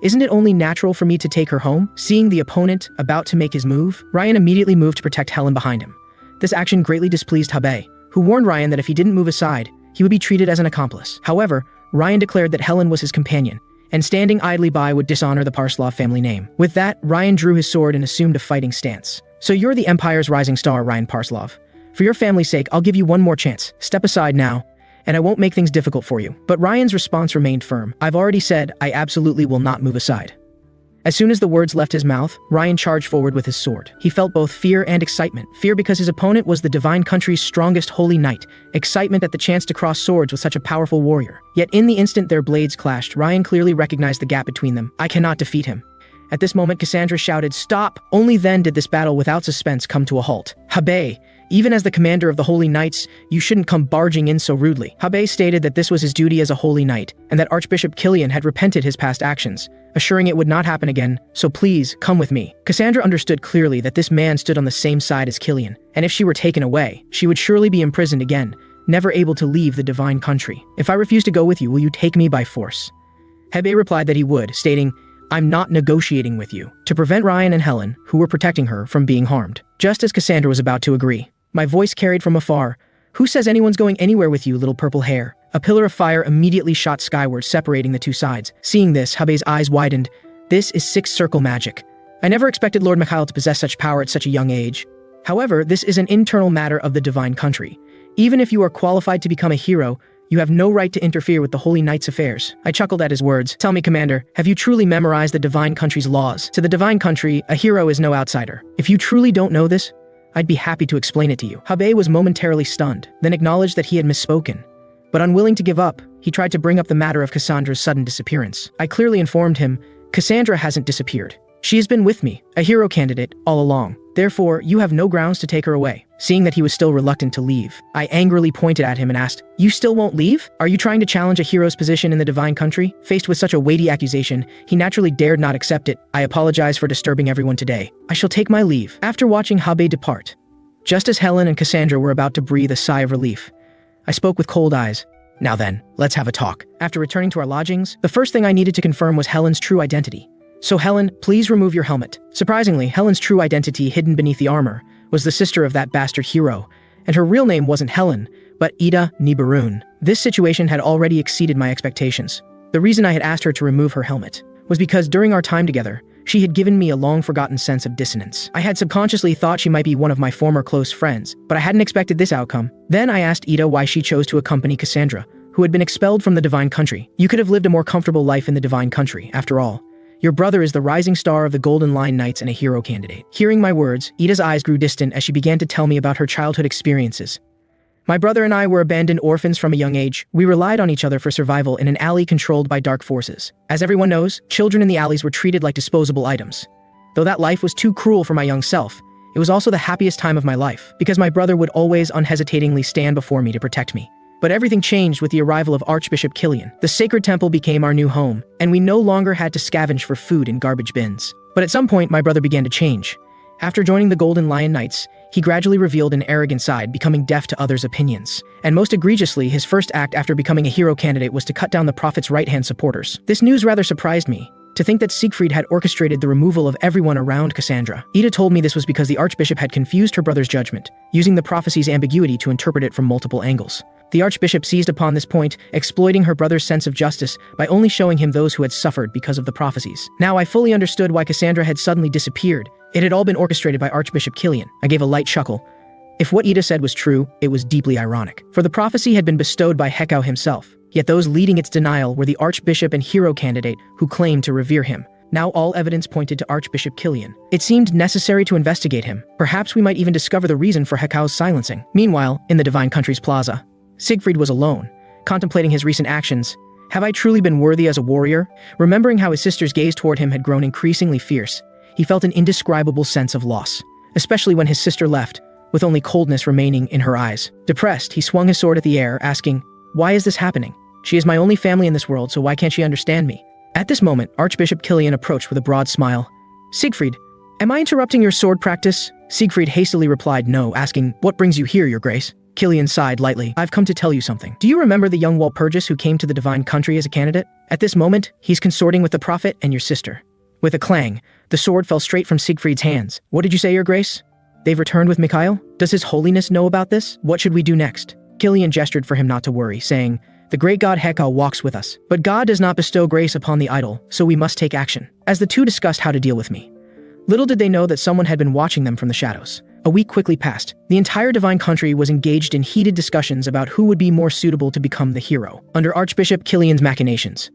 A: Isn't it only natural for me to take her home?" Seeing the opponent about to make his move, Ryan immediately moved to protect Helen behind him. This action greatly displeased Habe, who warned Ryan that if he didn't move aside, he would be treated as an accomplice. However, Ryan declared that Helen was his companion, and standing idly by would dishonor the Parslov family name. With that, Ryan drew his sword and assumed a fighting stance. "So you're the Empire's rising star, Ryan Parslov. For your family's sake, I'll give you one more chance. Step aside now, and I won't make things difficult for you." But Ryan's response remained firm. "I've already said I absolutely will not move aside." As soon as the words left his mouth, Ryan charged forward with his sword. He felt both fear and excitement. Fear because his opponent was the divine country's strongest holy knight. Excitement at the chance to cross swords with such a powerful warrior. Yet in the instant their blades clashed, Ryan clearly recognized the gap between them. I cannot defeat him. At this moment, Cassandra shouted, "Stop!" Only then did this battle without suspense come to a halt. Habe, even as the commander of the Holy Knights, you shouldn't come barging in so rudely. Habe stated that this was his duty as a Holy Knight, and that Archbishop Killian had repented his past actions, assuring it would not happen again, so please, come with me. Cassandra understood clearly that this man stood on the same side as Killian, and if she were taken away, she would surely be imprisoned again, never able to leave the divine country. If I refuse to go with you, will you take me by force? Habe replied that he would, stating, I'm not negotiating with you, to prevent Ryan and Helen, who were protecting her, from being harmed. Just as Cassandra was about to agree, my voice carried from afar, "Who says anyone's going anywhere with you, little purple hair?" A pillar of fire immediately shot skyward, separating the two sides. Seeing this, Habe's eyes widened. This is sixth circle magic. I never expected Lord Mikhail to possess such power at such a young age. However, this is an internal matter of the divine country. Even if you are qualified to become a hero, you have no right to interfere with the Holy Knight's affairs. I chuckled at his words. Tell me, Commander, have you truly memorized the divine country's laws? To the divine country, a hero is no outsider. If you truly don't know this, I'd be happy to explain it to you. Habe was momentarily stunned, then acknowledged that he had misspoken. But unwilling to give up, he tried to bring up the matter of Cassandra's sudden disappearance. I clearly informed him, Cassandra hasn't disappeared. She has been with me, a hero candidate, all along. Therefore, you have no grounds to take her away. Seeing that he was still reluctant to leave, I angrily pointed at him and asked, You still won't leave? Are you trying to challenge a hero's position in the divine country? Faced with such a weighty accusation, he naturally dared not accept it. I apologize for disturbing everyone today. I shall take my leave. After watching Habe depart, just as Helen and Cassandra were about to breathe a sigh of relief, I spoke with cold eyes. Now then, let's have a talk. After returning to our lodgings, the first thing I needed to confirm was Helen's true identity. So Helen, please remove your helmet. Surprisingly, Helen's true identity, hidden beneath the armor, was the sister of that bastard hero, and her real name wasn't Helen, but Ida Nibarun. This situation had already exceeded my expectations. The reason I had asked her to remove her helmet was because during our time together, she had given me a long-forgotten sense of dissonance. I had subconsciously thought she might be one of my former close friends, but I hadn't expected this outcome. Then I asked Ida why she chose to accompany Cassandra, who had been expelled from the divine country. You could have lived a more comfortable life in the divine country, after all. Your brother is the rising star of the Golden Lion Knights and a hero candidate. Hearing my words, Ida's eyes grew distant as she began to tell me about her childhood experiences. My brother and I were abandoned orphans from a young age. We relied on each other for survival in an alley controlled by dark forces. As everyone knows, children in the alleys were treated like disposable items. Though that life was too cruel for my young self, it was also the happiest time of my life, because my brother would always unhesitatingly stand before me to protect me. But everything changed with the arrival of Archbishop Killian. The sacred temple became our new home, and we no longer had to scavenge for food in garbage bins. But at some point, my brother began to change. After joining the Golden Lion Knights, he gradually revealed an arrogant side, becoming deaf to others' opinions. And most egregiously, his first act after becoming a hero candidate was to cut down the Prophet's right-hand supporters. This news rather surprised me, to think that Siegfried had orchestrated the removal of everyone around Cassandra. Ida told me this was because the Archbishop had confused her brother's judgment, using the prophecy's ambiguity to interpret it from multiple angles. The Archbishop seized upon this point, exploiting her brother's sense of justice by only showing him those who had suffered because of the prophecies. Now I fully understood why Cassandra had suddenly disappeared. It had all been orchestrated by Archbishop Killian. I gave a light chuckle. If what Ida said was true, it was deeply ironic. For the prophecy had been bestowed by Hekau himself, yet those leading its denial were the Archbishop and hero candidate who claimed to revere him. Now all evidence pointed to Archbishop Killian. It seemed necessary to investigate him. Perhaps we might even discover the reason for Hekau's silencing. Meanwhile, in the Divine Country's plaza, Siegfried was alone, contemplating his recent actions. Have I truly been worthy as a warrior? Remembering how his sister's gaze toward him had grown increasingly fierce, he felt an indescribable sense of loss, especially when his sister left, with only coldness remaining in her eyes. Depressed, he swung his sword at the air, asking, Why is this happening? She is my only family in this world, so why can't she understand me? At this moment, Archbishop Killian approached with a broad smile. Siegfried, am I interrupting your sword practice? Siegfried hastily replied no, asking, What brings you here, your grace? Killian sighed lightly. I've come to tell you something. Do you remember the young Walpurgis who came to the divine country as a candidate? At this moment, he's consorting with the Prophet and your sister. With a clang, the sword fell straight from Siegfried's hands. What did you say, your grace? They've returned with Mikhail? Does his holiness know about this? What should we do next? Killian gestured for him not to worry, saying, The great god Hekau walks with us, but God does not bestow grace upon the idle, so we must take action. As the two discussed how to deal with me, little did they know that someone had been watching them from the shadows. A week quickly passed. The entire divine country was engaged in heated discussions about who would be more suitable to become the hero. Under Archbishop Killian's machinations,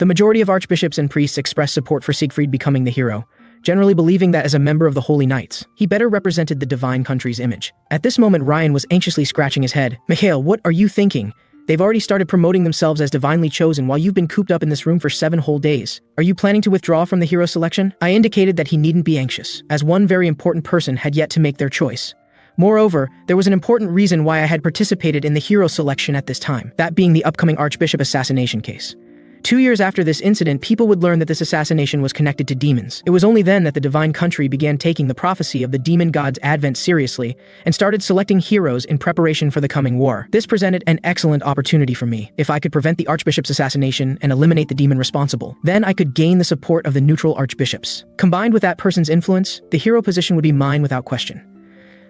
A: The majority of archbishops and priests expressed support for Siegfried becoming the hero, generally believing that as a member of the Holy Knights, he better represented the divine country's image. At this moment, Ryan was anxiously scratching his head. Mikhail, what are you thinking? They've already started promoting themselves as divinely chosen while you've been cooped up in this room for 7 whole days. Are you planning to withdraw from the hero selection? I indicated that he needn't be anxious, as one very important person had yet to make their choice. Moreover, there was an important reason why I had participated in the hero selection at this time, that being the upcoming archbishop assassination case. 2 years after this incident, people would learn that this assassination was connected to demons. It was only then that the divine country began taking the prophecy of the demon god's advent seriously and started selecting heroes in preparation for the coming war. This presented an excellent opportunity for me. If I could prevent the archbishop's assassination and eliminate the demon responsible, then I could gain the support of the neutral archbishops. Combined with that person's influence, the hero position would be mine without question.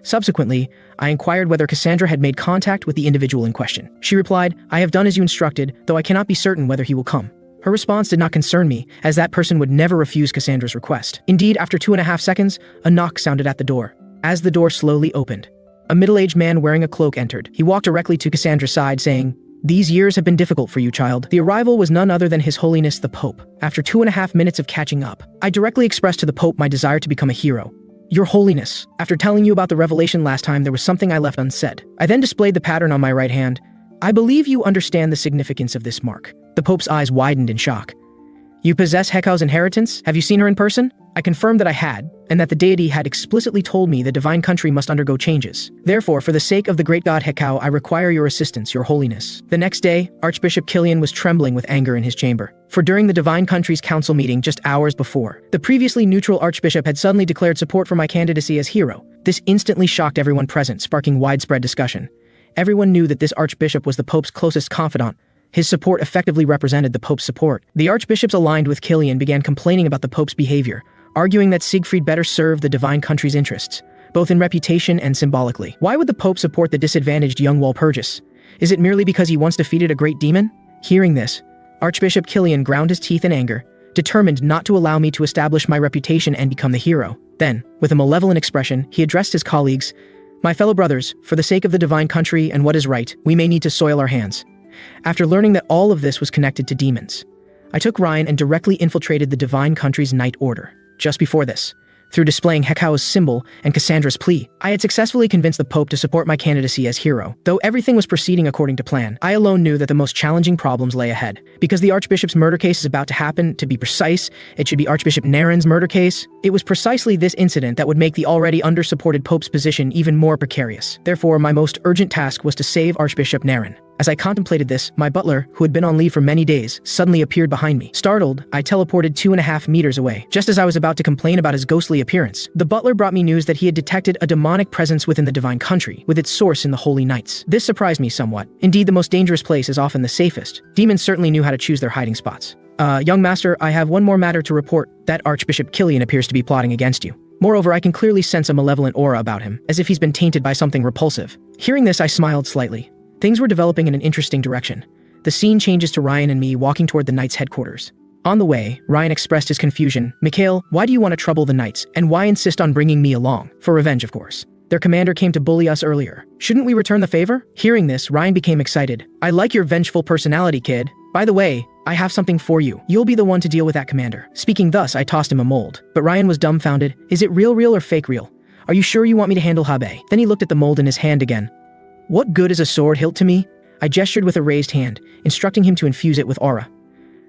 A: Subsequently, I inquired whether Cassandra had made contact with the individual in question. She replied, I have done as you instructed, though I cannot be certain whether he will come. Her response did not concern me, as that person would never refuse Cassandra's request. Indeed, after 2.5 seconds, a knock sounded at the door. As the door slowly opened, a middle-aged man wearing a cloak entered. He walked directly to Cassandra's side, saying, These years have been difficult for you, child. The arrival was none other than His Holiness the Pope. After 2.5 minutes of catching up, I directly expressed to the Pope my desire to become a hero. Your Holiness, after telling you about the revelation last time, there was something I left unsaid. I then displayed the pattern on my right hand. I believe you understand the significance of this mark. The Pope's eyes widened in shock. You possess Hekau's inheritance? Have you seen her in person? I confirmed that I had, and that the deity had explicitly told me the divine country must undergo changes. Therefore, for the sake of the great god Hekau, I require your assistance, your holiness. The next day, Archbishop Kilian was trembling with anger in his chamber. For during the divine country's council meeting just hours before, the previously neutral archbishop had suddenly declared support for my candidacy as hero. This instantly shocked everyone present, sparking widespread discussion. Everyone knew that this archbishop was the Pope's closest confidant. His support effectively represented the Pope's support. The archbishops aligned with Kilian began complaining about the Pope's behavior, arguing that Siegfried better served the divine country's interests, both in reputation and symbolically. Why would the Pope support the disadvantaged young Walpurgis? Is it merely because he once defeated a great demon? Hearing this, Archbishop Kilian ground his teeth in anger, determined not to allow me to establish my reputation and become the hero. Then, with a malevolent expression, he addressed his colleagues, My fellow brothers, for the sake of the divine country and what is right, we may need to soil our hands. After learning that all of this was connected to demons, I took Ryan and directly infiltrated the divine country's Knight Order. Just before this, through displaying Hekau's symbol and Cassandra's plea, I had successfully convinced the Pope to support my candidacy as hero. Though everything was proceeding according to plan, I alone knew that the most challenging problems lay ahead. Because the Archbishop's murder case is about to happen, to be precise, it should be Archbishop Naren's murder case. It was precisely this incident that would make the already under-supported Pope's position even more precarious. Therefore, my most urgent task was to save Archbishop Naren. As I contemplated this, my butler, who had been on leave for many days, suddenly appeared behind me. Startled, I teleported 2.5 meters away. Just as I was about to complain about his ghostly appearance, the butler brought me news that he had detected a demonic presence within the divine country, with its source in the Holy Knights. This surprised me somewhat. Indeed, the most dangerous place is often the safest. Demons certainly knew how to choose their hiding spots. Young master, I have one more matter to report. That Archbishop Kilian appears to be plotting against you. Moreover, I can clearly sense a malevolent aura about him, as if he's been tainted by something repulsive. Hearing this, I smiled slightly. Things were developing in an interesting direction. The scene changes to Ryan and me walking toward the Knights' headquarters. On the way, Ryan expressed his confusion. Mikhail, why do you want to trouble the Knights, and why insist on bringing me along? For revenge, of course. Their commander came to bully us earlier. Shouldn't we return the favor? Hearing this, Ryan became excited. I like your vengeful personality, kid. By the way, I have something for you. You'll be the one to deal with that commander. Speaking thus, I tossed him a mold. But Ryan was dumbfounded. Is it real or fake real? Are you sure you want me to handle Habe? Then he looked at the mold in his hand again. What good is a sword hilt to me? I gestured with a raised hand, instructing him to infuse it with aura.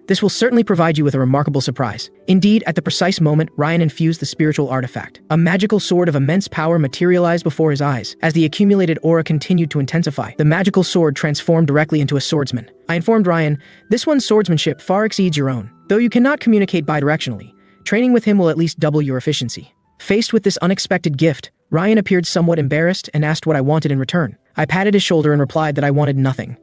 A: This will certainly provide you with a remarkable surprise. Indeed, at the precise moment, Ryan infused the spiritual artifact. A magical sword of immense power materialized before his eyes. As the accumulated aura continued to intensify, the magical sword transformed directly into a swordsman. I informed Ryan, this one's swordsmanship far exceeds your own. Though you cannot communicate bidirectionally, training with him will at least double your efficiency. Faced with this unexpected gift, Ryan appeared somewhat embarrassed and asked what I wanted in return. I patted his shoulder and replied that I wanted nothing.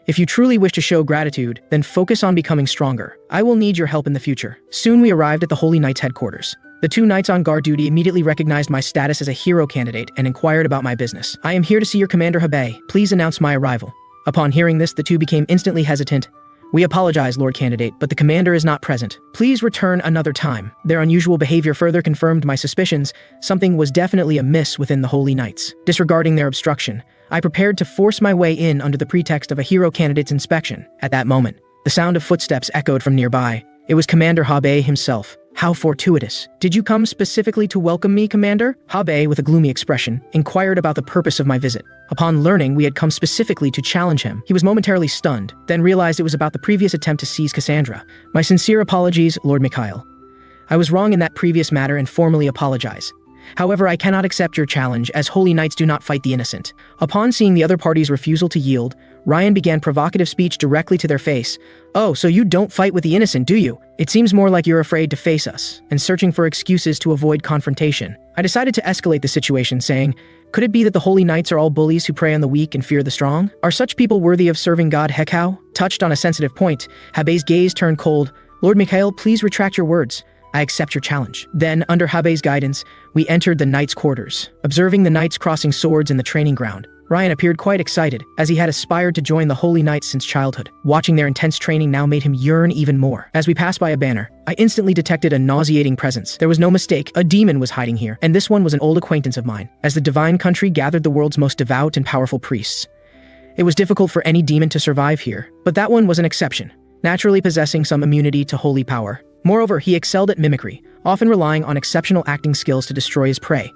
A: If you truly wish to show gratitude, then focus on becoming stronger. I will need your help in the future. Soon we arrived at the Holy Knights' headquarters. The 2 knights on guard duty immediately recognized my status as a hero candidate and inquired about my business. I am here to see your commander Habe. Please announce my arrival. Upon hearing this, the 2 became instantly hesitant. We apologize, Lord Candidate, but the commander is not present. Please return another time. Their unusual behavior further confirmed my suspicions. Something was definitely amiss within the Holy Knights. Disregarding their obstruction, I prepared to force my way in under the pretext of a hero candidate's inspection. At that moment, The sound of footsteps echoed from nearby. It was Commander Habe himself. How fortuitous. Did you come specifically to welcome me, Commander? Habe, with a gloomy expression, inquired about the purpose of my visit. Upon learning we had come specifically to challenge him, he was momentarily stunned, then realized it was about the previous attempt to seize Cassandra. My sincere apologies, Lord Mikhail. I was wrong in that previous matter and formally apologize. However, I cannot accept your challenge, as holy knights do not fight the innocent. Upon seeing the other party's refusal to yield, Ryan began provocative speech directly to their face. Oh, so you don't fight with the innocent, do you? It seems more like you're afraid to face us, and searching for excuses to avoid confrontation. I decided to escalate the situation, saying, could it be that the holy knights are all bullies who prey on the weak and fear the strong? Are such people worthy of serving God Hekau? Touched on a sensitive point, Habe's gaze turned cold. Lord Mikhail, please retract your words. I accept your challenge. Then, under Habe's guidance, we entered the knights' quarters. Observing the knights crossing swords in the training ground, Ryan appeared quite excited, as he had aspired to join the holy knights since childhood. Watching their intense training now made him yearn even more. As we passed by a banner, I instantly detected a nauseating presence. There was no mistake, a demon was hiding here, and this one was an old acquaintance of mine. As the divine country gathered the world's most devout and powerful priests, it was difficult for any demon to survive here, but that one was an exception, naturally possessing some immunity to holy power. Moreover, he excelled at mimicry, often relying on exceptional acting skills to destroy his prey.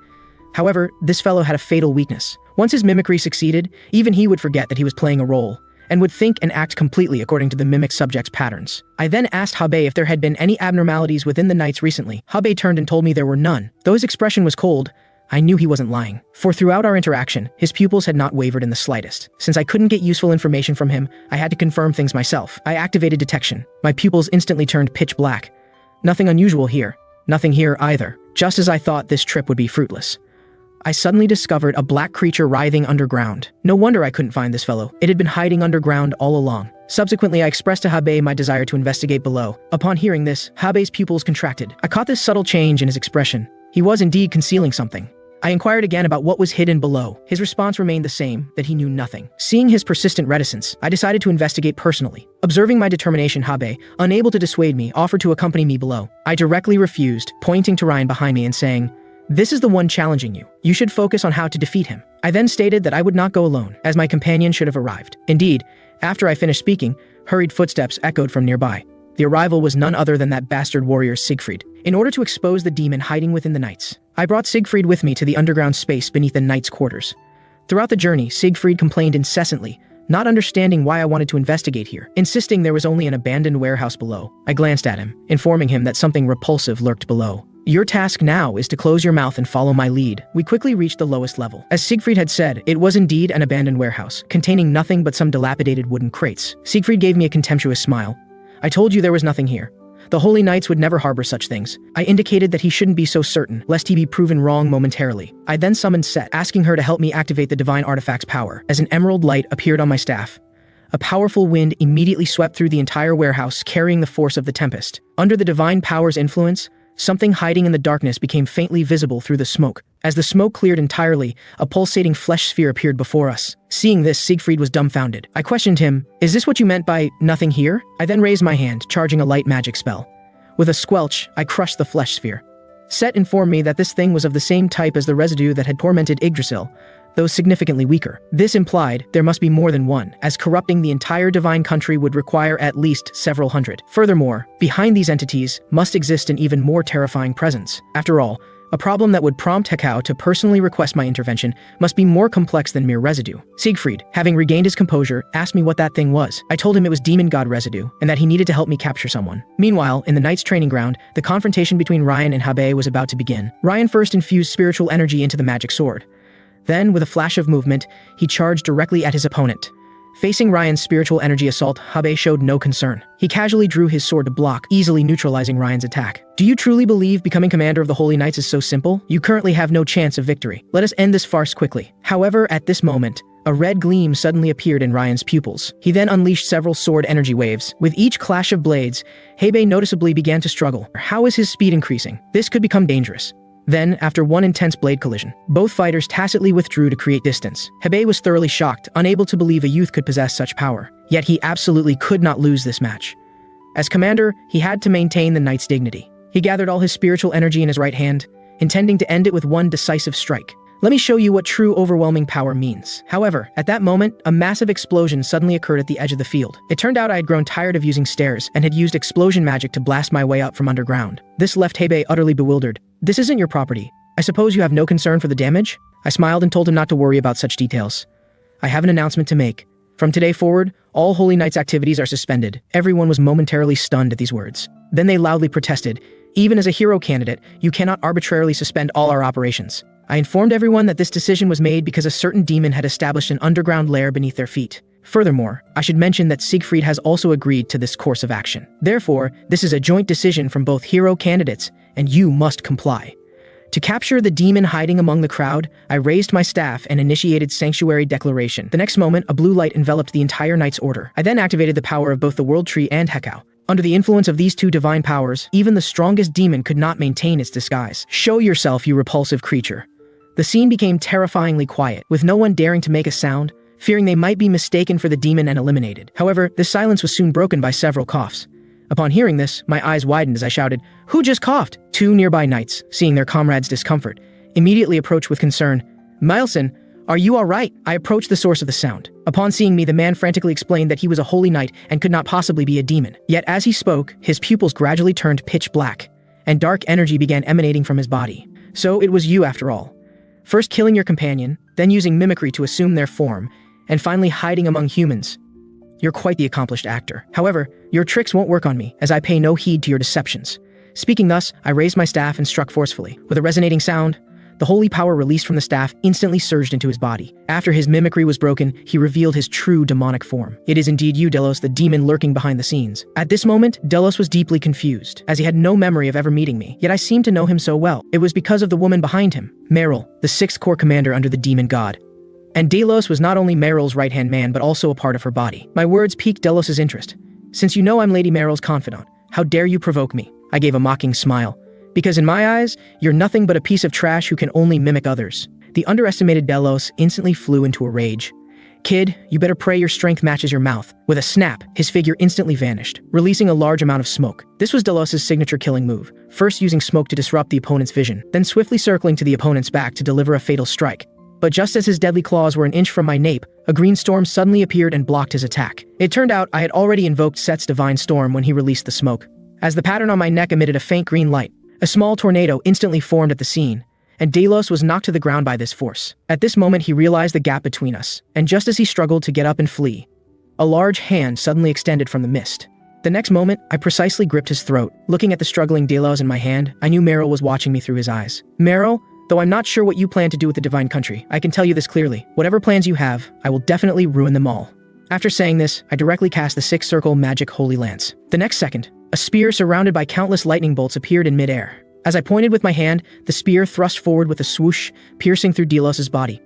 A: However, this fellow had a fatal weakness. Once his mimicry succeeded, even he would forget that he was playing a role, and would think and act completely according to the mimic subject's patterns. I then asked Habe if there had been any abnormalities within the knights recently. Habe turned and told me there were none. Though his expression was cold, I knew he wasn't lying. For throughout our interaction, his pupils had not wavered in the slightest. Since I couldn't get useful information from him, I had to confirm things myself. I activated detection. My pupils instantly turned pitch black. Nothing unusual here. Nothing here either. Just as I thought this trip would be fruitless, I suddenly discovered a black creature writhing underground. No wonder I couldn't find this fellow. It had been hiding underground all along. Subsequently, I expressed to Habe my desire to investigate below. Upon hearing this, Habe's pupils contracted. I caught this subtle change in his expression. He was indeed concealing something. I inquired again about what was hidden below. His response remained the same, that he knew nothing. Seeing his persistent reticence, I decided to investigate personally. Observing my determination, Habe, unable to dissuade me, offered to accompany me below. I directly refused, pointing to Ryan behind me and saying, this is the one challenging you. You should focus on how to defeat him. I then stated that I would not go alone, as my companion should have arrived. Indeed, after I finished speaking, hurried footsteps echoed from nearby. The arrival was none other than that bastard warrior Siegfried. In order to expose the demon hiding within the knights, I brought Siegfried with me to the underground space beneath the knights' quarters. Throughout the journey, Siegfried complained incessantly, not understanding why I wanted to investigate here, insisting there was only an abandoned warehouse below. I glanced at him, informing him that something repulsive lurked below. Your task now is to close your mouth and follow my lead. We quickly reached the lowest level. As Siegfried had said, it was indeed an abandoned warehouse, containing nothing but some dilapidated wooden crates. Siegfried gave me a contemptuous smile. I told you there was nothing here. The holy knights would never harbor such things. I indicated that he shouldn't be so certain, lest he be proven wrong momentarily. I then summoned Set, asking her to help me activate the divine artifact's power. As an emerald light appeared on my staff, a powerful wind immediately swept through the entire warehouse, carrying the force of the tempest. Under the divine power's influence, something hiding in the darkness became faintly visible through the smoke. As the smoke cleared entirely, a pulsating flesh sphere appeared before us. Seeing this, Siegfried was dumbfounded. I questioned him, is this what you meant by nothing here? I then raised my hand, charging a light magic spell. With a squelch, I crushed the flesh sphere. Set informed me that this thing was of the same type as the residue that had tormented Yggdrasil, though significantly weaker. This implied there must be more than one, as corrupting the entire divine country would require at least several hundred. Furthermore, behind these entities must exist an even more terrifying presence. After all, a problem that would prompt Hekau to personally request my intervention must be more complex than mere residue. Siegfried, having regained his composure, asked me what that thing was. I told him it was demon god residue, and that he needed to help me capture someone. Meanwhile, in the knight's training ground, the confrontation between Ryan and Habe was about to begin. Ryan first infused spiritual energy into the magic sword. Then, with a flash of movement, he charged directly at his opponent. Facing Ryan's spiritual energy assault, Habe showed no concern. He casually drew his sword to block, easily neutralizing Ryan's attack. Do you truly believe becoming commander of the Holy Knights is so simple? You currently have no chance of victory. Let us end this farce quickly. However, at this moment, a red gleam suddenly appeared in Ryan's pupils. He then unleashed several sword energy waves. With each clash of blades, Habe noticeably began to struggle. How is his speed increasing? This could become dangerous. Then, after one intense blade collision, both fighters tacitly withdrew to create distance. Habe was thoroughly shocked, unable to believe a youth could possess such power. Yet he absolutely could not lose this match. As commander, he had to maintain the knight's dignity. He gathered all his spiritual energy in his right hand, intending to end it with one decisive strike. Let me show you what true overwhelming power means. However, at that moment, a massive explosion suddenly occurred at the edge of the field. It turned out I had grown tired of using stairs and had used explosion magic to blast my way up from underground. This left Hebei utterly bewildered. "This isn't your property. I suppose you have no concern for the damage?" I smiled and told him not to worry about such details. "I have an announcement to make. From today forward, all Holy Knights activities are suspended." Everyone was momentarily stunned at these words. Then they loudly protested. "Even as a hero candidate, you cannot arbitrarily suspend all our operations." I informed everyone that this decision was made because a certain demon had established an underground lair beneath their feet. Furthermore, I should mention that Siegfried has also agreed to this course of action. Therefore, this is a joint decision from both hero candidates, and you must comply. To capture the demon hiding among the crowd, I raised my staff and initiated Sanctuary Declaration. The next moment, a blue light enveloped the entire Knight's Order. I then activated the power of both the World Tree and Hekau. Under the influence of these two divine powers, even the strongest demon could not maintain its disguise. "Show yourself, you repulsive creature." The scene became terrifyingly quiet, with no one daring to make a sound, fearing they might be mistaken for the demon and eliminated. However, this silence was soon broken by several coughs. Upon hearing this, my eyes widened as I shouted, "Who just coughed?" Two nearby knights, seeing their comrade's discomfort, immediately approached with concern. "Milson, are you all right?" I approached the source of the sound. Upon seeing me, the man frantically explained that he was a holy knight and could not possibly be a demon. Yet as he spoke, his pupils gradually turned pitch black, and dark energy began emanating from his body. "So it was you after all. First killing your companion, then using mimicry to assume their form, and finally hiding among humans. You're quite the accomplished actor. However, your tricks won't work on me, as I pay no heed to your deceptions." Speaking thus, I raised my staff and struck forcefully. With a resonating sound, the holy power released from the staff instantly surged into his body. After his mimicry was broken, he revealed his true demonic form. "It is indeed you, Delos, the demon lurking behind the scenes." At this moment, Delos was deeply confused, as he had no memory of ever meeting me, yet I seemed to know him so well. It was because of the woman behind him, Meryl, the 6th Corps commander under the demon god. And Delos was not only Meryl's right-hand man, but also a part of her body. My words piqued Delos's interest. "Since you know I'm Lady Meryl's confidant, how dare you provoke me?" I gave a mocking smile. "Because in my eyes, you're nothing but a piece of trash who can only mimic others." The underestimated Delos instantly flew into a rage. "Kid, you better pray your strength matches your mouth." With a snap, his figure instantly vanished, releasing a large amount of smoke. This was Delos's signature killing move, first using smoke to disrupt the opponent's vision, then swiftly circling to the opponent's back to deliver a fatal strike. But just as his deadly claws were an inch from my nape, a green storm suddenly appeared and blocked his attack. It turned out I had already invoked Set's divine storm when he released the smoke. As the pattern on my neck emitted a faint green light, a small tornado instantly formed at the scene, and Delos was knocked to the ground by this force. At this moment, he realized the gap between us, and just as he struggled to get up and flee, a large hand suddenly extended from the mist. The next moment, I precisely gripped his throat. Looking at the struggling Delos in my hand, I knew Meryl was watching me through his eyes. "Meryl, though I'm not sure what you plan to do with the Divine Country, I can tell you this clearly. Whatever plans you have, I will definitely ruin them all." After saying this, I directly cast the 6-circle magic holy lance. The next second, a spear surrounded by countless lightning bolts appeared in midair. As I pointed with my hand, the spear thrust forward with a swoosh, piercing through Delos's body.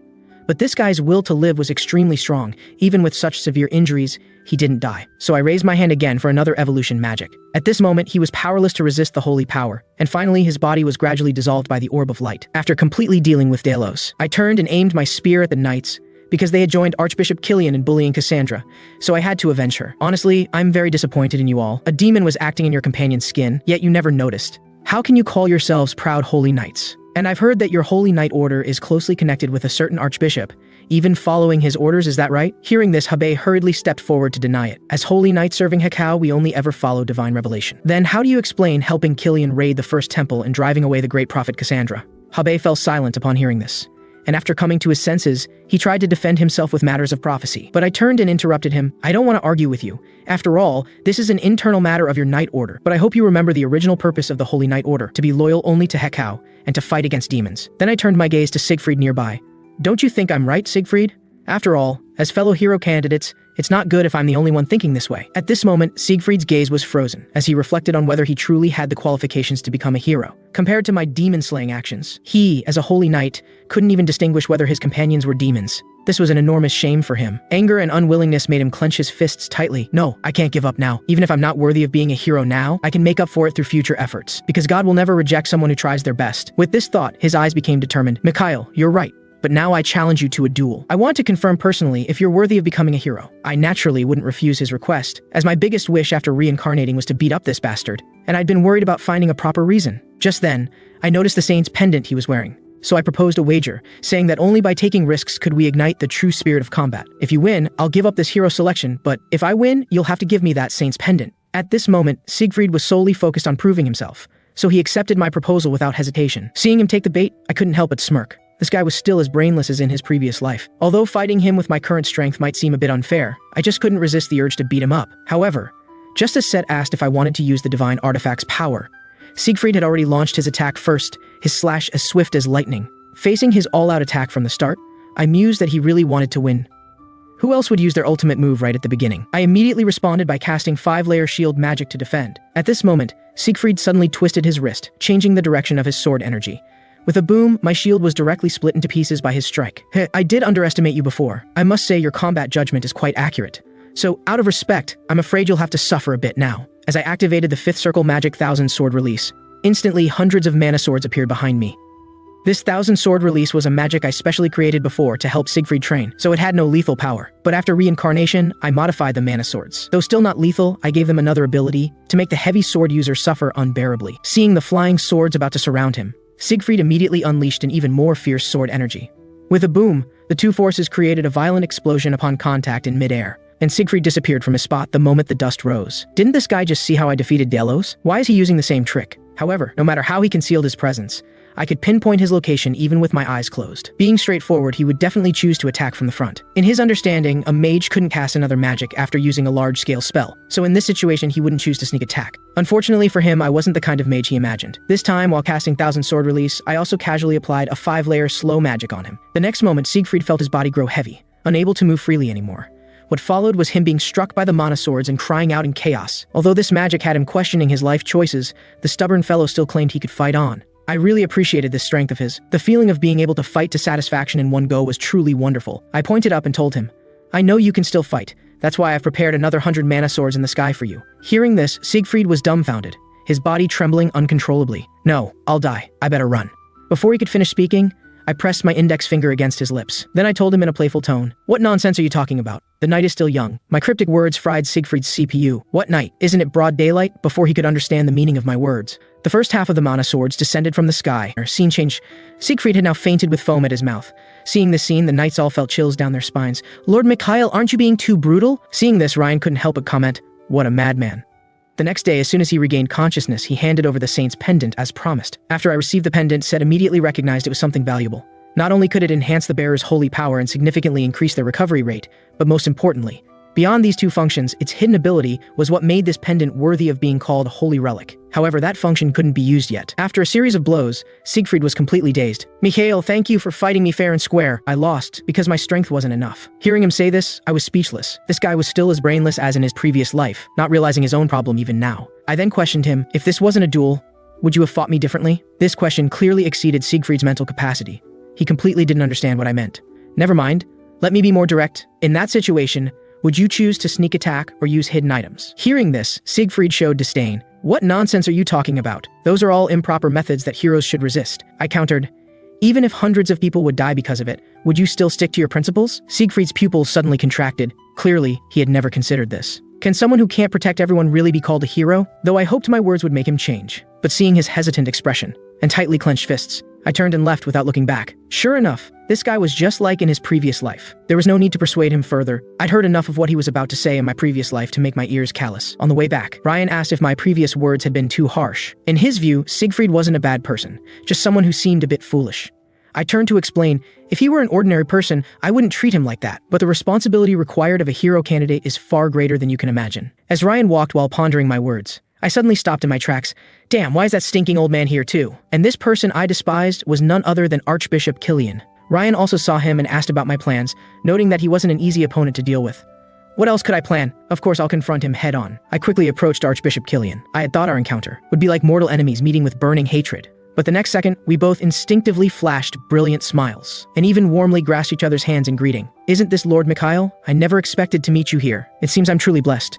A: But this guy's will to live was extremely strong. Even with such severe injuries, he didn't die. So I raised my hand again for another evolution magic. At this moment, he was powerless to resist the holy power, and finally his body was gradually dissolved by the orb of light. After completely dealing with Delos, I turned and aimed my spear at the knights, because they had joined Archbishop Killian in bullying Cassandra, so I had to avenge her. Honestly, I'm very disappointed in you all. A demon was acting in your companion's skin, yet you never noticed. How can you call yourselves proud holy knights? And I've heard that your holy knight order is closely connected with a certain archbishop, even following his orders, is that right? Hearing this, Hebei hurriedly stepped forward to deny it. As holy knights serving Hekau, we only ever follow divine revelation. Then how do you explain helping Killian raid the first temple and driving away the great prophet Cassandra? Hebei fell silent upon hearing this, and after coming to his senses, he tried to defend himself with matters of prophecy. But I turned and interrupted him. "I don't want to argue with you. After all, this is an internal matter of your knight order. But I hope you remember the original purpose of the Holy Knight Order, to be loyal only to Hekau, and to fight against demons." Then I turned my gaze to Siegfried nearby. "Don't you think I'm right, Siegfried? After all, as fellow hero candidates, it's not good if I'm the only one thinking this way." At this moment, Siegfried's gaze was frozen, as he reflected on whether he truly had the qualifications to become a hero. Compared to my demon-slaying actions, he, as a holy knight, couldn't even distinguish whether his companions were demons. This was an enormous shame for him. Anger and unwillingness made him clench his fists tightly. "No, I can't give up now. Even if I'm not worthy of being a hero now, I can make up for it through future efforts, because God will never reject someone who tries their best." With this thought, his eyes became determined. "Mikhail, you're right. But now I challenge you to a duel. I want to confirm personally if you're worthy of becoming a hero." I naturally wouldn't refuse his request, as my biggest wish after reincarnating was to beat up this bastard, and I'd been worried about finding a proper reason. Just then, I noticed the saint's pendant he was wearing. so I proposed a wager, saying that only by taking risks could we ignite the true spirit of combat. If you win, I'll give up this hero selection, but if I win, you'll have to give me that saint's pendant. At this moment, Siegfried was solely focused on proving himself, so he accepted my proposal without hesitation. Seeing him take the bait, I couldn't help but smirk. This guy was still as brainless as in his previous life. Although fighting him with my current strength might seem a bit unfair, I just couldn't resist the urge to beat him up. However, just as Set asked if I wanted to use the divine artifact's power, Siegfried had already launched his attack first, his slash as swift as lightning. Facing his all-out attack from the start, I mused that he really wanted to win. Who else would use their ultimate move right at the beginning? I immediately responded by casting 5-layer shield magic to defend. At this moment, Siegfried suddenly twisted his wrist, changing the direction of his sword energy. With a boom, my shield was directly split into pieces by his strike. I did underestimate you before. I must say your combat judgment is quite accurate. So, out of respect, I'm afraid you'll have to suffer a bit now. As I activated the 5th circle magic 1000 sword release, instantly hundreds of mana swords appeared behind me. This 1000 sword release was a magic I specially created before to help Siegfried train, so it had no lethal power. But after reincarnation, I modified the mana swords. Though still not lethal, I gave them another ability to make the heavy sword user suffer unbearably. Seeing the flying swords about to surround him, Siegfried immediately unleashed an even more fierce sword energy. With a boom, the two forces created a violent explosion upon contact in mid-air, and Siegfried disappeared from his spot the moment the dust rose. Didn't this guy just see how I defeated Delos? Why is he using the same trick? However, no matter how he concealed his presence, I could pinpoint his location even with my eyes closed. Being straightforward, he would definitely choose to attack from the front. In his understanding, a mage couldn't cast another magic after using a large-scale spell, so in this situation he wouldn't choose to sneak attack. Unfortunately for him, I wasn't the kind of mage he imagined. This time, while casting 1000 sword release, I also casually applied a 5-layer slow magic on him. The next moment, Siegfried felt his body grow heavy, unable to move freely anymore. What followed was him being struck by the mana swords and crying out in chaos. Although this magic had him questioning his life choices, the stubborn fellow still claimed he could fight on. I really appreciated this strength of his. The feeling of being able to fight to satisfaction in one go was truly wonderful. I pointed up and told him, I know you can still fight. That's why I've prepared another 100 mana swords in the sky for you. Hearing this, Siegfried was dumbfounded, his body trembling uncontrollably. No, I'll die. I better run. Before he could finish speaking, I pressed my index finger against his lips. Then I told him in a playful tone, what nonsense are you talking about? The night is still young. My cryptic words fried Siegfried's CPU. What night? Isn't it broad daylight? Before he could understand the meaning of my words. The first half of the mana swords descended from the sky. Scene change. Siegfried had now fainted with foam at his mouth. Seeing this scene, the knights all felt chills down their spines. Lord Mikhail, aren't you being too brutal? Seeing this, Ryan couldn't help but comment, what a madman. The next day, as soon as he regained consciousness, he handed over the saint's pendant as promised. After I received the pendant, Set immediately recognized it was something valuable. Not only could it enhance the bearer's holy power and significantly increase their recovery rate, but most importantly, beyond these two functions, its hidden ability was what made this pendant worthy of being called a holy relic. However, that function couldn't be used yet. After a series of blows, Siegfried was completely dazed. Mikhail, thank you for fighting me fair and square. I lost because my strength wasn't enough. Hearing him say this, I was speechless. This guy was still as brainless as in his previous life, not realizing his own problem even now. I then questioned him, if this wasn't a duel, would you have fought me differently? This question clearly exceeded Siegfried's mental capacity. He completely didn't understand what I meant. Never mind. Let me be more direct. In that situation, would you choose to sneak attack or use hidden items? Hearing this, Siegfried showed disdain. What nonsense are you talking about? Those are all improper methods that heroes should resist. I countered, even if hundreds of people would die because of it, would you still stick to your principles? Siegfried's pupils suddenly contracted. Clearly, he had never considered this. Can someone who can't protect everyone really be called a hero? Though I hoped my words would make him change. But seeing his hesitant expression and tightly clenched fists, I turned and left without looking back. Sure enough, this guy was just like in his previous life. There was no need to persuade him further. I'd heard enough of what he was about to say in my previous life to make my ears callous. On the way back, Ryan asked if my previous words had been too harsh. In his view, Siegfried wasn't a bad person, just someone who seemed a bit foolish. I turned to explain, if he were an ordinary person, I wouldn't treat him like that. But the responsibility required of a hero candidate is far greater than you can imagine. As Ryan walked while pondering my words, I suddenly stopped in my tracks. Damn, why is that stinking old man here too? And this person I despised was none other than Archbishop Killian. Ryan also saw him and asked about my plans, noting that he wasn't an easy opponent to deal with. What else could I plan? Of course I'll confront him head on. I quickly approached Archbishop Killian. I had thought our encounter would be like mortal enemies meeting with burning hatred. But the next second, we both instinctively flashed brilliant smiles, and even warmly grasped each other's hands in greeting. Isn't this Lord Mikhail? I never expected to meet you here. It seems I'm truly blessed.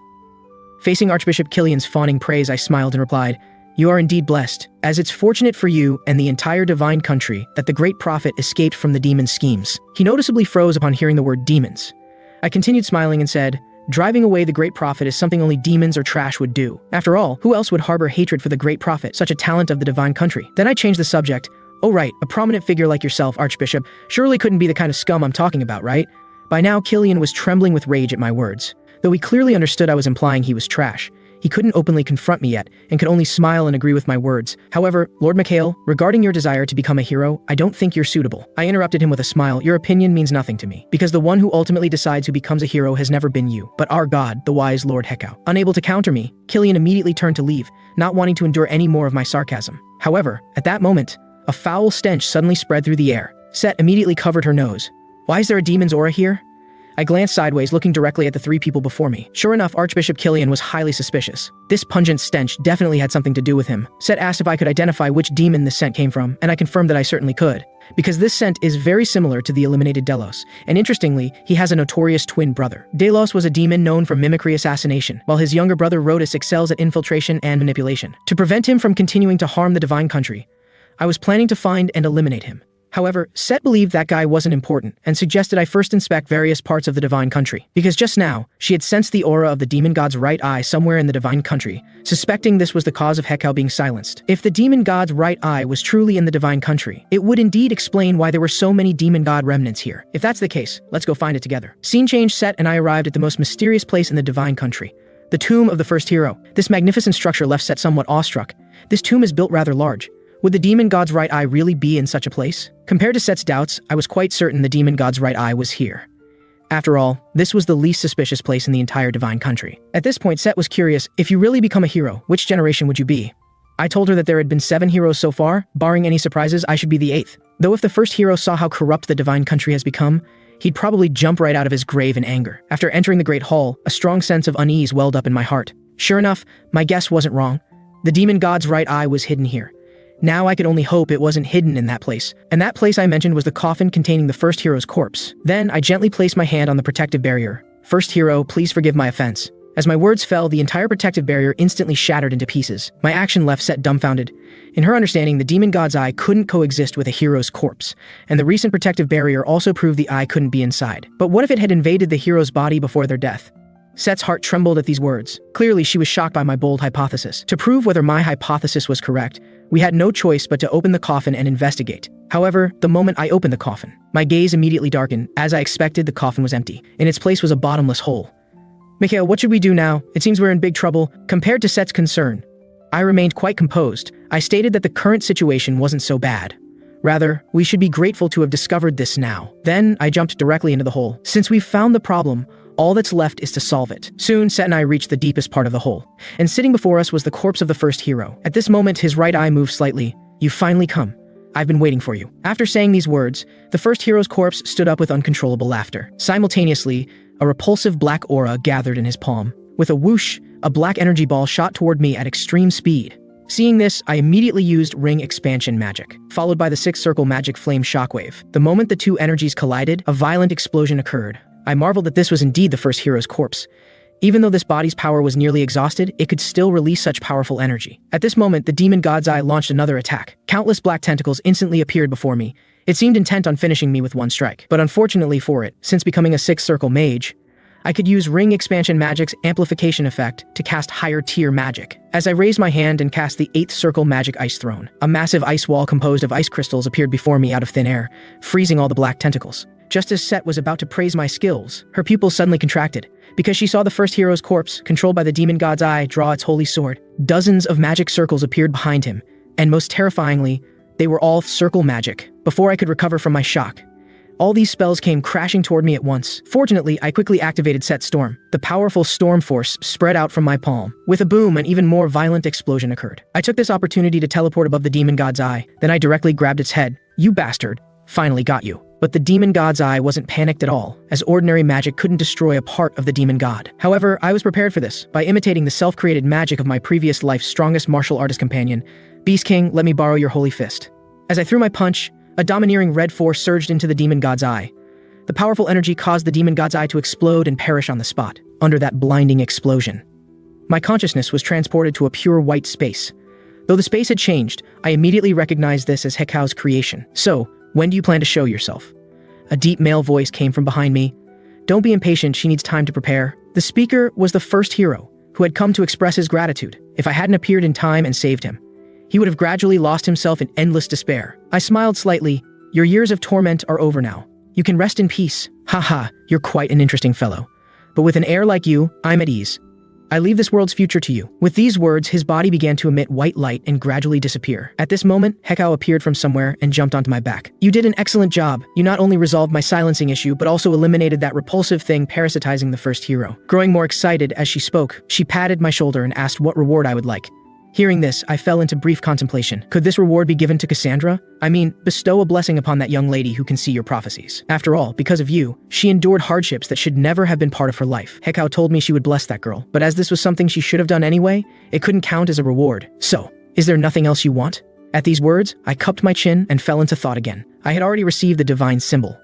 A: Facing Archbishop Killian's fawning praise, I smiled and replied, you are indeed blessed, as it's fortunate for you and the entire divine country that the great prophet escaped from the demon's schemes. He noticeably froze upon hearing the word demons. I continued smiling and said, driving away the great prophet is something only demons or trash would do. After all, who else would harbor hatred for the great prophet, such a talent of the divine country? Then I changed the subject. "Oh right, a prominent figure like yourself, Archbishop, surely couldn't be the kind of scum I'm talking about, right?" By now, Killian was trembling with rage at my words. Though he clearly understood I was implying he was trash, he couldn't openly confront me yet, and could only smile and agree with my words. "However, Lord Mikhail, regarding your desire to become a hero, I don't think you're suitable." I interrupted him with a smile. "Your opinion means nothing to me, because the one who ultimately decides who becomes a hero has never been you, but our god, the wise Lord Hekau." Unable to counter me, Killian immediately turned to leave, not wanting to endure any more of my sarcasm. However, at that moment, a foul stench suddenly spread through the air. Set immediately covered her nose. "Why is there a demon's aura here?" I glanced sideways, looking directly at the three people before me. Sure enough, Archbishop Killian was highly suspicious. This pungent stench definitely had something to do with him. Set asked if I could identify which demon this scent came from, and I confirmed that I certainly could. Because this scent is very similar to the eliminated Delos, and interestingly, he has a notorious twin brother. Delos was a demon known for mimicry assassination, while his younger brother Rhodus excels at infiltration and manipulation. To prevent him from continuing to harm the Divine Country, I was planning to find and eliminate him. However, Set believed that guy wasn't important and suggested I first inspect various parts of the Divine Country, because just now, she had sensed the aura of the demon god's right eye somewhere in the Divine Country, suspecting this was the cause of Hekau being silenced. If the demon god's right eye was truly in the Divine Country, it would indeed explain why there were so many demon god remnants here. If that's the case, let's go find it together. Scene change. Set and I arrived at the most mysterious place in the Divine Country, the tomb of the first hero. This magnificent structure left Set somewhat awestruck. This tomb is built rather large. Would the demon god's right eye really be in such a place? Compared to Set's doubts, I was quite certain the demon god's right eye was here. After all, this was the least suspicious place in the entire Divine Country. At this point, Set was curious, if you really become a hero, which generation would you be? I told her that there had been 7 heroes so far. Barring any surprises, I should be the 8th. Though if the first hero saw how corrupt the Divine Country has become, he'd probably jump right out of his grave in anger. After entering the Great Hall, a strong sense of unease welled up in my heart. Sure enough, my guess wasn't wrong. The demon god's right eye was hidden here. Now I could only hope it wasn't hidden in that place. And that place I mentioned was the coffin containing the first hero's corpse. Then I gently placed my hand on the protective barrier. "First hero, please forgive my offense." As my words fell, the entire protective barrier instantly shattered into pieces. My action left Set dumbfounded. In her understanding, the demon god's eye couldn't coexist with a hero's corpse, and the recent protective barrier also proved the eye couldn't be inside. But what if it had invaded the hero's body before their death? Set's heart trembled at these words. Clearly, she was shocked by my bold hypothesis. To prove whether my hypothesis was correct, we had no choice but to open the coffin and investigate. However, the moment I opened the coffin, my gaze immediately darkened. As I expected, the coffin was empty. In its place was a bottomless hole. "Mikhail, what should we do now? It seems we're in big trouble." Compared to Set's concern, I remained quite composed. I stated that the current situation wasn't so bad. Rather, we should be grateful to have discovered this now. Then, I jumped directly into the hole. Since we've found the problem, all that's left is to solve it. Soon, Set and I reached the deepest part of the hole, and sitting before us was the corpse of the first hero. At this moment, his right eye moved slightly. "You've finally come. I've been waiting for you." After saying these words, the first hero's corpse stood up with uncontrollable laughter. Simultaneously, a repulsive black aura gathered in his palm. With a whoosh, a black energy ball shot toward me at extreme speed. Seeing this, I immediately used ring expansion magic, followed by the 6-circle magic flame shockwave. The moment the two energies collided, a violent explosion occurred. I marveled that this was indeed the first hero's corpse. Even though this body's power was nearly exhausted, it could still release such powerful energy. At this moment, the demon god's eye launched another attack. Countless black tentacles instantly appeared before me. It seemed intent on finishing me with one strike. But unfortunately for it, since becoming a 6-circle mage, I could use ring expansion magic's amplification effect to cast higher tier magic. As I raised my hand and cast the 8th circle magic ice throne, a massive ice wall composed of ice crystals appeared before me out of thin air, freezing all the black tentacles. Just as Set was about to praise my skills, her pupils suddenly contracted, because she saw the first hero's corpse, controlled by the demon god's eye, draw its holy sword. Dozens of magic circles appeared behind him, and most terrifyingly, they were all circle magic. Before I could recover from my shock, all these spells came crashing toward me at once. Fortunately, I quickly activated Set Storm. The powerful storm force spread out from my palm. With a boom, an even more violent explosion occurred. I took this opportunity to teleport above the demon god's eye, then I directly grabbed its head. "You bastard. Finally got you." But the demon god's eye wasn't panicked at all, as ordinary magic couldn't destroy a part of the demon god. However, I was prepared for this, by imitating the self-created magic of my previous life's strongest martial artist companion. "Beast King, let me borrow your holy fist." As I threw my punch, a domineering red force surged into the demon god's eye. The powerful energy caused the demon god's eye to explode and perish on the spot. Under that blinding explosion, my consciousness was transported to a pure white space. Though the space had changed, I immediately recognized this as Hekau's creation. "So, when do you plan to show yourself?" A deep male voice came from behind me. "Don't be impatient, she needs time to prepare." The speaker was the first hero, who had come to express his gratitude. If I hadn't appeared in time and saved him, he would have gradually lost himself in endless despair. I smiled slightly. Your years of torment are over now. You can rest in peace. Haha, you're quite an interesting fellow. But with an air like you, I'm at ease. I leave this world's future to you. With these words, his body began to emit white light and gradually disappear. At this moment, Hekau appeared from somewhere and jumped onto my back. You did an excellent job. You not only resolved my silencing issue, but also eliminated that repulsive thing parasitizing the first hero. Growing more excited as she spoke, she patted my shoulder and asked what reward I would like. Hearing this, I fell into brief contemplation. Could this reward be given to Cassandra? I mean, bestow a blessing upon that young lady who can see your prophecies. After all, because of you, she endured hardships that should never have been part of her life. Hekau told me she would bless that girl, but as this was something she should have done anyway, it couldn't count as a reward. So, is there nothing else you want? At these words, I cupped my chin and fell into thought again. I had already received the divine symbol.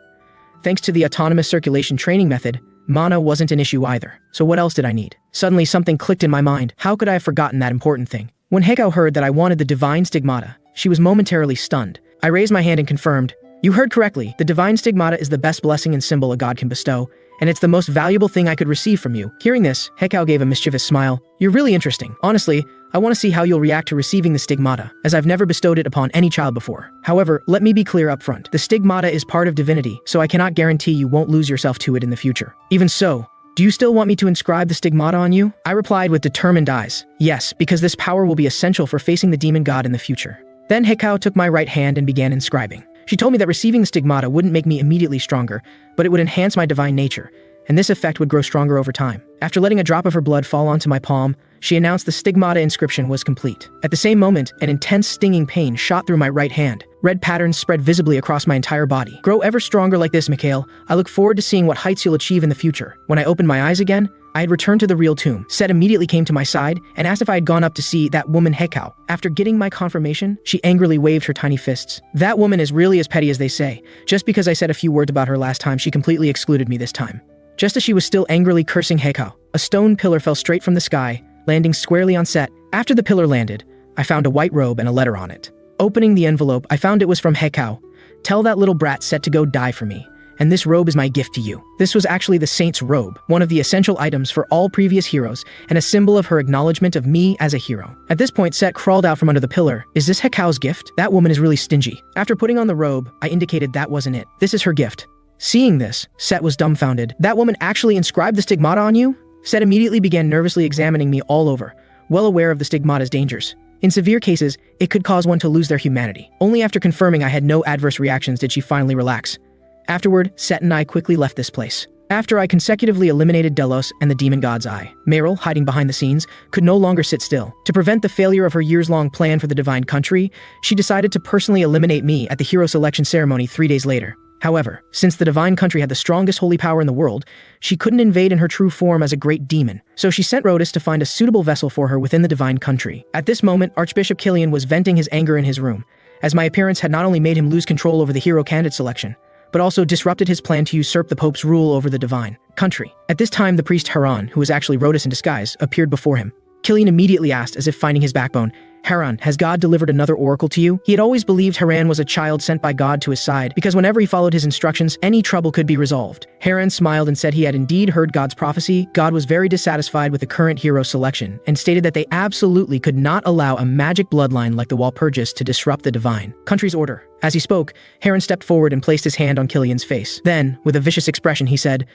A: Thanks to the autonomous circulation training method, mana wasn't an issue either. So what else did I need? Suddenly something clicked in my mind. How could I have forgotten that important thing? When Hekau heard that I wanted the divine stigmata, she was momentarily stunned. I raised my hand and confirmed, you heard correctly, the divine stigmata is the best blessing and symbol a god can bestow, and it's the most valuable thing I could receive from you. Hearing this, Hekau gave a mischievous smile. You're really interesting. Honestly, I want to see how you'll react to receiving the stigmata, as I've never bestowed it upon any child before. However, let me be clear up front. The stigmata is part of divinity, so I cannot guarantee you won't lose yourself to it in the future. Even so, do you still want me to inscribe the stigmata on you? I replied with determined eyes. Yes, because this power will be essential for facing the demon god in the future. Then Hekau took my right hand and began inscribing. She told me that receiving the stigmata wouldn't make me immediately stronger, but it would enhance my divine nature, and this effect would grow stronger over time. After letting a drop of her blood fall onto my palm, she announced the stigmata inscription was complete. At the same moment, an intense stinging pain shot through my right hand. Red patterns spread visibly across my entire body. Grow ever stronger like this, Mikhail. I look forward to seeing what heights you'll achieve in the future. When I opened my eyes again, I had returned to the real tomb. Set immediately came to my side and asked if I had gone up to see that woman Hekau. After getting my confirmation, she angrily waved her tiny fists. That woman is really as petty as they say. Just because I said a few words about her last time, she completely excluded me this time. Just as she was still angrily cursing Hekau, a stone pillar fell straight from the sky, landing squarely on Set. After the pillar landed, I found a white robe and a letter on it. Opening the envelope, I found it was from Hekau. Tell that little brat Set to go die for me, and this robe is my gift to you. This was actually the saint's robe, one of the essential items for all previous heroes, and a symbol of her acknowledgement of me as a hero. At this point, Set crawled out from under the pillar. Is this Hekau's gift? That woman is really stingy. After putting on the robe, I indicated that wasn't it. This is her gift. Seeing this, Set was dumbfounded. That woman actually inscribed the stigmata on you? Set immediately began nervously examining me all over, well aware of the stigmata's dangers. In severe cases, it could cause one to lose their humanity. Only after confirming I had no adverse reactions did she finally relax. Afterward, Set and I quickly left this place. After I consecutively eliminated Delos and the demon god's eye, Meryl, hiding behind the scenes, could no longer sit still. To prevent the failure of her years-long plan for the divine country, she decided to personally eliminate me at the hero selection ceremony 3 days later. However, since the divine country had the strongest holy power in the world, she couldn't invade in her true form as a great demon. So she sent Rhodus to find a suitable vessel for her within the divine country. At this moment, Archbishop Killian was venting his anger in his room, as my appearance had not only made him lose control over the hero candidate selection, but also disrupted his plan to usurp the Pope's rule over the divine country. At this time, the priest Haran, who was actually Rhodus in disguise, appeared before him. Killian immediately asked, as if finding his backbone, Haran, has God delivered another oracle to you? He had always believed Haran was a child sent by God to his side, because whenever he followed his instructions, any trouble could be resolved. Haran smiled and said he had indeed heard God's prophecy. God was very dissatisfied with the current hero selection, and stated that they absolutely could not allow a magic bloodline like the Walpurgis to disrupt the divine country's order. As he spoke, Haran stepped forward and placed his hand on Killian's face. Then, with a vicious expression, he said,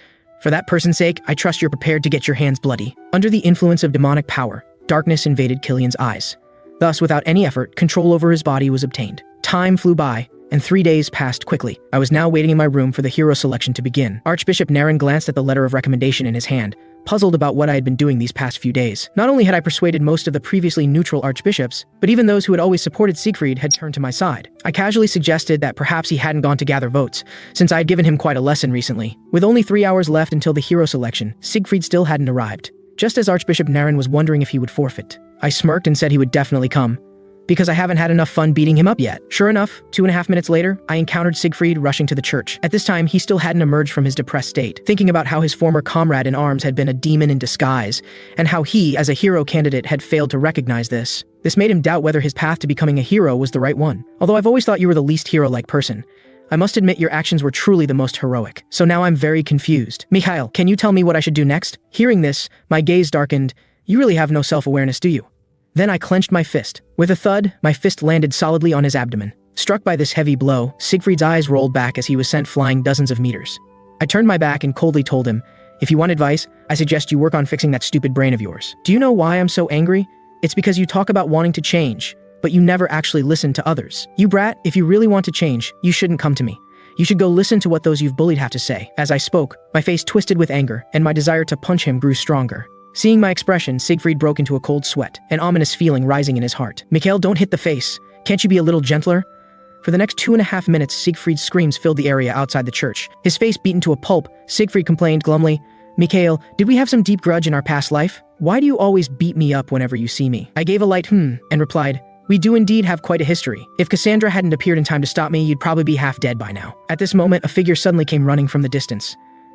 A: For that person's sake, I trust you're prepared to get your hands bloody. Under the influence of demonic power, darkness invaded Killian's eyes. Thus, without any effort, control over his body was obtained. Time flew by, and 3 days passed quickly. I was now waiting in my room for the hero selection to begin. Archbishop Naren glanced at the letter of recommendation in his hand, puzzled about what I had been doing these past few days. Not only had I persuaded most of the previously neutral archbishops, but even those who had always supported Siegfried had turned to my side. I casually suggested that perhaps he hadn't gone to gather votes, since I had given him quite a lesson recently. With only 3 hours left until the hero selection, Siegfried still hadn't arrived. Just as Archbishop Naren was wondering if he would forfeit, I smirked and said he would definitely come, because I haven't had enough fun beating him up yet. Sure enough, 2.5 minutes later, I encountered Siegfried rushing to the church. At this time, he still hadn't emerged from his depressed state, thinking about how his former comrade in arms had been a demon in disguise, and how he, as a hero candidate, had failed to recognize this. This made him doubt whether his path to becoming a hero was the right one. Although I've always thought you were the least hero-like person, I must admit your actions were truly the most heroic. So now I'm very confused. Mikhail, can you tell me what I should do next? Hearing this, my gaze darkened. You really have no self-awareness, do you? Then I clenched my fist. With a thud, my fist landed solidly on his abdomen. Struck by this heavy blow, Siegfried's eyes rolled back as he was sent flying dozens of meters. I turned my back and coldly told him, "If you want advice, I suggest you work on fixing that stupid brain of yours. Do you know why I'm so angry? It's because you talk about wanting to change, but you never actually listen to others. You brat, if you really want to change, you shouldn't come to me. You should go listen to what those you've bullied have to say." As I spoke, my face twisted with anger, and my desire to punch him grew stronger. Seeing my expression, Siegfried broke into a cold sweat, an ominous feeling rising in his heart. "Mikhail, don't hit the face. Can't you be a little gentler?" For the next 2.5 minutes, Siegfried's screams filled the area outside the church. His face beaten to a pulp, Siegfried complained glumly, "Mikhail, did we have some deep grudge in our past life? Why do you always beat me up whenever you see me?" I gave a light and replied, "We do indeed have quite a history. If Cassandra hadn't appeared in time to stop me, you'd probably be half dead by now." At this moment, a figure suddenly came running from the distance.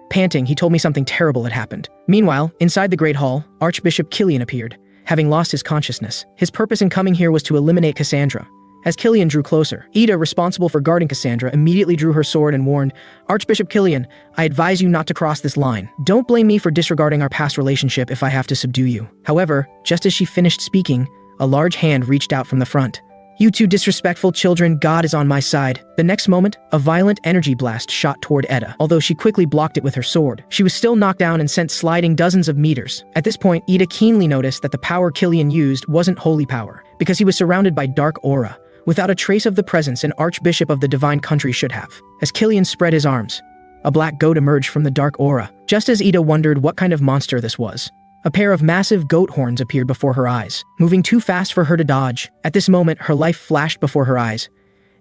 A: Panting, he told me something terrible had happened. Meanwhile, inside the Great Hall, Archbishop Killian appeared, having lost his consciousness. His purpose in coming here was to eliminate Cassandra. As Killian drew closer, Ida, responsible for guarding Cassandra, immediately drew her sword and warned, "Archbishop Killian, I advise you not to cross this line. Don't blame me for disregarding our past relationship if I have to subdue you." However, just as she finished speaking, a large hand reached out from the front. "You two disrespectful children, God is on my side." The next moment, a violent energy blast shot toward Ida, although she quickly blocked it with her sword. She was still knocked down and sent sliding dozens of meters. At this point, Ida keenly noticed that the power Killian used wasn't holy power, because he was surrounded by dark aura, without a trace of the presence an archbishop of the divine country should have. As Killian spread his arms, a black goat emerged from the dark aura, just as Ida wondered what kind of monster this was. A pair of massive goat horns appeared before her eyes, moving too fast for her to dodge. At this moment, her life flashed before her eyes.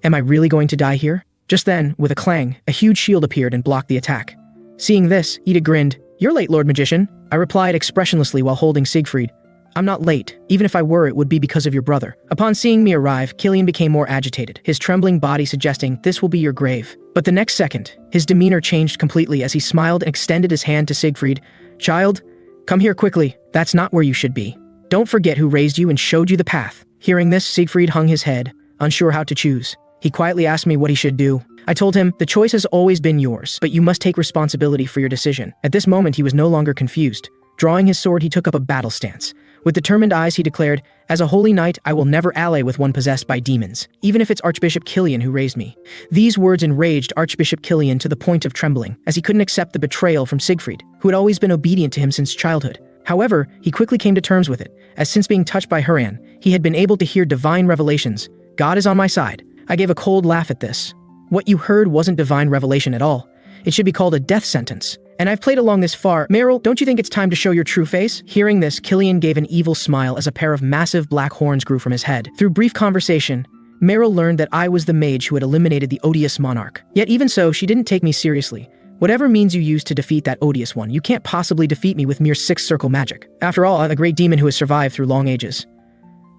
A: Am I really going to die here? Just then, with a clang, a huge shield appeared and blocked the attack. Seeing this, Ida grinned. "You're late, Lord Magician," I replied expressionlessly while holding Siegfried. "I'm not late. Even if I were, it would be because of your brother." Upon seeing me arrive, Killian became more agitated, his trembling body suggesting, "This will be your grave." But the next second, his demeanor changed completely as he smiled and extended his hand to Siegfried. "Child, come here quickly. That's not where you should be. Don't forget who raised you and showed you the path." Hearing this, Siegfried hung his head, unsure how to choose. He quietly asked me what he should do. I told him, "The choice has always been yours, but you must take responsibility for your decision." At this moment, he was no longer confused. Drawing his sword, he took up a battle stance. With determined eyes, he declared, "As a holy knight, I will never ally with one possessed by demons, even if it's Archbishop Killian who raised me." These words enraged Archbishop Killian to the point of trembling, as he couldn't accept the betrayal from Siegfried, who had always been obedient to him since childhood. However, he quickly came to terms with it, as since being touched by Haran, he had been able to hear divine revelations. "God is on my side." I gave a cold laugh at this. "What you heard wasn't divine revelation at all. It should be called a death sentence. And I've played along this far. Meryl, don't you think it's time to show your true face?" Hearing this, Killian gave an evil smile as a pair of massive black horns grew from his head. Through brief conversation, Meryl learned that I was the mage who had eliminated the odious monarch. Yet even so, she didn't take me seriously. "Whatever means you use to defeat that odious one, you can't possibly defeat me with mere sixth-circle magic. After all, I'm a great demon who has survived through long ages."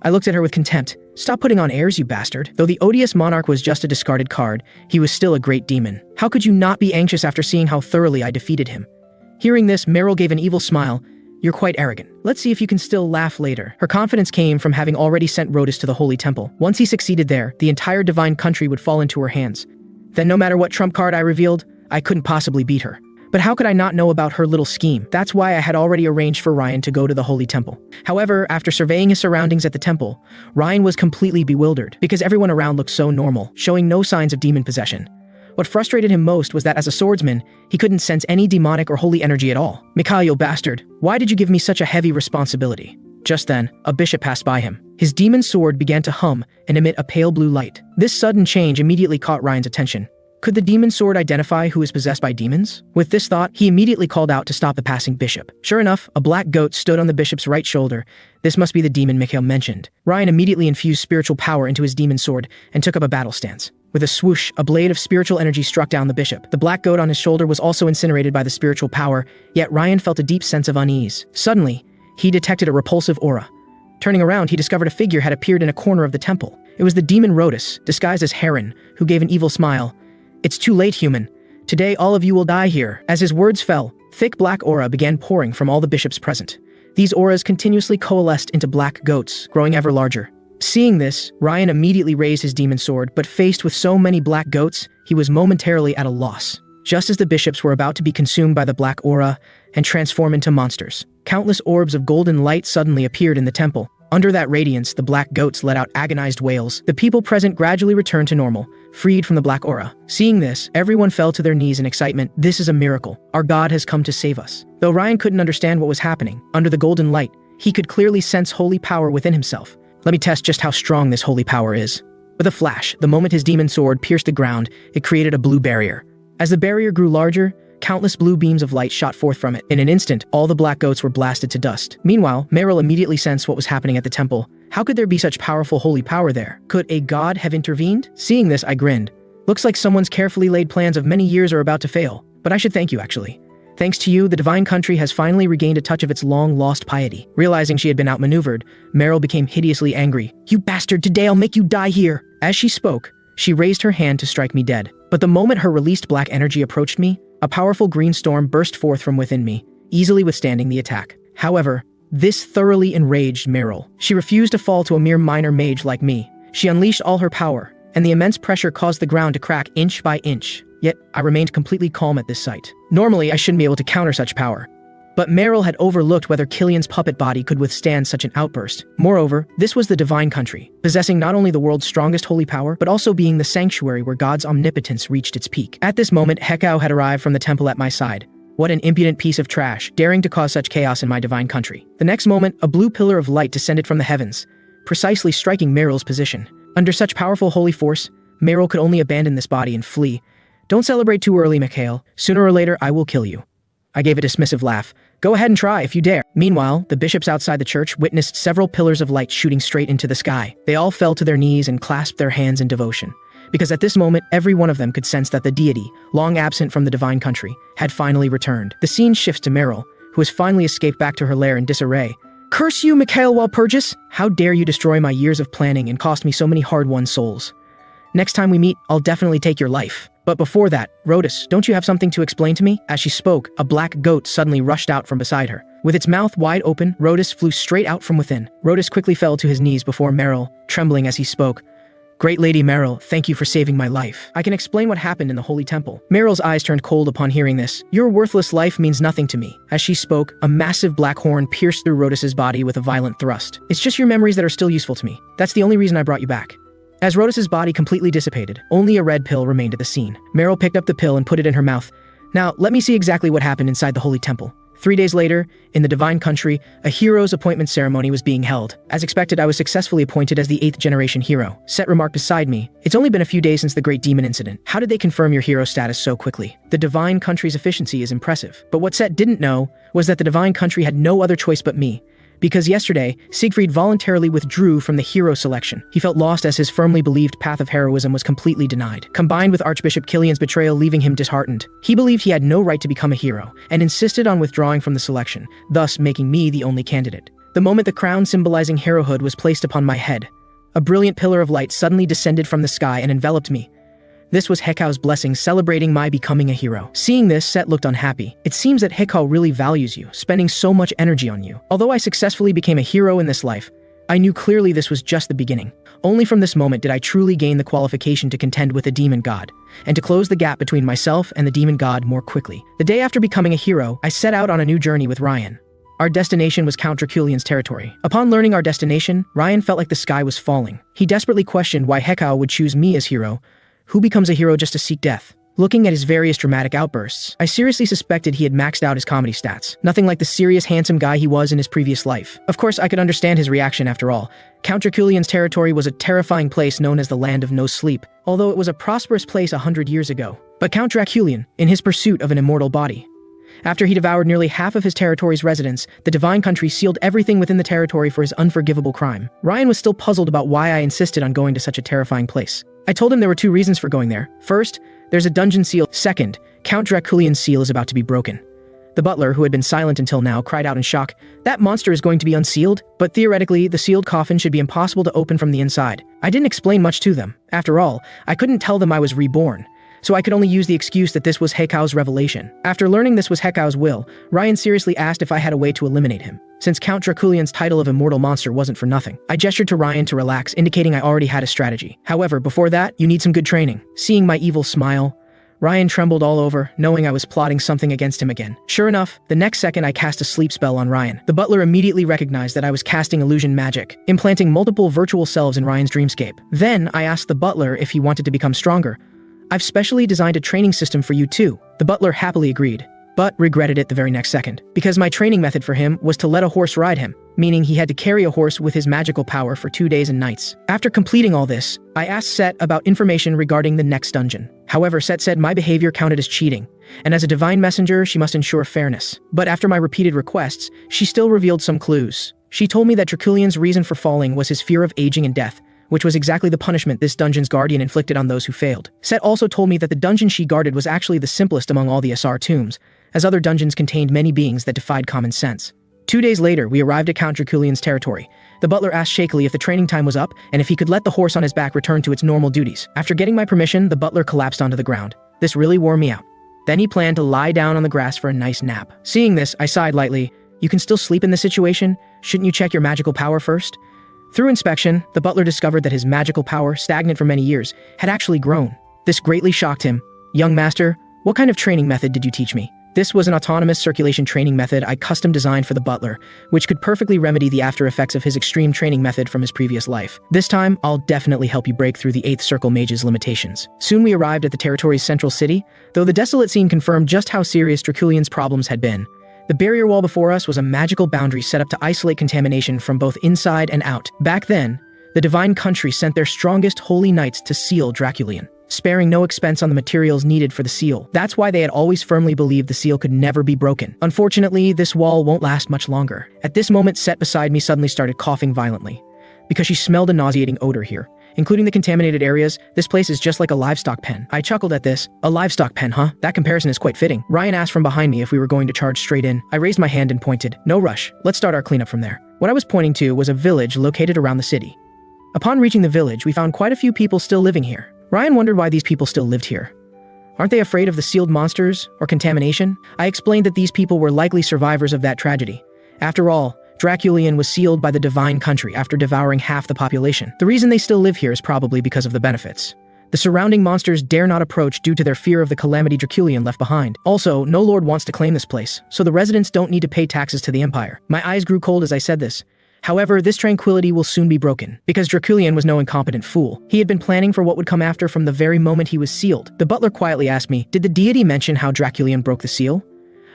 A: I looked at her with contempt. "Stop putting on airs, you bastard." Though the odious monarch was just a discarded card, he was still a great demon. How could you not be anxious after seeing how thoroughly I defeated him? Hearing this, Meryl gave an evil smile. "You're quite arrogant. Let's see if you can still laugh later." Her confidence came from having already sent Rhodus to the Holy Temple. Once he succeeded there, the entire divine country would fall into her hands. Then no matter what trump card I revealed, I couldn't possibly beat her. But how could I not know about her little scheme? That's why I had already arranged for Ryan to go to the Holy Temple. However, after surveying his surroundings at the temple, Ryan was completely bewildered, because everyone around looked so normal, showing no signs of demon possession. What frustrated him most was that as a swordsman, he couldn't sense any demonic or holy energy at all. "Mikhail, bastard, why did you give me such a heavy responsibility?" Just then, a bishop passed by him. His demon sword began to hum and emit a pale blue light. This sudden change immediately caught Ryan's attention. Could the demon sword identify who is possessed by demons? With this thought, he immediately called out to stop the passing bishop. Sure enough, a black goat stood on the bishop's right shoulder. This must be the demon Mikhail mentioned. Ryan immediately infused spiritual power into his demon sword and took up a battle stance. With a swoosh, a blade of spiritual energy struck down the bishop. The black goat on his shoulder was also incinerated by the spiritual power, yet Ryan felt a deep sense of unease. Suddenly, he detected a repulsive aura. Turning around, he discovered a figure had appeared in a corner of the temple. It was the demon Rhodus, disguised as Haran, who gave an evil smile. "It's too late, human. Today all of you will die here." As his words fell, thick black aura began pouring from all the bishops present. These auras continuously coalesced into black goats, growing ever larger. Seeing this, Ryan immediately raised his demon sword, but faced with so many black goats, he was momentarily at a loss. Just as the bishops were about to be consumed by the black aura and transform into monsters, countless orbs of golden light suddenly appeared in the temple. Under that radiance, the black goats let out agonized wails. The people present gradually returned to normal, freed from the black aura. Seeing this, everyone fell to their knees in excitement. This is a miracle. Our God has come to save us. Though Ryan couldn't understand what was happening, under the golden light, he could clearly sense holy power within himself. Let me test just how strong this holy power is. With a flash, the moment his demon sword pierced the ground, it created a blue barrier. As the barrier grew larger, countless blue beams of light shot forth from it. In an instant, all the black goats were blasted to dust. Meanwhile, Meryl immediately sensed what was happening at the temple. How could there be such powerful holy power there? Could a god have intervened? Seeing this, I grinned. Looks like someone's carefully laid plans of many years are about to fail. But I should thank you, actually. Thanks to you, the divine country has finally regained a touch of its long-lost piety. Realizing she had been outmaneuvered, Meryl became hideously angry. You bastard, today I'll make you die here! As she spoke, she raised her hand to strike me dead. But the moment her released black energy approached me, a powerful green storm burst forth from within me, easily withstanding the attack. However, this thoroughly enraged Meryl. She refused to fall to a mere minor mage like me. She unleashed all her power, and the immense pressure caused the ground to crack inch by inch. Yet, I remained completely calm at this sight. Normally, I shouldn't be able to counter such power. But Meryl had overlooked whether Killian's puppet body could withstand such an outburst. Moreover, this was the divine country, possessing not only the world's strongest holy power, but also being the sanctuary where God's omnipotence reached its peak. At this moment, Hekau had arrived from the temple at my side. What an impudent piece of trash, daring to cause such chaos in my divine country. The next moment, a blue pillar of light descended from the heavens, precisely striking Meryl's position. Under such powerful holy force, Meryl could only abandon this body and flee. Don't celebrate too early, Mikhail. Sooner or later, I will kill you. I gave a dismissive laugh. Go ahead and try if you dare. Meanwhile, the bishops outside the church witnessed several pillars of light shooting straight into the sky. They all fell to their knees and clasped their hands in devotion. Because at this moment, every one of them could sense that the deity, long absent from the divine country, had finally returned. The scene shifts to Meryl, who has finally escaped back to her lair in disarray. Curse you, Mikhail Walpurgis! How dare you destroy my years of planning and cost me so many hard-won souls? Next time we meet, I'll definitely take your life. But before that, Rhodas, don't you have something to explain to me? As she spoke, a black goat suddenly rushed out from beside her. With its mouth wide open, Rhodas flew straight out from within. Rhodas quickly fell to his knees before Meryl, trembling as he spoke. Great Lady Meryl, thank you for saving my life. I can explain what happened in the holy temple. Meryl's eyes turned cold upon hearing this. Your worthless life means nothing to me. As she spoke, a massive black horn pierced through Rhodas's body with a violent thrust. It's just your memories that are still useful to me. That's the only reason I brought you back. As Rhodas's body completely dissipated, only a red pill remained at the scene. Meryl picked up the pill and put it in her mouth. Now, let me see exactly what happened inside the holy temple. 3 days later, in the divine country, a hero's appointment ceremony was being held. As expected, I was successfully appointed as the 8th generation hero. Set remarked beside me, it's only been a few days since the great demon incident. How did they confirm your hero status so quickly? The divine country's efficiency is impressive. But what Set didn't know was that the divine country had no other choice but me. Because yesterday, Siegfried voluntarily withdrew from the hero selection. He felt lost as his firmly believed path of heroism was completely denied, combined with Archbishop Killian's betrayal leaving him disheartened. He believed he had no right to become a hero, and insisted on withdrawing from the selection, thus making me the only candidate. The moment the crown symbolizing herohood was placed upon my head, a brilliant pillar of light suddenly descended from the sky and enveloped me. This was Hekau's blessing celebrating my becoming a hero. Seeing this, Set looked unhappy. It seems that Hekau really values you, spending so much energy on you. Although I successfully became a hero in this life, I knew clearly this was just the beginning. Only from this moment did I truly gain the qualification to contend with the demon god, and to close the gap between myself and the demon god more quickly. The day after becoming a hero, I set out on a new journey with Ryan. Our destination was Count Draculian's territory. Upon learning our destination, Ryan felt like the sky was falling. He desperately questioned why Hekau would choose me as hero. Who becomes a hero just to seek death? Looking at his various dramatic outbursts, I seriously suspected he had maxed out his comedy stats. Nothing like the serious, handsome guy he was in his previous life. Of course, I could understand his reaction after all. Count Draculian's territory was a terrifying place known as the Land of No Sleep, although it was a prosperous place 100 years ago. But Count Draculian, in his pursuit of an immortal body, after he devoured nearly half of his territory's residents, the divine country sealed everything within the territory for his unforgivable crime. Ryan was still puzzled about why I insisted on going to such a terrifying place. I told him there were 2 reasons for going there. First, there's a dungeon seal. Second, Count Draculian's seal is about to be broken. The butler, who had been silent until now, cried out in shock. That monster is going to be unsealed, but theoretically, the sealed coffin should be impossible to open from the inside. I didn't explain much to them. After all, I couldn't tell them I was reborn, so I could only use the excuse that this was Hekau's revelation. After learning this was Hekau's will, Ryan seriously asked if I had a way to eliminate him, since Count Draculian's title of immortal monster wasn't for nothing. I gestured to Ryan to relax, indicating I already had a strategy. However, before that, you need some good training. Seeing my evil smile, Ryan trembled all over, knowing I was plotting something against him again. Sure enough, the next second I cast a sleep spell on Ryan. The butler immediately recognized that I was casting illusion magic, implanting multiple virtual selves in Ryan's dreamscape. Then I asked the butler if he wanted to become stronger. I've specially designed a training system for you too. The butler happily agreed, but regretted it the very next second, because my training method for him was to let a horse ride him, meaning he had to carry a horse with his magical power for 2 days and nights. After completing all this, I asked Set about information regarding the next dungeon. However, Set said my behavior counted as cheating, and as a divine messenger, she must ensure fairness. But after my repeated requests, she still revealed some clues. She told me that Draculian's reason for falling was his fear of aging and death, which was exactly the punishment this dungeon's guardian inflicted on those who failed. Set also told me that the dungeon she guarded was actually the simplest among all the SR tombs, as other dungeons contained many beings that defied common sense. 2 days later, we arrived at Count Draculian's territory. The butler asked shakily if the training time was up and if he could let the horse on his back return to its normal duties. After getting my permission, the butler collapsed onto the ground. This really wore me out. Then he planned to lie down on the grass for a nice nap. Seeing this, I sighed lightly. You can still sleep in this situation? Shouldn't you check your magical power first? Through inspection, the butler discovered that his magical power, stagnant for many years, had actually grown. This greatly shocked him. Young master, what kind of training method did you teach me? This was an autonomous circulation training method I custom designed for the butler, which could perfectly remedy the after effects of his extreme training method from his previous life. This time, I'll definitely help you break through the 8th Circle Mage's limitations. Soon we arrived at the territory's central city, though the desolate scene confirmed just how serious Draculian's problems had been. The barrier wall before us was a magical boundary set up to isolate contamination from both inside and out. Back then, the Divine Country sent their strongest holy knights to seal Draculian, sparing no expense on the materials needed for the seal. That's why they had always firmly believed the seal could never be broken. Unfortunately, this wall won't last much longer. At this moment, Set beside me suddenly started coughing violently, because she smelled a nauseating odor here. Including the contaminated areas, this place is just like a livestock pen. I chuckled at this. A livestock pen, huh? That comparison is quite fitting. Ryan asked from behind me if we were going to charge straight in. I raised my hand and pointed. No rush. Let's start our cleanup from there. What I was pointing to was a village located around the city. Upon reaching the village, we found quite a few people still living here. Ryan wondered why these people still lived here. Aren't they afraid of the sealed monsters or contamination? I explained that these people were likely survivors of that tragedy. After all, Draculian was sealed by the Divine Country after devouring half the population. The reason they still live here is probably because of the benefits. The surrounding monsters dare not approach due to their fear of the calamity Draculian left behind. Also, no lord wants to claim this place, so the residents don't need to pay taxes to the Empire. My eyes grew cold as I said this. However, this tranquility will soon be broken, because Draculian was no incompetent fool. He had been planning for what would come after from the very moment he was sealed. The butler quietly asked me, did the deity mention how Draculian broke the seal?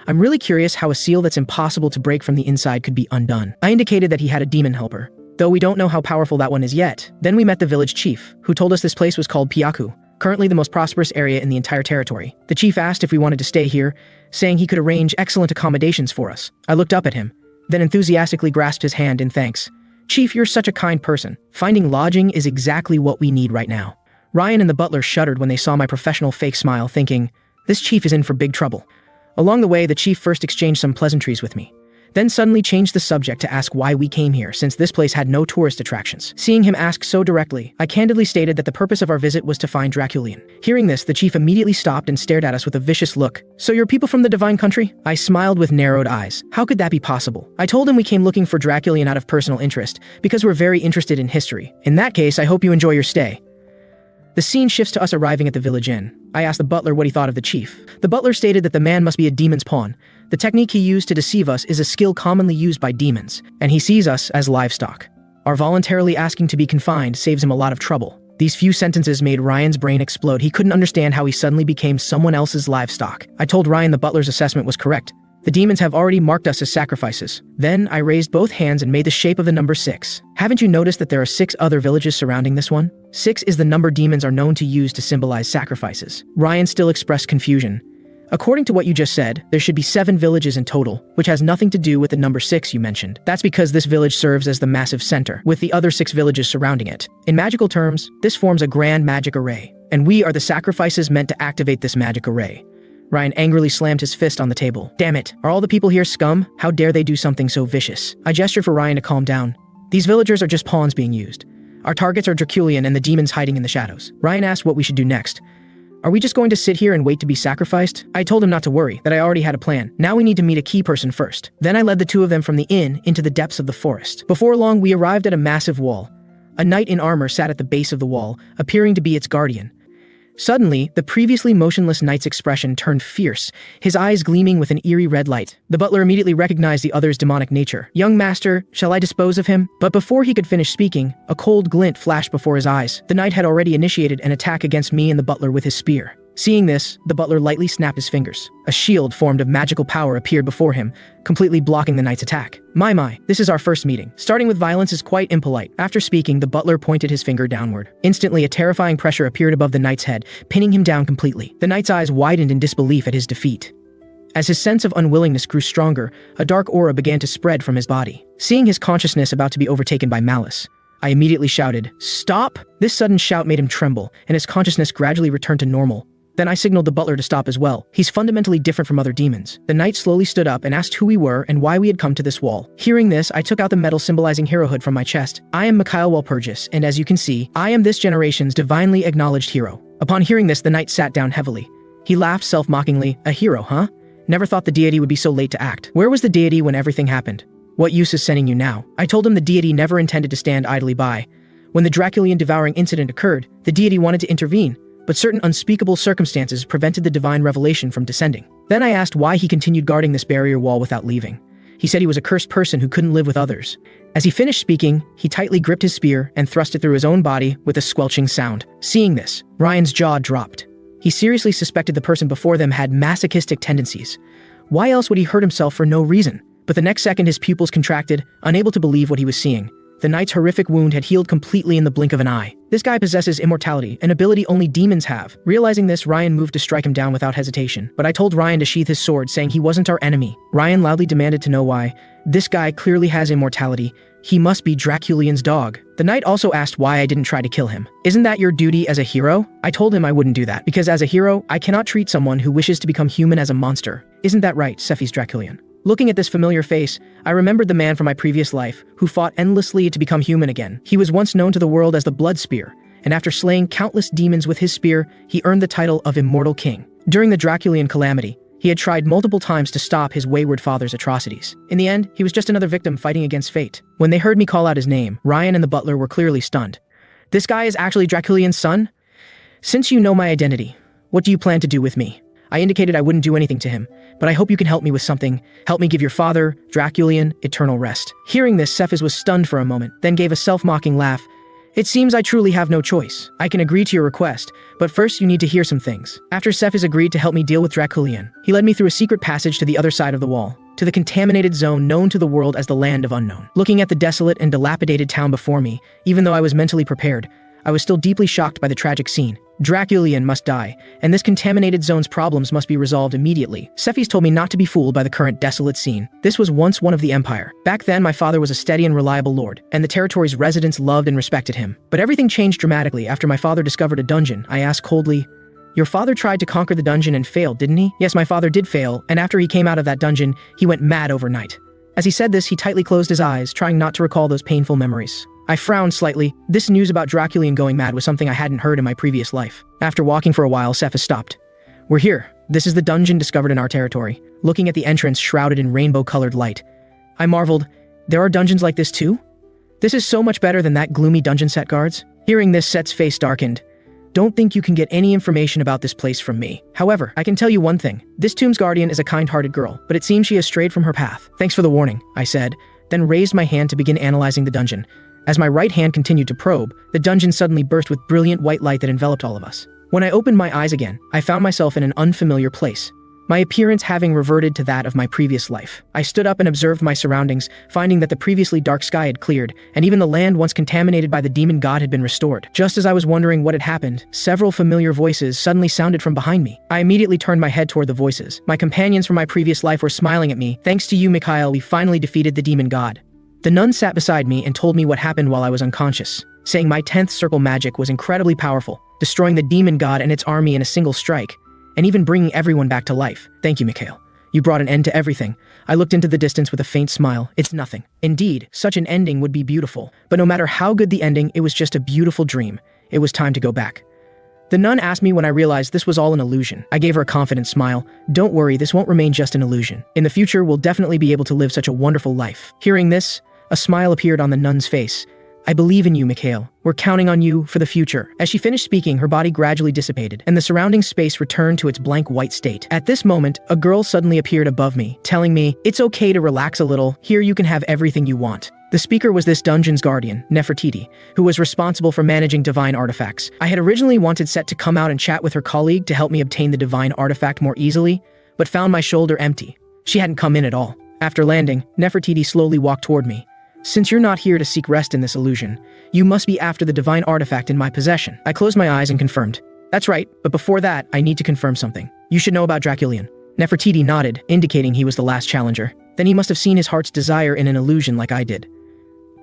A: I'm really curious how a seal that's impossible to break from the inside could be undone. I indicated that he had a demon helper, though we don't know how powerful that one is yet. Then we met the village chief, who told us this place was called Piaku, currently the most prosperous area in the entire territory. The chief asked if we wanted to stay here, saying he could arrange excellent accommodations for us. I looked up at him, then enthusiastically grasped his hand in thanks. Chief, you're such a kind person. Finding lodging is exactly what we need right now. Ryan and the butler shuddered when they saw my professional fake smile, thinking, this chief is in for big trouble. Along the way, the chief first exchanged some pleasantries with me, then suddenly changed the subject to ask why we came here, since this place had no tourist attractions. Seeing him ask so directly, I candidly stated that the purpose of our visit was to find Draculian. Hearing this, the chief immediately stopped and stared at us with a vicious look. So you're people from the Divine Country? I smiled with narrowed eyes. How could that be possible? I told him we came looking for Draculian out of personal interest, because we're very interested in history. In that case, I hope you enjoy your stay. The scene shifts to us arriving at the village inn. I asked the butler what he thought of the chief. The butler stated that the man must be a demon's pawn. The technique he used to deceive us is a skill commonly used by demons, and he sees us as livestock. Our voluntarily asking to be confined saves him a lot of trouble. These few sentences made Ryan's brain explode. He couldn't understand how he suddenly became someone else's livestock. I told Ryan the butler's assessment was correct. The demons have already marked us as sacrifices. Then I raised both hands and made the shape of the number 6. Haven't you noticed that there are 6 other villages surrounding this one? 6 is the number demons are known to use to symbolize sacrifices. Ryan still expressed confusion. According to what you just said, there should be 7 villages in total, which has nothing to do with the number 6 you mentioned. That's because this village serves as the massive center, with the other 6 villages surrounding it. In magical terms, this forms a grand magic array, and we are the sacrifices meant to activate this magic array. Ryan angrily slammed his fist on the table. Damn it, are all the people here scum? How dare they do something so vicious? I gestured for Ryan to calm down. These villagers are just pawns being used. Our targets are Draculian and the demons hiding in the shadows. Ryan asked what we should do next. Are we just going to sit here and wait to be sacrificed? I told him not to worry, that I already had a plan. Now we need to meet a key person first. Then I led the 2 of them from the inn into the depths of the forest. Before long, we arrived at a massive wall. A knight in armor sat at the base of the wall, appearing to be its guardian. Suddenly, the previously motionless knight's expression turned fierce, his eyes gleaming with an eerie red light. The butler immediately recognized the other's demonic nature. "Young master, shall I dispose of him?" But before he could finish speaking, a cold glint flashed before his eyes. The knight had already initiated an attack against me and the butler with his spear. Seeing this, the butler lightly snapped his fingers. A shield formed of magical power appeared before him, completely blocking the knight's attack. My, this is our first meeting. Starting with violence is quite impolite. After speaking, the butler pointed his finger downward. Instantly, a terrifying pressure appeared above the knight's head, pinning him down completely. The knight's eyes widened in disbelief at his defeat. As his sense of unwillingness grew stronger, a dark aura began to spread from his body. Seeing his consciousness about to be overtaken by malice, I immediately shouted, "Stop!" This sudden shout made him tremble, and his consciousness gradually returned to normal. Then I signaled the butler to stop as well. He's fundamentally different from other demons. The knight slowly stood up and asked who we were and why we had come to this wall. Hearing this, I took out the medal symbolizing herohood from my chest. "I am Mikhail Walpurgis, and as you can see, I am this generation's divinely acknowledged hero." Upon hearing this, the knight sat down heavily. He laughed self-mockingly. "A hero, huh? Never thought the deity would be so late to act. Where was the deity when everything happened? What use is sending you now?" I told him the deity never intended to stand idly by. When the Draculian devouring incident occurred, the deity wanted to intervene, but certain unspeakable circumstances prevented the divine revelation from descending. Then I asked why he continued guarding this barrier wall without leaving. He said he was a cursed person who couldn't live with others. As he finished speaking, he tightly gripped his spear and thrust it through his own body with a squelching sound. Seeing this, Ryan's jaw dropped. He seriously suspected the person before them had masochistic tendencies. Why else would he hurt himself for no reason? But the next second his pupils contracted, unable to believe what he was seeing. The knight's horrific wound had healed completely in the blink of an eye. This guy possesses immortality, an ability only demons have. Realizing this, Ryan moved to strike him down without hesitation. But I told Ryan to sheath his sword, saying he wasn't our enemy. Ryan loudly demanded to know why. This guy clearly has immortality. He must be Draculian's dog. The knight also asked why I didn't try to kill him. "Isn't that your duty as a hero?" I told him I wouldn't do that, because as a hero, I cannot treat someone who wishes to become human as a monster. "Isn't that right, Cephis Draculian?" Looking at this familiar face, I remembered the man from my previous life, who fought endlessly to become human again. He was once known to the world as the Blood Spear, and after slaying countless demons with his spear, he earned the title of Immortal King. During the Draculian calamity, he had tried multiple times to stop his wayward father's atrocities. In the end, he was just another victim fighting against fate. When they heard me call out his name, Ryan and the butler were clearly stunned. "This guy is actually Draculian's son? Since you know my identity, what do you plan to do with me?" I indicated I wouldn't do anything to him, but I hope you can help me with something. Help me give your father, Draculian, eternal rest. Hearing this, Cephas was stunned for a moment, then gave a self-mocking laugh. "It seems I truly have no choice. I can agree to your request, but first you need to hear some things." After Cephas agreed to help me deal with Draculian, he led me through a secret passage to the other side of the wall, to the contaminated zone known to the world as the Land of Unknown. Looking at the desolate and dilapidated town before me, even though I was mentally prepared, I was still deeply shocked by the tragic scene. Draculian must die, and this contaminated zone's problems must be resolved immediately. Cephas told me not to be fooled by the current desolate scene. This was once one of the Empire. Back then, my father was a steady and reliable lord, and the territory's residents loved and respected him. But everything changed dramatically after my father discovered a dungeon. I asked coldly, "Your father tried to conquer the dungeon and failed, didn't he?" "Yes, my father did fail, and after he came out of that dungeon, he went mad overnight." As he said this, he tightly closed his eyes, trying not to recall those painful memories. I frowned slightly. This news about Draculian going mad was something I hadn't heard in my previous life. After walking for a while, Cephas stopped. "We're here. This is the dungeon discovered in our territory." Looking at the entrance shrouded in rainbow-colored light, I marveled, "There are dungeons like this too? This is so much better than that gloomy dungeon Set guards." Hearing this, Set's face darkened. "Don't think you can get any information about this place from me. However, I can tell you one thing. This tomb's guardian is a kind-hearted girl, but it seems she has strayed from her path." "Thanks for the warning," I said, then raised my hand to begin analyzing the dungeon. As my right hand continued to probe, the dungeon suddenly burst with brilliant white light that enveloped all of us. When I opened my eyes again, I found myself in an unfamiliar place, my appearance having reverted to that of my previous life. I stood up and observed my surroundings, finding that the previously dark sky had cleared, and even the land once contaminated by the demon god had been restored. Just as I was wondering what had happened, several familiar voices suddenly sounded from behind me. I immediately turned my head toward the voices. My companions from my previous life were smiling at me. "Thanks to you, Mikhail, we finally defeated the demon god." The nun sat beside me and told me what happened while I was unconscious, saying my 10th circle magic was incredibly powerful, destroying the demon god and its army in a single strike, and even bringing everyone back to life. "Thank you, Mikhail. You brought an end to everything." I looked into the distance with a faint smile. "It's nothing." Indeed, such an ending would be beautiful. But no matter how good the ending, it was just a beautiful dream. It was time to go back. The nun asked me when I realized this was all an illusion. I gave her a confident smile. "Don't worry, this won't remain just an illusion. In the future, we'll definitely be able to live such a wonderful life." Hearing this, a smile appeared on the nun's face. I believe in you, Mikhail. We're counting on you for the future. As she finished speaking, her body gradually dissipated, and the surrounding space returned to its blank white state. At this moment, a girl suddenly appeared above me, telling me, "It's okay to relax a little. Here you can have everything you want." The speaker was this dungeon's guardian, Nefertiti, who was responsible for managing divine artifacts. I had originally wanted Set to come out and chat with her colleague to help me obtain the divine artifact more easily, but found my shoulder empty. She hadn't come in at all. After landing, Nefertiti slowly walked toward me. "Since you're not here to seek rest in this illusion, you must be after the divine artifact in my possession." I closed my eyes and confirmed. "That's right, but before that, I need to confirm something. You should know about Draculian." Nefertiti nodded, indicating he was the last challenger. "Then he must have seen his heart's desire in an illusion like I did.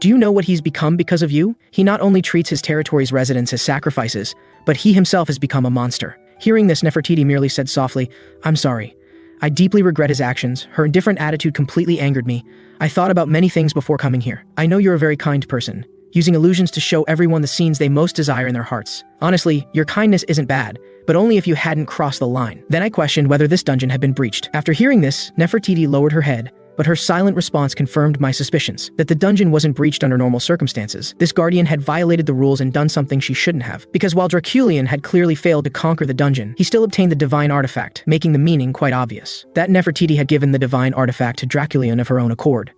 A: Do you know what he's become because of you? He not only treats his territory's residents as sacrifices, but he himself has become a monster." Hearing this, Nefertiti merely said softly, "I'm sorry. I deeply regret his actions. Her indifferent attitude completely angered me. I thought about many things before coming here. I know you're a very kind person, using illusions to show everyone the scenes they most desire in their hearts. Honestly, your kindness isn't bad, but only if you hadn't crossed the line." Then I questioned whether this dungeon had been breached. After hearing this, Nefertiti lowered her head, but her silent response confirmed my suspicions that the dungeon wasn't breached under normal circumstances. This guardian had violated the rules and done something she shouldn't have, because while Draculian had clearly failed to conquer the dungeon, he still obtained the divine artifact, making the meaning quite obvious. That Nefertiti had given the divine artifact to Draculian of her own accord.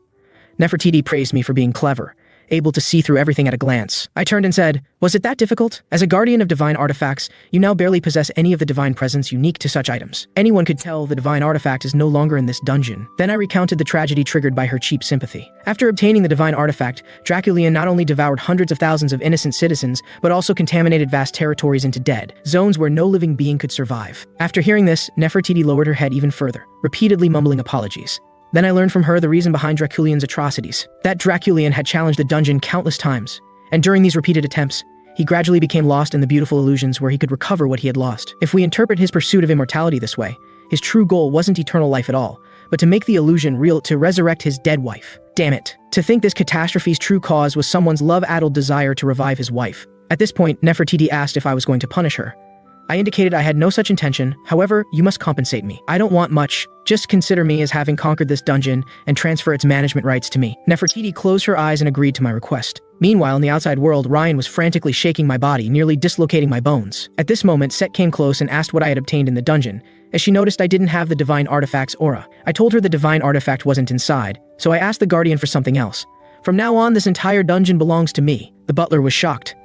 A: Nefertiti praised me for being clever, able to see through everything at a glance. I turned and said, "Was it that difficult? As a guardian of divine artifacts, you now barely possess any of the divine presence unique to such items. Anyone could tell the divine artifact is no longer in this dungeon." Then I recounted the tragedy triggered by her cheap sympathy. After obtaining the divine artifact, Draculian not only devoured hundreds of thousands of innocent citizens, but also contaminated vast territories into dead zones where no living being could survive. After hearing this, Nefertiti lowered her head even further, repeatedly mumbling apologies. Then I learned from her the reason behind Draculian's atrocities. That Draculian had challenged the dungeon countless times, and during these repeated attempts, he gradually became lost in the beautiful illusions where he could recover what he had lost. If we interpret his pursuit of immortality this way, his true goal wasn't eternal life at all, but to make the illusion real, to resurrect his dead wife. Damn it. To think this catastrophe's true cause was someone's love-addled desire to revive his wife. At this point, Nefertiti asked if I was going to punish her. I indicated I had no such intention. However, you must compensate me. I don't want much. Just consider me as having conquered this dungeon and transfer its management rights to me. Nefertiti closed her eyes and agreed to my request. Meanwhile, in the outside world, Ryan was frantically shaking my body, nearly dislocating my bones. At this moment, Set came close and asked what I had obtained in the dungeon, as she noticed I didn't have the divine artifact's aura. I told her the divine artifact wasn't inside, so I asked the guardian for something else. "From now on, this entire dungeon belongs to me." The butler was shocked.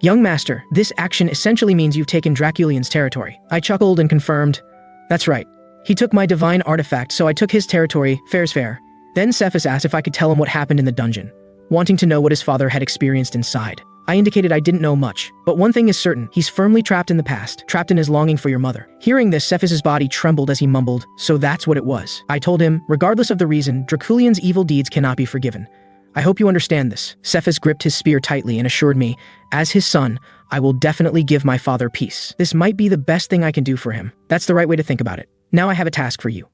A: "Young master, this action essentially means you've taken Draculian's territory." I chuckled and confirmed, "That's right. He took my divine artifact, so I took his territory. Fair's fair." Then Cephas asked if I could tell him what happened in the dungeon, wanting to know what his father had experienced inside. I indicated I didn't know much, but one thing is certain, he's firmly trapped in the past, trapped in his longing for your mother. Hearing this, Cephas's body trembled as he mumbled, "So that's what it was." I told him, regardless of the reason, Draculian's evil deeds cannot be forgiven. I hope you understand this. Cephas gripped his spear tightly and assured me, as his son, I will definitely give my father peace. This might be the best thing I can do for him. That's the right way to think about it. Now I have a task for you.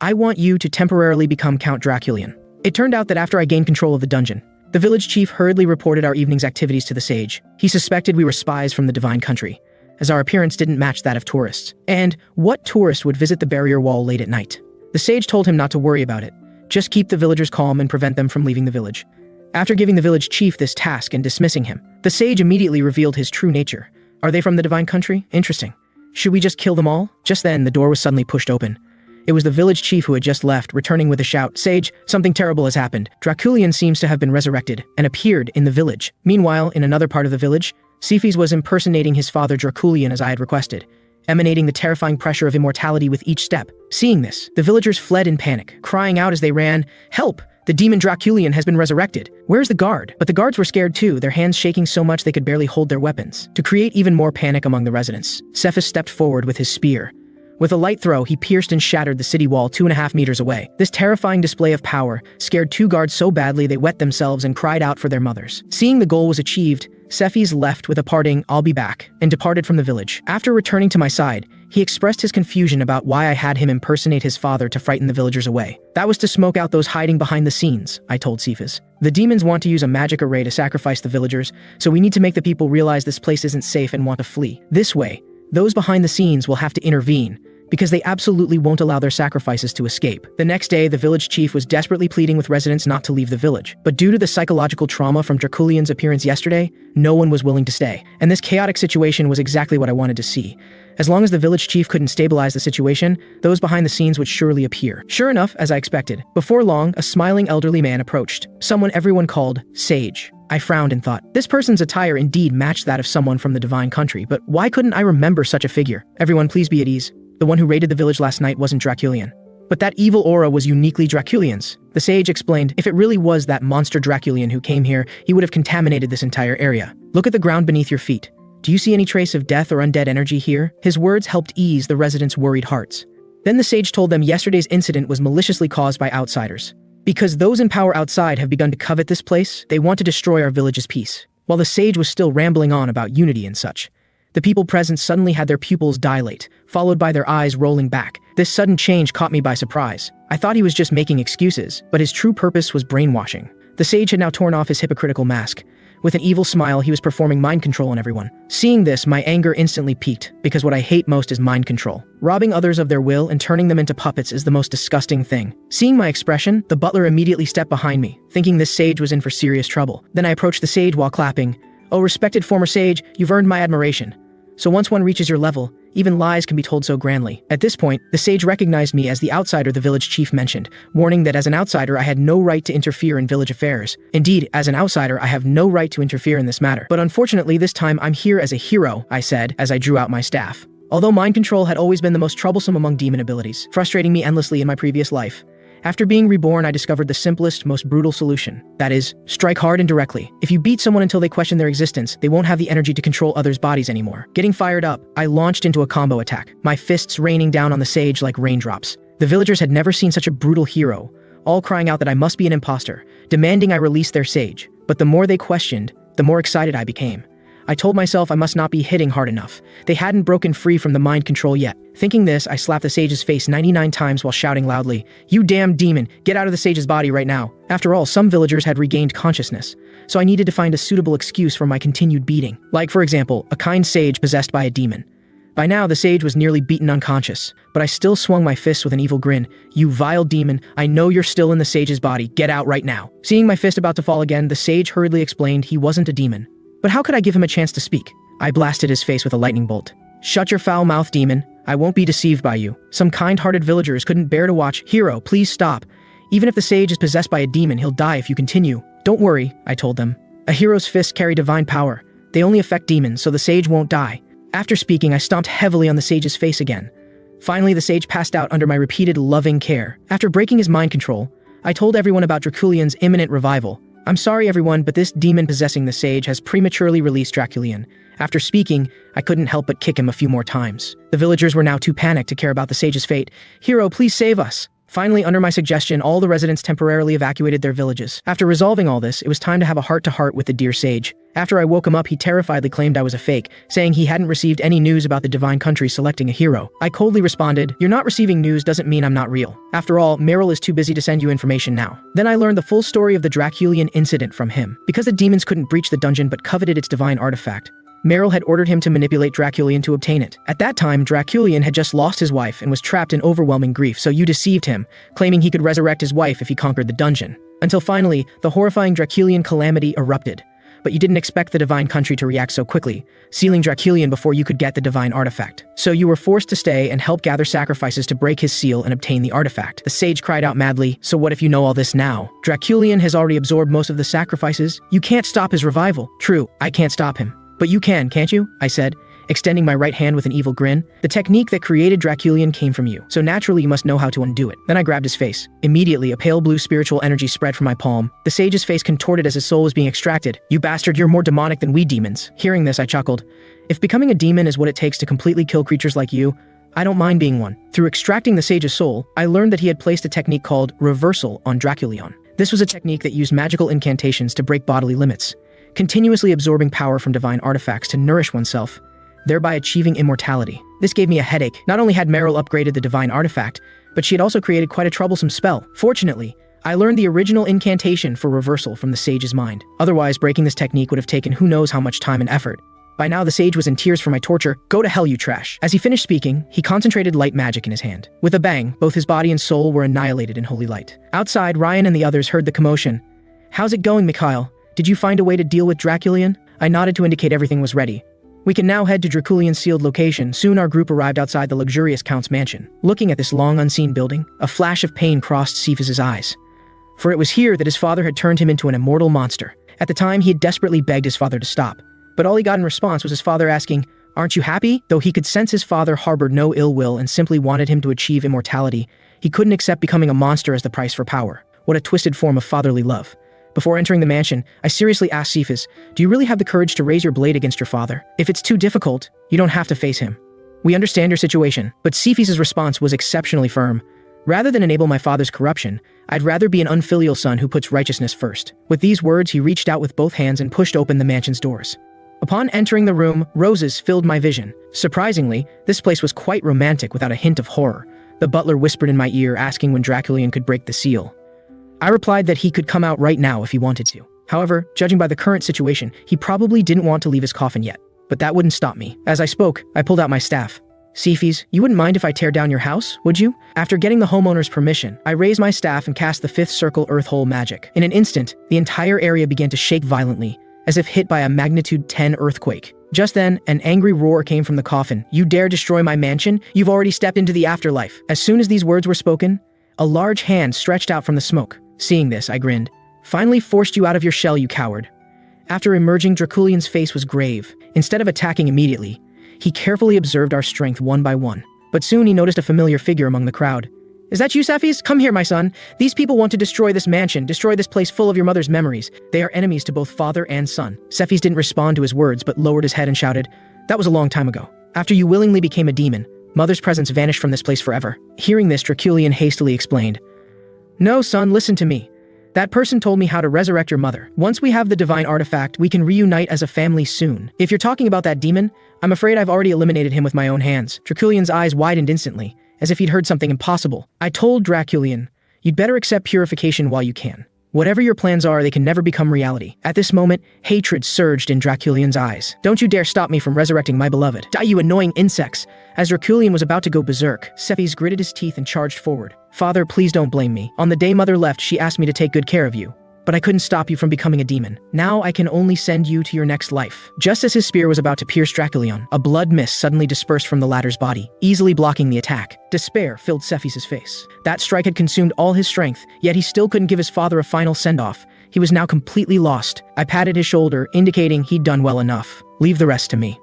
A: I want you to temporarily become Count Draculian. It turned out that after I gained control of the dungeon, the village chief hurriedly reported our evening's activities to the sage. He suspected we were spies from the divine country, as our appearance didn't match that of tourists. And what tourist would visit the barrier wall late at night? The sage told him not to worry about it. Just keep the villagers calm and prevent them from leaving the village. After giving the village chief this task and dismissing him, the sage immediately revealed his true nature. Are they from the divine country? Interesting. Should we just kill them all? Just then, the door was suddenly pushed open. It was the village chief who had just left, returning with a shout, "Sage, something terrible has happened. Draculian seems to have been resurrected and appeared in the village." Meanwhile, in another part of the village, Cephas was impersonating his father Draculian as I had requested, emanating the terrifying pressure of immortality with each step. Seeing this, the villagers fled in panic, crying out as they ran, "Help! The demon Draculian has been resurrected. Where's the guard?" But the guards were scared too, their hands shaking so much they could barely hold their weapons. To create even more panic among the residents, Cephas stepped forward with his spear. With a light throw, he pierced and shattered the city wall 2.5 meters away. This terrifying display of power scared 2 guards so badly they wet themselves and cried out for their mothers. Seeing the goal was achieved, Cephas left with a parting, "I'll be back," and departed from the village. After returning to my side, he expressed his confusion about why I had him impersonate his father to frighten the villagers away. "That was to smoke out those hiding behind the scenes," I told Cephas. "The demons want to use a magic array to sacrifice the villagers, so we need to make the people realize this place isn't safe and want to flee. This way, those behind the scenes will have to intervene, because they absolutely won't allow their sacrifices to escape. The next day, the village chief was desperately pleading with residents not to leave the village. But due to the psychological trauma from Draculian's appearance yesterday, no one was willing to stay. And this chaotic situation was exactly what I wanted to see. As long as the village chief couldn't stabilize the situation, those behind the scenes would surely appear. Sure enough, as I expected, before long, a smiling elderly man approached, someone everyone called Sage. I frowned and thought, this person's attire indeed matched that of someone from the divine country, but why couldn't I remember such a figure? Everyone, please be at ease. The one who raided the village last night wasn't Draculian. But that evil aura was uniquely Draculian's. The sage explained, if it really was that monster Draculian who came here, he would have contaminated this entire area. Look at the ground beneath your feet. Do you see any trace of death or undead energy here? His words helped ease the residents' worried hearts. Then the sage told them yesterday's incident was maliciously caused by outsiders. Because those in power outside have begun to covet this place, they want to destroy our village's peace. While the sage was still rambling on about unity and such, the people present suddenly had their pupils dilate, followed by their eyes rolling back. This sudden change caught me by surprise. I thought he was just making excuses, but his true purpose was brainwashing. The sage had now torn off his hypocritical mask. With an evil smile, he was performing mind control on everyone. Seeing this, my anger instantly peaked, because what I hate most is mind control. Robbing others of their will and turning them into puppets is the most disgusting thing. Seeing my expression, the butler immediately stepped behind me, thinking this sage was in for serious trouble. Then I approached the sage while clapping. Oh, respected former sage, you've earned my admiration. So once one reaches your level, even lies can be told so grandly. At this point, the sage recognized me as the outsider the village chief mentioned, warning that as an outsider I had no right to interfere in village affairs. Indeed, as an outsider I have no right to interfere in this matter. But unfortunately this time I'm here as a hero, I said, as I drew out my staff. Although mind control had always been the most troublesome among demon abilities, frustrating me endlessly in my previous life, after being reborn, I discovered the simplest, most brutal solution. That is, strike hard and directly. If you beat someone until they question their existence, they won't have the energy to control others' bodies anymore. Getting fired up, I launched into a combo attack, my fists raining down on the sage like raindrops. The villagers had never seen such a brutal hero, all crying out that I must be an imposter, demanding I release their sage. But the more they questioned, the more excited I became. I told myself I must not be hitting hard enough. They hadn't broken free from the mind control yet. Thinking this, I slapped the sage's face 99 times while shouting loudly, "You damn demon, get out of the sage's body right now." After all, some villagers had regained consciousness, so I needed to find a suitable excuse for my continued beating. Like, for example, a kind sage possessed by a demon. By now, the sage was nearly beaten unconscious, but I still swung my fist with an evil grin. "You vile demon, I know you're still in the sage's body, get out right now." Seeing my fist about to fall again, the sage hurriedly explained he wasn't a demon. But how could I give him a chance to speak? I blasted his face with a lightning bolt. "Shut your foul mouth, demon. I won't be deceived by you." Some kind-hearted villagers couldn't bear to watch. "Hero, please stop. Even if the sage is possessed by a demon, he'll die if you continue." "Don't worry," I told them. "A hero's fists carry divine power. They only affect demons, so the sage won't die." After speaking, I stomped heavily on the sage's face again. Finally, the sage passed out under my repeated loving care. After breaking his mind control, I told everyone about Draculian's imminent revival. "I'm sorry everyone, but this demon possessing the sage has prematurely released Draculian." After speaking, I couldn't help but kick him a few more times. The villagers were now too panicked to care about the sage's fate. "Hero, please save us." Finally, under my suggestion, all the residents temporarily evacuated their villages. After resolving all this, it was time to have a heart-to-heart with the dear sage. After I woke him up, he terrifiedly claimed I was a fake, saying he hadn't received any news about the divine country selecting a hero. I coldly responded, "You're not receiving news doesn't mean I'm not real. After all, Meryl is too busy to send you information now." Then I learned the full story of the Draculian incident from him. Because the demons couldn't breach the dungeon but coveted its divine artifact, Meryl had ordered him to manipulate Draculian to obtain it. At that time, Draculian had just lost his wife and was trapped in overwhelming grief, so you deceived him, claiming he could resurrect his wife if he conquered the dungeon. Until finally, the horrifying Draculian calamity erupted. But you didn't expect the divine country to react so quickly, sealing Draculian before you could get the divine artifact. So you were forced to stay and help gather sacrifices to break his seal and obtain the artifact. The sage cried out madly, "So what if you know all this now? Draculian has already absorbed most of the sacrifices. You can't stop his revival." "True, I can't stop him. But you can, can't you?" I said, extending my right hand with an evil grin. "The technique that created Draculian came from you, so naturally you must know how to undo it." Then I grabbed his face. Immediately, a pale blue spiritual energy spread from my palm. The sage's face contorted as his soul was being extracted. "You bastard, you're more demonic than we demons." Hearing this, I chuckled. If becoming a demon is what it takes to completely kill creatures like you, I don't mind being one. Through extracting the sage's soul, I learned that he had placed a technique called reversal on Draculian. This was a technique that used magical incantations to break bodily limits, continuously absorbing power from divine artifacts to nourish oneself, thereby achieving immortality. This gave me a headache. Not only had Meryl upgraded the divine artifact, but she had also created quite a troublesome spell. Fortunately, I learned the original incantation for reversal from the sage's mind. Otherwise, breaking this technique would have taken who knows how much time and effort. By now the sage was in tears for my torture. Go to hell, you trash. As he finished speaking, he concentrated light magic in his hand. With a bang, both his body and soul were annihilated in holy light. Outside, Ryan and the others heard the commotion. How's it going, Mikhail? Did you find a way to deal with Draculian? I nodded to indicate everything was ready. We can now head to Draculian's sealed location. Soon our group arrived outside the luxurious Count's mansion. Looking at this long unseen building, a flash of pain crossed Cephas's eyes. For it was here that his father had turned him into an immortal monster. At the time, he had desperately begged his father to stop. But all he got in response was his father asking, "Aren't you happy?" Though he could sense his father harbored no ill will and simply wanted him to achieve immortality, he couldn't accept becoming a monster as the price for power. What a twisted form of fatherly love. Before entering the mansion, I seriously asked Cephas, "Do you really have the courage to raise your blade against your father? If it's too difficult, you don't have to face him. We understand your situation." But Cephas's response was exceptionally firm. "Rather than enable my father's corruption, I'd rather be an unfilial son who puts righteousness first." With these words, he reached out with both hands and pushed open the mansion's doors. Upon entering the room, roses filled my vision. Surprisingly, this place was quite romantic without a hint of horror. The butler whispered in my ear, asking when Draculian could break the seal. I replied that he could come out right now if he wanted to. However, judging by the current situation, he probably didn't want to leave his coffin yet. But that wouldn't stop me. As I spoke, I pulled out my staff. "Cephas, you wouldn't mind if I tear down your house, would you?" After getting the homeowner's permission, I raised my staff and cast the 5th circle earth hole magic. In an instant, the entire area began to shake violently, as if hit by a magnitude 10 earthquake. Just then, an angry roar came from the coffin. "You dare destroy my mansion? You've already stepped into the afterlife." As soon as these words were spoken, a large hand stretched out from the smoke. Seeing this, I grinned. "Finally forced you out of your shell, you coward." After emerging, Draculian's face was grave. Instead of attacking immediately, he carefully observed our strength one by one. But soon he noticed a familiar figure among the crowd. "Is that you, Cephas? Come here, my son. These people want to destroy this mansion, destroy this place full of your mother's memories. They are enemies to both father and son." Cephas didn't respond to his words, but lowered his head and shouted, "That was a long time ago. After you willingly became a demon, mother's presence vanished from this place forever." Hearing this, Draculian hastily explained, "No, son, listen to me. That person told me how to resurrect your mother. Once we have the divine artifact, we can reunite as a family soon. If you're talking about that demon, I'm afraid I've already eliminated him with my own hands." Draculian's eyes widened instantly, as if he'd heard something impossible. I told Draculian, "You'd better accept purification while you can. Whatever your plans are, they can never become reality." At this moment, hatred surged in Draculian's eyes. "Don't you dare stop me from resurrecting my beloved. Die, you annoying insects." As Draculian was about to go berserk, Cephas gritted his teeth and charged forward. "Father, please don't blame me. On the day mother left, she asked me to take good care of you. But I couldn't stop you from becoming a demon. Now I can only send you to your next life." Just as his spear was about to pierce Draculian, a blood mist suddenly dispersed from the latter's body, easily blocking the attack. Despair filled Cephas's face. That strike had consumed all his strength, yet he still couldn't give his father a final send-off. He was now completely lost. I patted his shoulder, indicating he'd done well enough. "Leave the rest to me."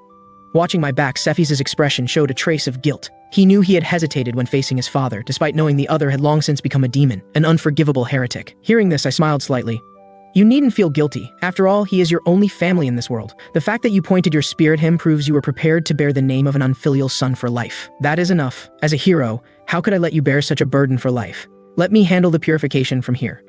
A: Watching my back, Cephas's expression showed a trace of guilt. He knew he had hesitated when facing his father, despite knowing the other had long since become a demon, an unforgivable heretic. Hearing this, I smiled slightly. "You needn't feel guilty. After all, he is your only family in this world. The fact that you pointed your spear at him proves you were prepared to bear the name of an unfilial son for life. That is enough. As a hero, how could I let you bear such a burden for life? Let me handle the purification from here."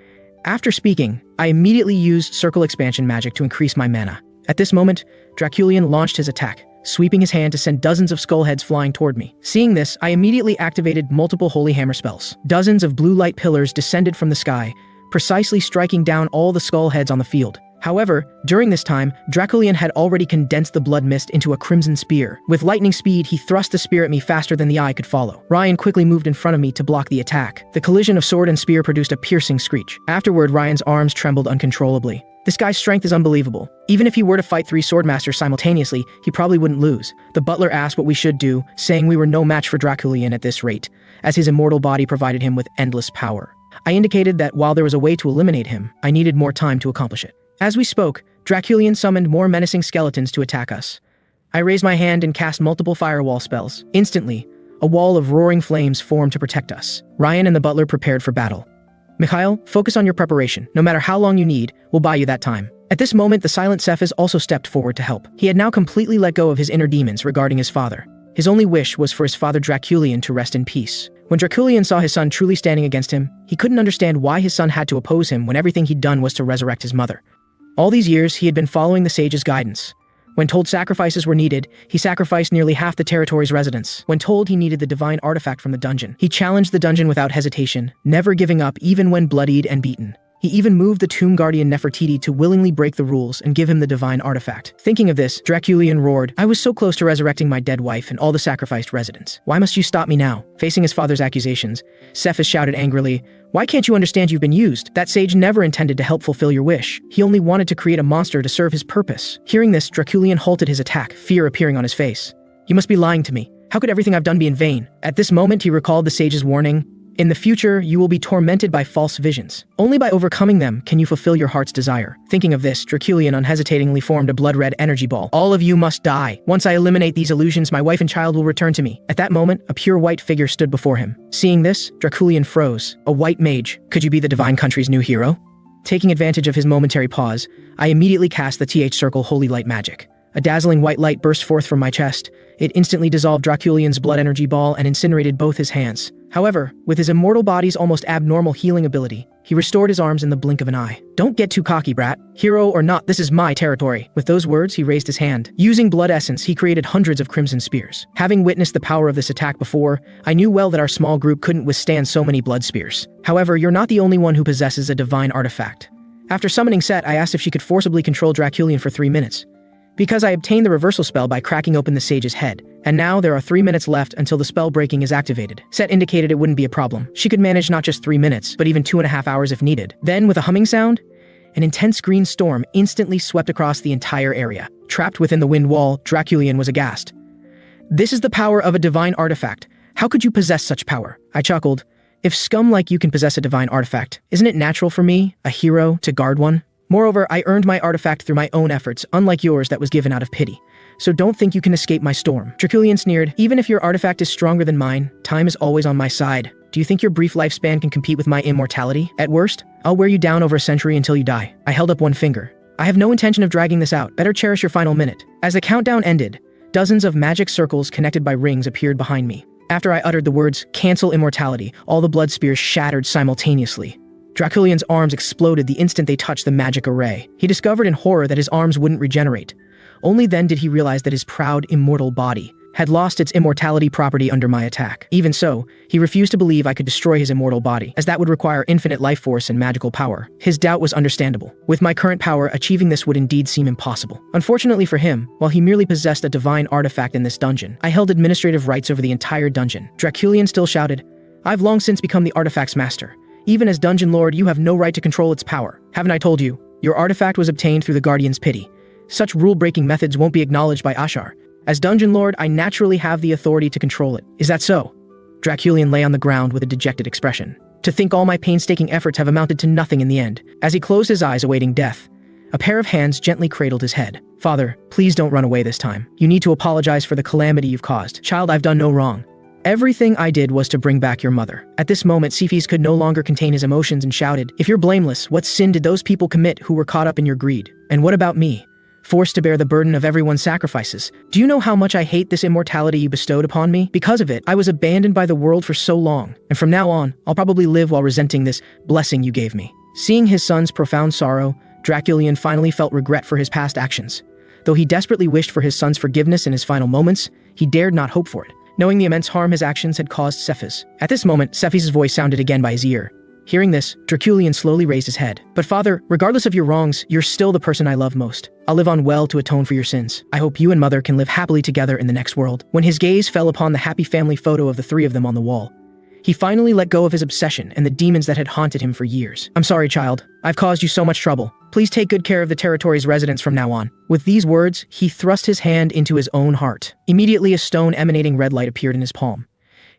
A: After speaking, I immediately used circle expansion magic to increase my mana. At this moment, Draculian launched his attack, sweeping his hand to send dozens of skull heads flying toward me. Seeing this, I immediately activated multiple holy hammer spells. Dozens of blue light pillars descended from the sky, precisely striking down all the skull heads on the field. However, during this time, Draculian had already condensed the blood mist into a crimson spear. With lightning speed, he thrust the spear at me faster than the eye could follow. Ryan quickly moved in front of me to block the attack. The collision of sword and spear produced a piercing screech. Afterward, Ryan's arms trembled uncontrollably. This guy's strength is unbelievable. Even if he were to fight 3 swordmasters simultaneously, he probably wouldn't lose. The butler asked what we should do, saying we were no match for Draculian at this rate, as his immortal body provided him with endless power. I indicated that while there was a way to eliminate him, I needed more time to accomplish it. As we spoke, Draculian summoned more menacing skeletons to attack us. I raised my hand and cast multiple firewall spells. Instantly, a wall of roaring flames formed to protect us. Ryan and the butler prepared for battle. "Mikhail, focus on your preparation. No matter how long you need, we'll buy you that time." At this moment, the silent Cephas also stepped forward to help. He had now completely let go of his inner demons regarding his father. His only wish was for his father Draculian to rest in peace. When Draculian saw his son truly standing against him, he couldn't understand why his son had to oppose him when everything he'd done was to resurrect his mother. All these years, he had been following the sage's guidance. When told sacrifices were needed, he sacrificed nearly half the territory's residents. When told he needed the divine artifact from the dungeon, he challenged the dungeon without hesitation, never giving up even when bloodied and beaten. He even moved the tomb guardian Nefertiti to willingly break the rules and give him the divine artifact. Thinking of this, Draculian roared, "I was so close to resurrecting my dead wife and all the sacrificed residents. Why must you stop me now?" Facing his father's accusations, Cephas shouted angrily, "Why can't you understand you've been used? That sage never intended to help fulfill your wish. He only wanted to create a monster to serve his purpose." Hearing this, Draculian halted his attack, fear appearing on his face. "You must be lying to me. How could everything I've done be in vain?" At this moment, he recalled the sage's warning. "In the future, you will be tormented by false visions. Only by overcoming them can you fulfill your heart's desire." Thinking of this, Draculian unhesitatingly formed a blood-red energy ball. "All of you must die. Once I eliminate these illusions, my wife and child will return to me." At that moment, a pure white figure stood before him. Seeing this, Draculian froze. "A white mage. Could you be the divine country's new hero?" Taking advantage of his momentary pause, I immediately cast the TH Circle Holy Light Magic. A dazzling white light burst forth from my chest. It instantly dissolved Draculian's blood energy ball and incinerated both his hands. However, with his immortal body's almost abnormal healing ability, he restored his arms in the blink of an eye. "Don't get too cocky, brat. Hero or not, this is my territory." With those words, he raised his hand. Using blood essence, he created hundreds of crimson spears. Having witnessed the power of this attack before, I knew well that our small group couldn't withstand so many blood spears. However, you're not the only one who possesses a divine artifact. After summoning Set, I asked if she could forcibly control Draculian for 3 minutes. Because I obtained the reversal spell by cracking open the sage's head, and now there are 3 minutes left until the spell breaking is activated. Set indicated it wouldn't be a problem. She could manage not just 3 minutes, but even 2.5 hours if needed. Then, with a humming sound, an intense green storm instantly swept across the entire area. Trapped within the wind wall, Draculian was aghast. "This is the power of a divine artifact. How could you possess such power?" I chuckled. "If scum like you can possess a divine artifact, isn't it natural for me, a hero, to guard one? Moreover, I earned my artifact through my own efforts, unlike yours that was given out of pity. So don't think you can escape my storm." Draculian sneered, "Even if your artifact is stronger than mine, time is always on my side. Do you think your brief lifespan can compete with my immortality? At worst, I'll wear you down over a century until you die." I held up one finger. "I have no intention of dragging this out. Better cherish your final minute." As the countdown ended, dozens of magic circles connected by rings appeared behind me. After I uttered the words, "Cancel immortality," all the blood spears shattered simultaneously. Draculian's arms exploded the instant they touched the magic array. He discovered in horror that his arms wouldn't regenerate. Only then did he realize that his proud, immortal body had lost its immortality property under my attack. Even so, he refused to believe I could destroy his immortal body, as that would require infinite life force and magical power. His doubt was understandable. With my current power, achieving this would indeed seem impossible. Unfortunately for him, while he merely possessed a divine artifact in this dungeon, I held administrative rights over the entire dungeon. Draculian still shouted, "I've long since become the artifact's master. Even as Dungeon Lord, you have no right to control its power. Haven't I told you? Your artifact was obtained through the Guardian's pity. Such rule-breaking methods won't be acknowledged by Ashar. As Dungeon Lord, I naturally have the authority to control it. Is that so?" Draculian lay on the ground with a dejected expression. To think all my painstaking efforts have amounted to nothing in the end. As he closed his eyes awaiting death, a pair of hands gently cradled his head. "Father, please don't run away this time. You need to apologize for the calamity you've caused. Child, I've done no wrong. Everything I did was to bring back your mother." At this moment, Cephas could no longer contain his emotions and shouted, "If you're blameless, what sin did those people commit who were caught up in your greed? And what about me? Forced to bear the burden of everyone's sacrifices. Do you know how much I hate this immortality you bestowed upon me? Because of it, I was abandoned by the world for so long, and from now on, I'll probably live while resenting this blessing you gave me." Seeing his son's profound sorrow, Draculian finally felt regret for his past actions. Though he desperately wished for his son's forgiveness in his final moments, he dared not hope for it, knowing the immense harm his actions had caused Cephas. At this moment, Cephas' voice sounded again by his ear. Hearing this, Draculian slowly raised his head. "But father, regardless of your wrongs, you're still the person I love most. I'll live on well to atone for your sins. I hope you and mother can live happily together in the next world." When his gaze fell upon the happy family photo of the three of them on the wall, he finally let go of his obsession and the demons that had haunted him for years. "I'm sorry, child. I've caused you so much trouble. Please take good care of the territory's residents from now on." With these words, he thrust his hand into his own heart. Immediately, a stone emanating red light appeared in his palm.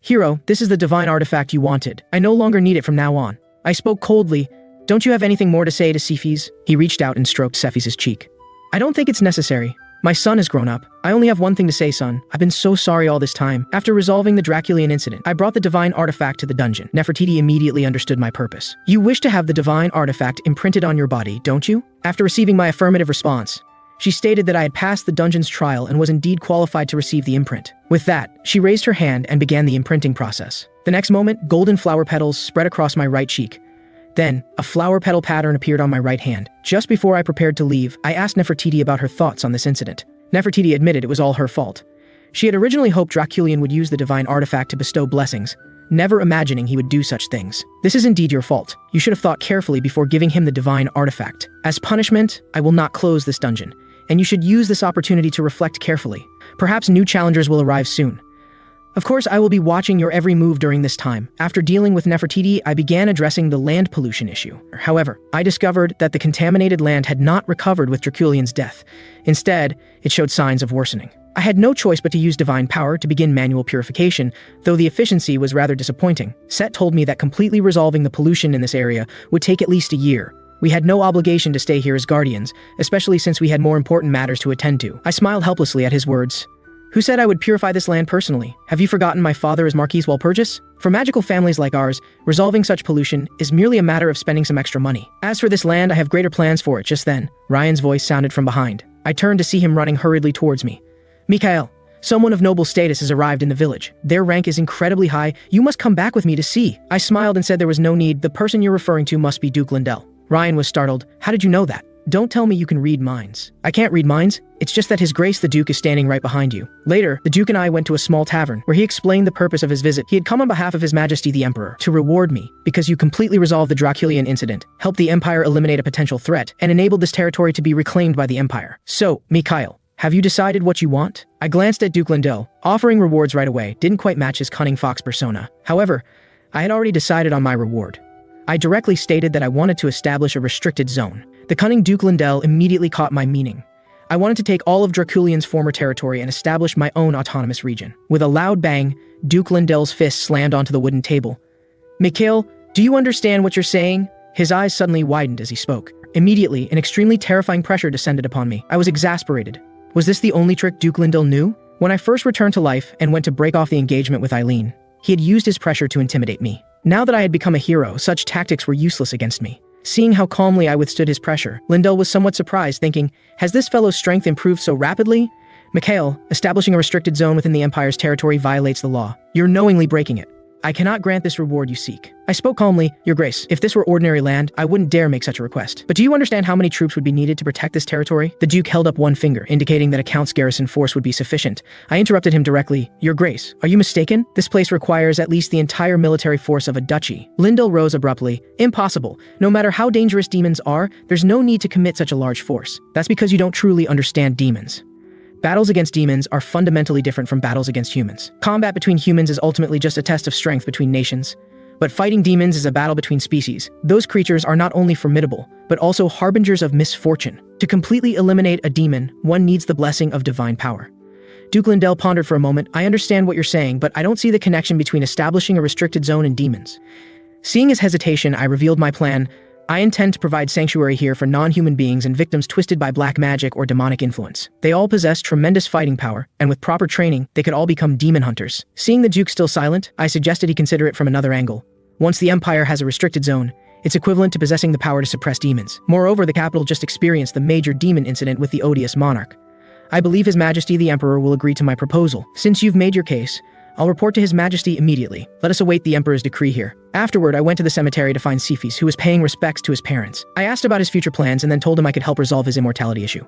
A: "Hero, this is the divine artifact you wanted. I no longer need it from now on." I spoke coldly. "Don't you have anything more to say to Cephas?" He reached out and stroked Cephas' cheek. "I don't think it's necessary. My son has grown up. I only have one thing to say, son. I've been so sorry all this time. After resolving the Draculian incident, I brought the divine artifact to the dungeon." Nefertiti immediately understood my purpose. "You wish to have the divine artifact imprinted on your body, don't you?" After receiving my affirmative response, she stated that I had passed the dungeon's trial and was indeed qualified to receive the imprint. With that, she raised her hand and began the imprinting process. The next moment, golden flower petals spread across my right cheek. Then, a flower petal pattern appeared on my right hand. Just before I prepared to leave, I asked Nefertiti about her thoughts on this incident. Nefertiti admitted it was all her fault. She had originally hoped Draculian would use the divine artifact to bestow blessings, never imagining he would do such things. This is indeed your fault. You should have thought carefully before giving him the divine artifact. As punishment, I will not close this dungeon, and you should use this opportunity to reflect carefully. Perhaps new challengers will arrive soon. Of course, I will be watching your every move during this time. After dealing with Nefertiti, I began addressing the land pollution issue. However, I discovered that the contaminated land had not recovered with Draculian's death. Instead, it showed signs of worsening. I had no choice but to use divine power to begin manual purification, though the efficiency was rather disappointing. Set told me that completely resolving the pollution in this area would take at least a year. We had no obligation to stay here as guardians, especially since we had more important matters to attend to. I smiled helplessly at his words. Who said I would purify this land personally? Have you forgotten my father is Marquis Walpurgis? For magical families like ours, resolving such pollution is merely a matter of spending some extra money. As for this land, I have greater plans for it. Just then, Ryan's voice sounded from behind. I turned to see him running hurriedly towards me. Mikhail, someone of noble status has arrived in the village. Their rank is incredibly high. You must come back with me to see. I smiled and said there was no need. The person you're referring to must be Duke Lindell. Ryan was startled. How did you know that? Don't tell me you can read minds. I can't read minds. It's just that His Grace the Duke is standing right behind you. Later, the Duke and I went to a small tavern where he explained the purpose of his visit. He had come on behalf of His Majesty the Emperor to reward me because you completely resolved the Draculian incident, helped the Empire eliminate a potential threat, and enabled this territory to be reclaimed by the Empire. So, Mikhail, have you decided what you want? I glanced at Duke Lindell. Offering rewards right away didn't quite match his cunning fox persona. However, I had already decided on my reward. I directly stated that I wanted to establish a restricted zone. The cunning Duke Lindell immediately caught my meaning. I wanted to take all of Draculian's former territory and establish my own autonomous region. With a loud bang, Duke Lindell's fist slammed onto the wooden table. Mikhail, do you understand what you're saying? His eyes suddenly widened as he spoke. Immediately, an extremely terrifying pressure descended upon me. I was exasperated. Was this the only trick Duke Lindell knew? When I first returned to life and went to break off the engagement with Eileen, he had used his pressure to intimidate me. Now that I had become a hero, such tactics were useless against me. Seeing how calmly I withstood his pressure, Lindell was somewhat surprised, thinking, has this fellow's strength improved so rapidly? Mikhail, establishing a restricted zone within the Empire's territory violates the law. You're knowingly breaking it. I cannot grant this reward you seek. I spoke calmly. Your Grace, if this were ordinary land, I wouldn't dare make such a request. But do you understand how many troops would be needed to protect this territory? The Duke held up one finger, indicating that a Count's garrison force would be sufficient. I interrupted him directly. Your Grace, are you mistaken? This place requires at least the entire military force of a duchy. Lindell rose abruptly. Impossible. No matter how dangerous demons are, there's no need to commit such a large force. That's because you don't truly understand demons. Battles against demons are fundamentally different from battles against humans. Combat between humans is ultimately just a test of strength between nations. But fighting demons is a battle between species. Those creatures are not only formidable, but also harbingers of misfortune. To completely eliminate a demon, one needs the blessing of divine power. Duke Lindell pondered for a moment. I understand what you're saying, but I don't see the connection between establishing a restricted zone and demons. Seeing his hesitation, I revealed my plan. I intend to provide sanctuary here for non-human beings and victims twisted by black magic or demonic influence. They all possess tremendous fighting power, and with proper training, they could all become demon hunters. Seeing the Duke still silent, I suggested he consider it from another angle. Once the Empire has a restricted zone, it's equivalent to possessing the power to suppress demons. Moreover, the capital just experienced the major demon incident with the odious monarch. I believe His Majesty the Emperor will agree to my proposal. Since you've made your case, I'll report to His Majesty immediately. Let us await the Emperor's decree here. Afterward, I went to the cemetery to find Cephas, who was paying respects to his parents. I asked about his future plans and then told him I could help resolve his immortality issue.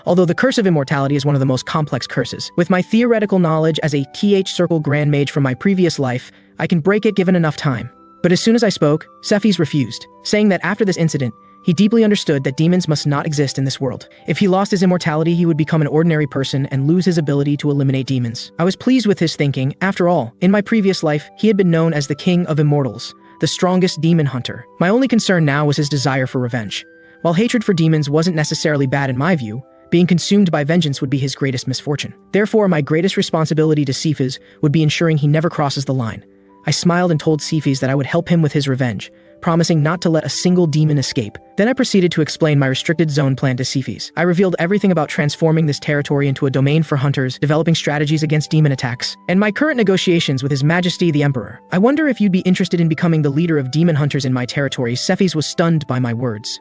A: Although the curse of immortality is one of the most complex curses, with my theoretical knowledge as a Circle Grand Mage from my previous life, I can break it given enough time. But as soon as I spoke, Cephas refused, saying that after this incident, he deeply understood that demons must not exist in this world. If he lost his immortality, he would become an ordinary person and lose his ability to eliminate demons. I was pleased with his thinking. After all, in my previous life, he had been known as the King of Immortals, the strongest demon hunter. My only concern now was his desire for revenge. While hatred for demons wasn't necessarily bad in my view, being consumed by vengeance would be his greatest misfortune. Therefore, my greatest responsibility to Cephas would be ensuring he never crosses the line. I smiled and told Cephas that I would help him with his revenge, promising not to let a single demon escape. Then I proceeded to explain my restricted zone plan to Cephas. I revealed everything about transforming this territory into a domain for hunters, developing strategies against demon attacks, and my current negotiations with His Majesty the Emperor. I wonder if you'd be interested in becoming the leader of demon hunters in my territory. Cephas was stunned by my words.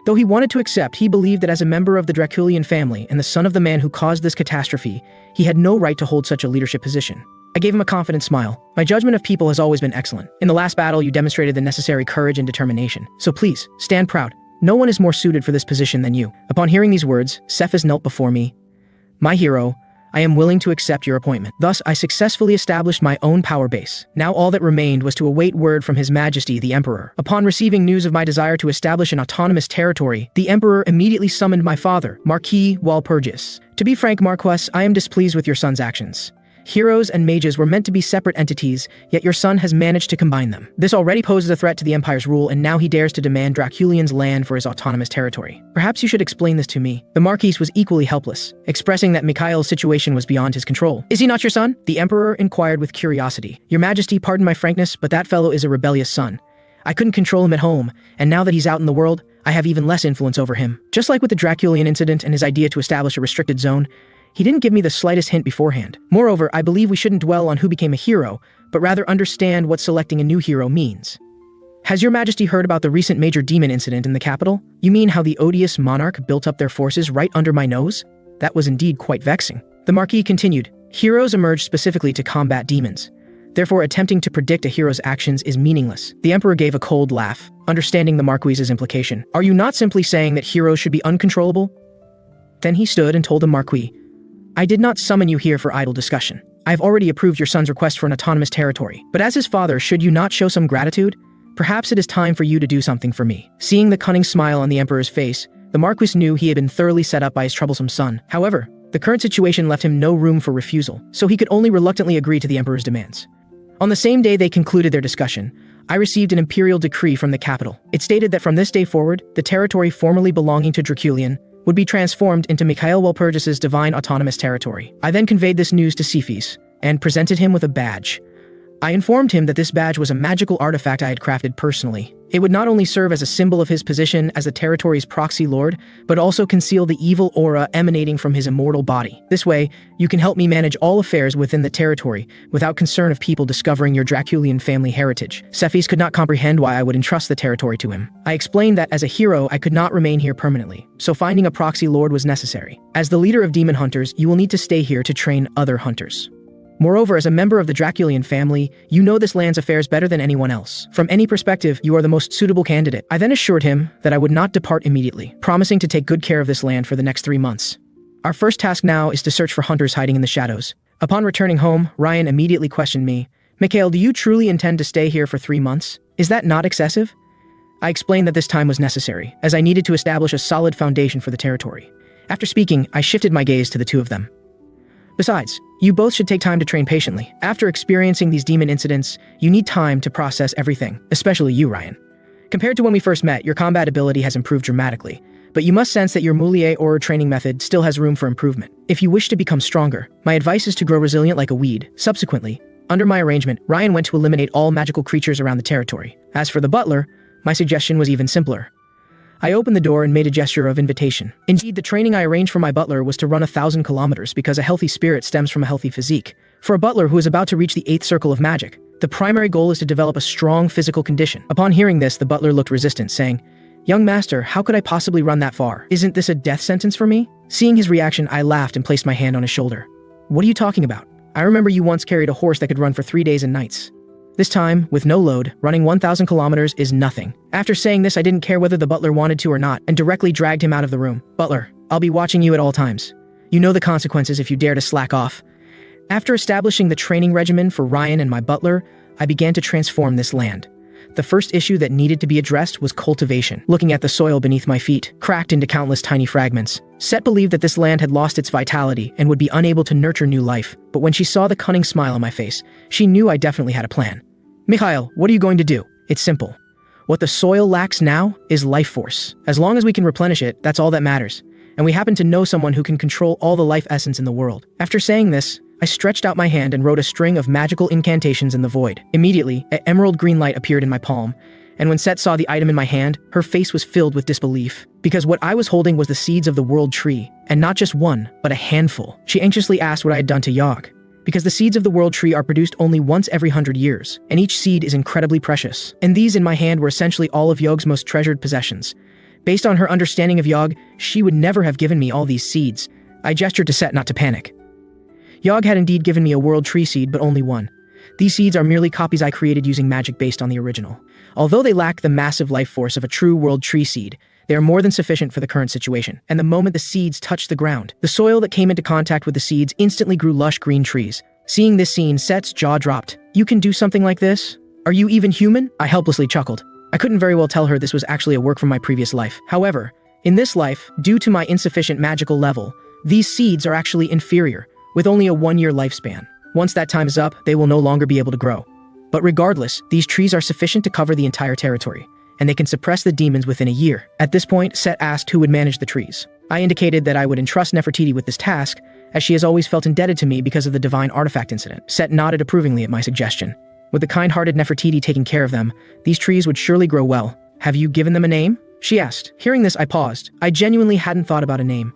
A: Though he wanted to accept, he believed that as a member of the Draculian family and the son of the man who caused this catastrophe, he had no right to hold such a leadership position. I gave him a confident smile. My judgment of people has always been excellent. In the last battle, you demonstrated the necessary courage and determination. So please, stand proud. No one is more suited for this position than you. Upon hearing these words, Cephas knelt before me. My hero, I am willing to accept your appointment. Thus, I successfully established my own power base. Now all that remained was to await word from His Majesty the Emperor. Upon receiving news of my desire to establish an autonomous territory, the Emperor immediately summoned my father, Marquis Walpurgis. To be frank, Marquess, I am displeased with your son's actions. Heroes and mages were meant to be separate entities, yet your son has managed to combine them. This already poses a threat to the Empire's rule, and now he dares to demand Draculian's land for his autonomous territory. Perhaps you should explain this to me. The Marquis was equally helpless, expressing that Mikhail's situation was beyond his control. Is he not your son? The Emperor inquired with curiosity. Your Majesty, pardon my frankness, but that fellow is a rebellious son. I couldn't control him at home, and now that he's out in the world, I have even less influence over him. Just like with the Draculian incident and his idea to establish a restricted zone, he didn't give me the slightest hint beforehand. Moreover, I believe we shouldn't dwell on who became a hero, but rather understand what selecting a new hero means. Has your Majesty heard about the recent major demon incident in the capital? You mean how the odious monarch built up their forces right under my nose? That was indeed quite vexing. The Marquis continued, heroes emerged specifically to combat demons. Therefore, attempting to predict a hero's actions is meaningless. The Emperor gave a cold laugh, understanding the Marquis's implication. Are you not simply saying that heroes should be uncontrollable? Then he stood and told the Marquis, I did not summon you here for idle discussion. I have already approved your son's request for an autonomous territory. But as his father, should you not show some gratitude? Perhaps it is time for you to do something for me. Seeing the cunning smile on the Emperor's face, the Marquis knew he had been thoroughly set up by his troublesome son. However, the current situation left him no room for refusal, so he could only reluctantly agree to the Emperor's demands. On the same day they concluded their discussion, I received an imperial decree from the capital. It stated that from this day forward, the territory formerly belonging to Draculian would be transformed into Mikhail Walpurgis's divine autonomous territory. I then conveyed this news to Cephas, and presented him with a badge. I informed him that this badge was a magical artifact I had crafted personally. It would not only serve as a symbol of his position as the territory's proxy lord, but also conceal the evil aura emanating from his immortal body. This way, you can help me manage all affairs within the territory, without concern of people discovering your Draculian family heritage. Cephas could not comprehend why I would entrust the territory to him. I explained that as a hero, I could not remain here permanently, so finding a proxy lord was necessary. As the leader of demon hunters, you will need to stay here to train other hunters. Moreover, as a member of the Draculian family, you know this land's affairs better than anyone else. From any perspective, you are the most suitable candidate. I then assured him that I would not depart immediately, promising to take good care of this land for the next 3 months. Our first task now is to search for hunters hiding in the shadows. Upon returning home, Ryan immediately questioned me, Mikhail, do you truly intend to stay here for 3 months? Is that not excessive? I explained that this time was necessary, as I needed to establish a solid foundation for the territory. After speaking, I shifted my gaze to the two of them. Besides, you both should take time to train patiently. After experiencing these demon incidents, you need time to process everything, especially you, Ryan. Compared to when we first met, your combat ability has improved dramatically, but you must sense that your Moulier aura training method still has room for improvement. If you wish to become stronger, my advice is to grow resilient like a weed. Subsequently, under my arrangement, Ryan went to eliminate all magical creatures around the territory. As for the butler, my suggestion was even simpler. I opened the door and made a gesture of invitation. Indeed, the training I arranged for my butler was to run 1,000 kilometers because a healthy spirit stems from a healthy physique. For a butler who is about to reach the 8th circle of magic, the primary goal is to develop a strong physical condition. Upon hearing this, the butler looked resistant, saying, Young master, how could I possibly run that far? Isn't this a death sentence for me? Seeing his reaction, I laughed and placed my hand on his shoulder. What are you talking about? I remember you once carried a horse that could run for 3 days and nights. This time, with no load, running 1,000 kilometers is nothing. After saying this, I didn't care whether the butler wanted to or not, and directly dragged him out of the room. Butler, I'll be watching you at all times. You know the consequences if you dare to slack off. After establishing the training regimen for Ryan and my butler, I began to transform this land. The first issue that needed to be addressed was cultivation. Looking at the soil beneath my feet, cracked into countless tiny fragments, Set believed that this land had lost its vitality and would be unable to nurture new life, but when she saw the cunning smile on my face, she knew I definitely had a plan. Mikhail, what are you going to do? It's simple. What the soil lacks now is life force. As long as we can replenish it, that's all that matters. And we happen to know someone who can control all the life essence in the world. After saying this, I stretched out my hand and wrote a string of magical incantations in the void. Immediately, an emerald green light appeared in my palm, and when Set saw the item in my hand, her face was filled with disbelief. Because what I was holding was the seeds of the world tree, and not just one, but a handful. She anxiously asked what I had done to Yog. Because the seeds of the world tree are produced only once every 100 years, and each seed is incredibly precious. And these in my hand were essentially all of Yog's most treasured possessions. Based on her understanding of Yog, she would never have given me all these seeds. I gestured to Set not to panic. Yog had indeed given me a world tree seed, but only one. These seeds are merely copies I created using magic based on the original. Although they lack the massive life force of a true world tree seed, They are more than sufficient for the current situation. And the moment the seeds touched the ground, the soil that came into contact with the seeds instantly grew lush green trees. Seeing this scene, Set's jaw dropped. You can do something like this? Are you even human? I helplessly chuckled. I couldn't very well tell her this was actually a work from my previous life. However, in this life, due to my insufficient magical level, these seeds are actually inferior, with only a 1-year lifespan. Once that time is up, they will no longer be able to grow. But regardless, these trees are sufficient to cover the entire territory, and they can suppress the demons within a year. At this point, Set asked who would manage the trees. I indicated that I would entrust Nefertiti with this task, as she has always felt indebted to me because of the divine artifact incident. Set nodded approvingly at my suggestion. With the kind-hearted Nefertiti taking care of them, these trees would surely grow well. Have you given them a name? She asked. Hearing this, I paused. I genuinely hadn't thought about a name.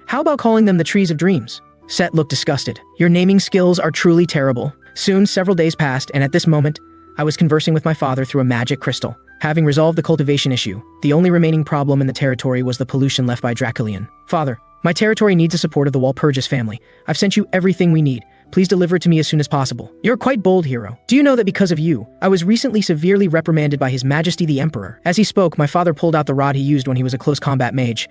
A: How about calling them the Trees of Dreams? Set looked disgusted. Your naming skills are truly terrible. Soon, several days passed, and at this moment, I was conversing with my father through a magic crystal. Having resolved the cultivation issue, the only remaining problem in the territory was the pollution left by Draculian. Father, my territory needs the support of the Walpurgis family. I've sent you everything we need. Please deliver it to me as soon as possible. You're quite bold, hero. Do you know that because of you, I was recently severely reprimanded by His Majesty the Emperor? As he spoke, my father pulled out the rod he used when he was a close combat mage.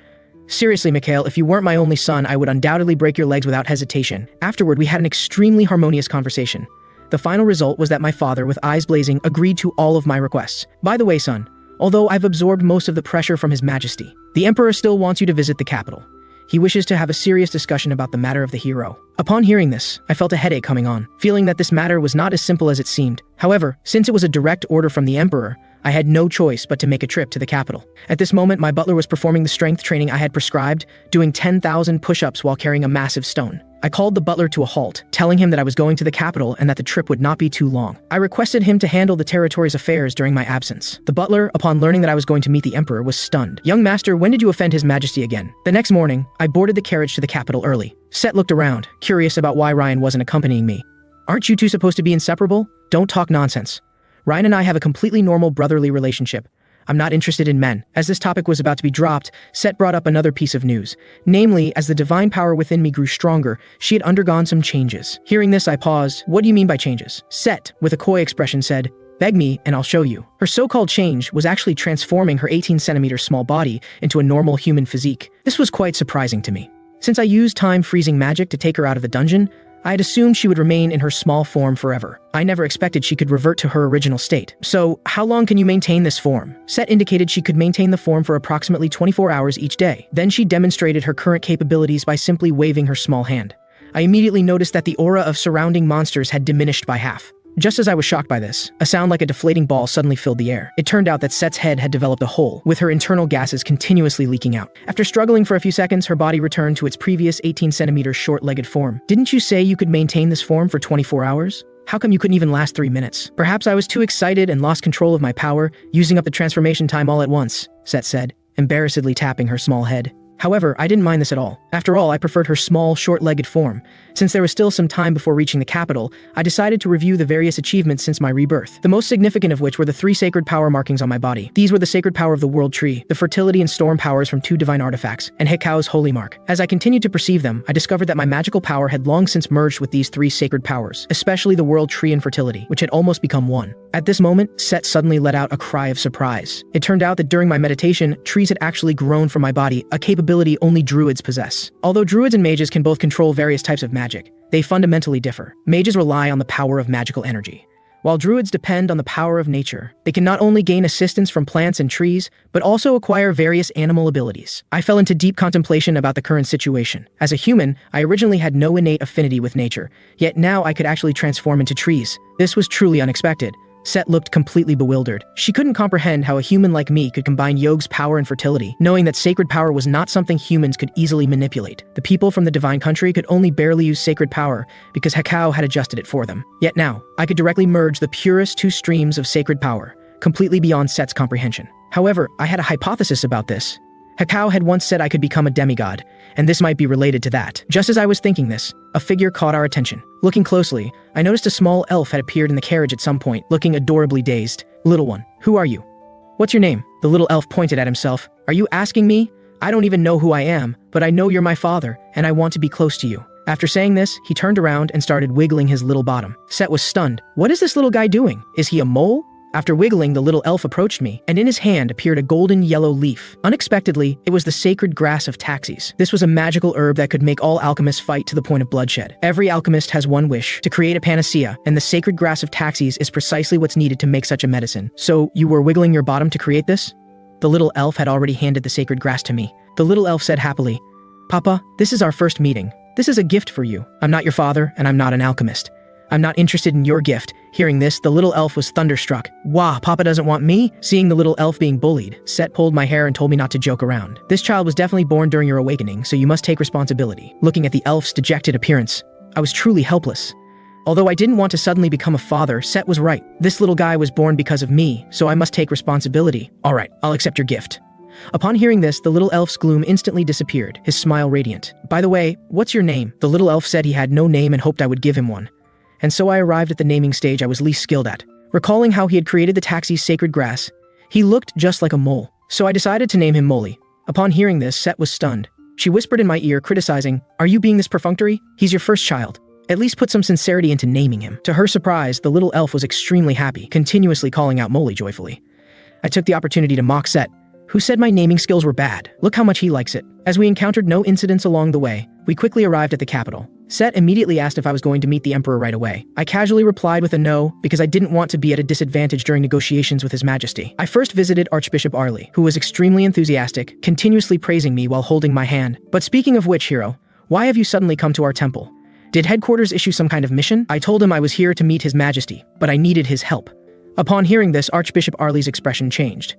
A: Seriously, Mikhail, if you weren't my only son, I would undoubtedly break your legs without hesitation. Afterward, we had an extremely harmonious conversation. The final result was that my father, with eyes blazing, agreed to all of my requests. By the way, son, although I've absorbed most of the pressure from His Majesty, the Emperor still wants you to visit the capital. He wishes to have a serious discussion about the matter of the hero. Upon hearing this, I felt a headache coming on, feeling that this matter was not as simple as it seemed. However, since it was a direct order from the Emperor, I had no choice but to make a trip to the capital. At this moment, my butler was performing the strength training I had prescribed, doing 10,000 push-ups while carrying a massive stone. I called the butler to a halt, telling him that I was going to the capital and that the trip would not be too long. I requested him to handle the territory's affairs during my absence. The butler, upon learning that I was going to meet the Emperor, was stunned. Young master, when did you offend His Majesty again? The next morning, I boarded the carriage to the capital early. Set looked around, curious about why Ryan wasn't accompanying me. Aren't you two supposed to be inseparable? Don't talk nonsense. Ryan and I have a completely normal brotherly relationship. I'm not interested in men. As this topic was about to be dropped, Set brought up another piece of news. Namely, as the divine power within me grew stronger, she had undergone some changes. Hearing this, I paused. What do you mean by changes? Set, with a coy expression, said, "Beg me, and I'll show you." Her so-called change was actually transforming her 18-centimeter small body into a normal human physique. This was quite surprising to me. Since I used time-freezing magic to take her out of the dungeon, I had assumed she would remain in her small form forever. I never expected she could revert to her original state. So, how long can you maintain this form? Set indicated she could maintain the form for approximately 24 hours each day. Then she demonstrated her current capabilities by simply waving her small hand. I immediately noticed that the aura of surrounding monsters had diminished by half. Just as I was shocked by this, a sound like a deflating ball suddenly filled the air. It turned out that Set's head had developed a hole, with her internal gases continuously leaking out. After struggling for a few seconds, her body returned to its previous 18-centimeter short-legged form. Didn't you say you could maintain this form for 24 hours? How come you couldn't even last 3 minutes? Perhaps I was too excited and lost control of my power, using up the transformation time all at once, Set said, embarrassedly tapping her small head. However, I didn't mind this at all. After all, I preferred her small, short-legged form. Since there was still some time before reaching the capital, I decided to review the various achievements since my rebirth, the most significant of which were the 3 sacred power markings on my body. These were the sacred power of the World Tree, the fertility and storm powers from 2 divine artifacts, and Hekao's holy mark. As I continued to perceive them, I discovered that my magical power had long since merged with these 3 sacred powers, especially the World Tree and fertility, which had almost become one. At this moment, Set suddenly let out a cry of surprise. It turned out that during my meditation, trees had actually grown from my body, a capability only druids possess. Although druids and mages can both control various types of magic, they fundamentally differ. Mages rely on the power of magical energy, while druids depend on the power of nature. They can not only gain assistance from plants and trees, but also acquire various animal abilities. I fell into deep contemplation about the current situation. As a human, I originally had no innate affinity with nature, yet now I could actually transform into trees. This was truly unexpected. Set looked completely bewildered. She couldn't comprehend how a human like me could combine Yog's power and fertility, knowing that sacred power was not something humans could easily manipulate. The people from the divine country could only barely use sacred power because Hekao had adjusted it for them. Yet now, I could directly merge the purest 2 streams of sacred power, completely beyond Set's comprehension. However, I had a hypothesis about this. Hekao had once said I could become a demigod, and this might be related to that. Just as I was thinking this, a figure caught our attention. Looking closely, I noticed a small elf had appeared in the carriage at some point, looking adorably dazed. "Little one, who are you? What's your name?" The little elf pointed at himself. "Are you asking me? I don't even know who I am, but I know you're my father, and I want to be close to you." After saying this, he turned around and started wiggling his little bottom. Set was stunned. What is this little guy doing? Is he a mole? After wiggling, the little elf approached me, and in his hand appeared a golden yellow leaf. Unexpectedly, it was the sacred grass of taxis. This was a magical herb that could make all alchemists fight to the point of bloodshed. Every alchemist has one wish, to create a panacea, and the sacred grass of taxis is precisely what's needed to make such a medicine. So, you were wiggling your bottom to create this? The little elf had already handed the sacred grass to me. The little elf said happily, "Papa, this is our first meeting. This is a gift for you. I'm not your father, and I'm not an alchemist. I'm not interested in your gift." Hearing this, the little elf was thunderstruck. "Wah, Papa doesn't want me?" Seeing the little elf being bullied, Set pulled my hair and told me not to joke around. "This child was definitely born during your awakening, so you must take responsibility." Looking at the elf's dejected appearance, I was truly helpless. Although I didn't want to suddenly become a father, Set was right. This little guy was born because of me, so I must take responsibility. Alright, I'll accept your gift. Upon hearing this, the little elf's gloom instantly disappeared, his smile radiant. "By the way, what's your name?" The little elf said he had no name and hoped I would give him one. And so I arrived at the naming stage I was least skilled at. Recalling how he had created the taxi's sacred grass, he looked just like a mole. So I decided to name him Molly. Upon hearing this, Set was stunned. She whispered in my ear, criticizing, "Are you being this perfunctory? He's your first child. At least put some sincerity into naming him." To her surprise, the little elf was extremely happy, continuously calling out Molly joyfully. I took the opportunity to mock Set, who said my naming skills were bad. Look how much he likes it. As we encountered no incidents along the way, we quickly arrived at the capital. Set immediately asked if I was going to meet the Emperor right away. I casually replied with a no, because I didn't want to be at a disadvantage during negotiations with His Majesty. I first visited Archbishop Arley, who was extremely enthusiastic, continuously praising me while holding my hand. "But speaking of which, hero, why have you suddenly come to our temple? Did headquarters issue some kind of mission?" I told him I was here to meet His Majesty, but I needed his help. Upon hearing this, Archbishop Arley's expression changed.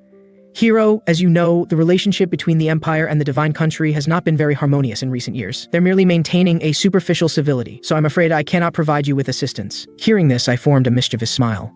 A: "Hero, as you know, the relationship between the Empire and the Divine Country has not been very harmonious in recent years. They're merely maintaining a superficial civility, so I'm afraid I cannot provide you with assistance." Hearing this, I formed a mischievous smile.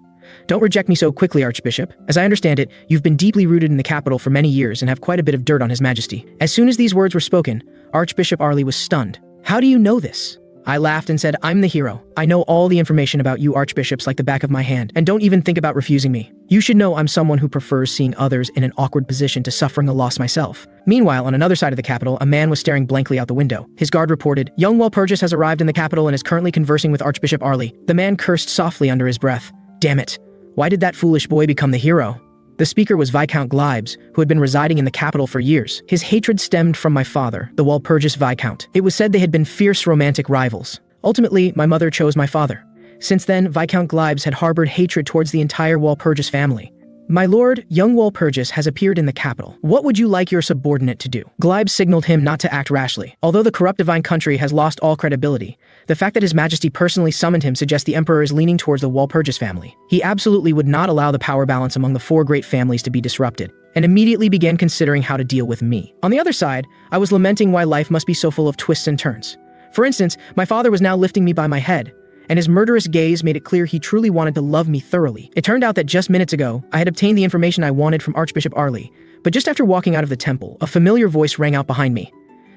A: "Don't reject me so quickly, Archbishop. As I understand it, you've been deeply rooted in the capital for many years and have quite a bit of dirt on His Majesty." As soon as these words were spoken, Archbishop Arley was stunned. "How do you know this?" I laughed and said, "I'm the hero. I know all the information about you archbishops like the back of my hand, and don't even think about refusing me. You should know I'm someone who prefers seeing others in an awkward position to suffering a loss myself." Meanwhile, on another side of the capital, a man was staring blankly out the window. His guard reported, "Young Walpurgis has arrived in the capital and is currently conversing with Archbishop Arley." The man cursed softly under his breath. Damn it. Why did that foolish boy become the hero? The speaker was Viscount Glibes, who had been residing in the capital for years. His hatred stemmed from my father, the Walpurgis Viscount. It was said they had been fierce romantic rivals. Ultimately, my mother chose my father. Since then, Viscount Glibes had harbored hatred towards the entire Walpurgis family. "My lord, young Walpurgis has appeared in the capital. What would you like your subordinate to do?" Glibes signaled him not to act rashly. Although the corrupt Divine Country has lost all credibility, the fact that His Majesty personally summoned him suggests the Emperor is leaning towards the Walpurgis family. He absolutely would not allow the power balance among the four great families to be disrupted, and immediately began considering how to deal with me. On the other side, I was lamenting why life must be so full of twists and turns. For instance, my father was now lifting me by my head, and his murderous gaze made it clear he truly wanted to love me thoroughly. It turned out that just minutes ago, I had obtained the information I wanted from Archbishop Arley, but just after walking out of the temple, a familiar voice rang out behind me.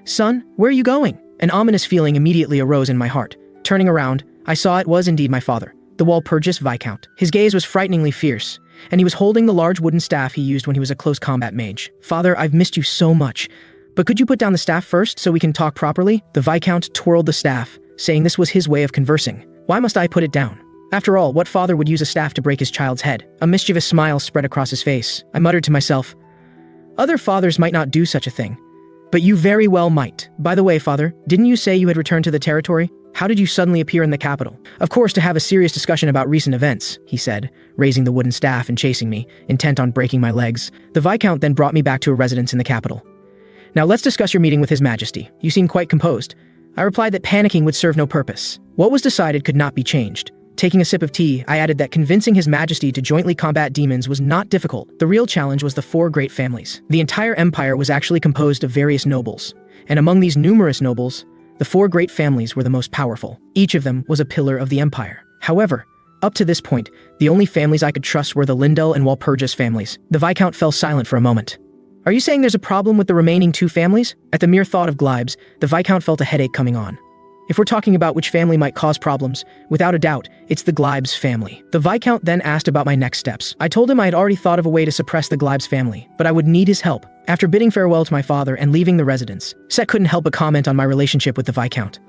A: "Son, where are you going?" An ominous feeling immediately arose in my heart. Turning around, I saw it was indeed my father, the Walpurgis Viscount. His gaze was frighteningly fierce, and he was holding the large wooden staff he used when he was a close combat mage. "Father, I've missed you so much. But could you put down the staff first so we can talk properly?" The Viscount twirled the staff, saying this was his way of conversing. Why must I put it down? After all, what father would use a staff to break his child's head? A mischievous smile spread across his face. I muttered to myself, "Other fathers might not do such a thing, but you very well might. By the way, father, didn't you say you had returned to the territory? How did you suddenly appear in the capital?" "Of course, to have a serious discussion about recent events," he said, raising the wooden staff and chasing me, intent on breaking my legs. The Viscount then brought me back to a residence in the capital. "Now let's discuss your meeting with His Majesty. You seem quite composed." I replied that panicking would serve no purpose. What was decided could not be changed. Taking a sip of tea, I added that convincing His Majesty to jointly combat demons was not difficult. The real challenge was the four great families. The entire empire was actually composed of various nobles, and among these numerous nobles, the four great families were the most powerful. Each of them was a pillar of the empire. However, up to this point, the only families I could trust were the Lindell and Walpurgis families. The Viscount fell silent for a moment. "Are you saying there's a problem with the remaining two families?" At the mere thought of Glibes, the Viscount felt a headache coming on. If we're talking about which family might cause problems, without a doubt, it's the Glibes family. The Viscount then asked about my next steps. I told him I had already thought of a way to suppress the Glibes family, but I would need his help. After bidding farewell to my father and leaving the residence, Set couldn't help but comment on my relationship with the Viscount.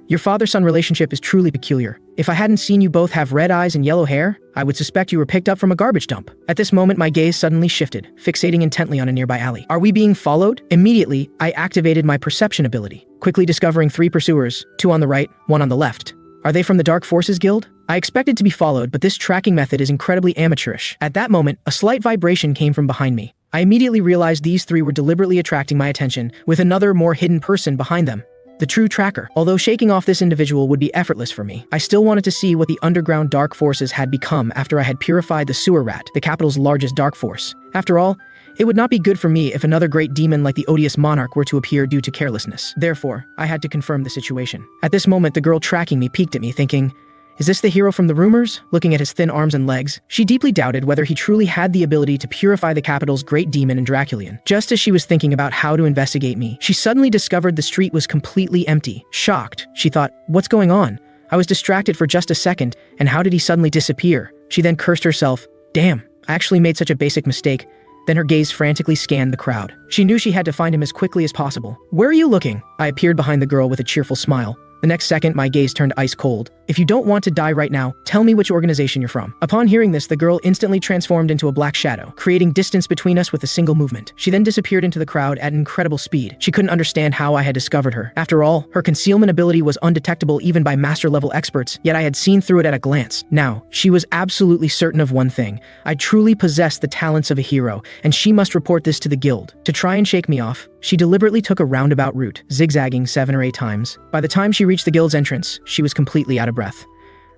A: "Your father-son relationship is truly peculiar. If I hadn't seen you both have red eyes and yellow hair, I would suspect you were picked up from a garbage dump. At this moment, my gaze suddenly shifted, fixating intently on a nearby alley. Are we being followed? Immediately, I activated my perception ability, quickly discovering 3 pursuers, 2 on the right, 1 on the left. Are they from the Dark Forces Guild? I expected to be followed, but this tracking method is incredibly amateurish. At that moment, a slight vibration came from behind me. I immediately realized these 3 were deliberately attracting my attention, with another, more hidden person behind them. The true tracker. Although shaking off this individual would be effortless for me, I still wanted to see what the underground dark forces had become after I had purified the sewer rat, the capital's largest dark force. After all, it would not be good for me if another great demon like the odious monarch were to appear due to carelessness. Therefore, I had to confirm the situation. At this moment, the girl tracking me peeked at me, thinking, is this the hero from the rumors? Looking at his thin arms and legs, she deeply doubted whether he truly had the ability to purify the capital's great demon and Draculian. Just as she was thinking about how to investigate me, she suddenly discovered the street was completely empty. Shocked, she thought, what's going on? I was distracted for just a second, and how did he suddenly disappear? She then cursed herself. Damn, I actually made such a basic mistake. Then her gaze frantically scanned the crowd. She knew she had to find him as quickly as possible. Where are you looking? I appeared behind the girl with a cheerful smile. The next second, my gaze turned ice cold. If you don't want to die right now, tell me which organization you're from. Upon hearing this, the girl instantly transformed into a black shadow, creating distance between us with a single movement. She then disappeared into the crowd at incredible speed. She couldn't understand how I had discovered her. After all, her concealment ability was undetectable even by master-level experts, yet I had seen through it at a glance. Now, she was absolutely certain of one thing. I truly possessed the talents of a hero, and she must report this to the guild. To try and shake me off, she deliberately took a roundabout route, zigzagging 7 or 8 times. By the time she reached the guild's entrance, she was completely out of breath.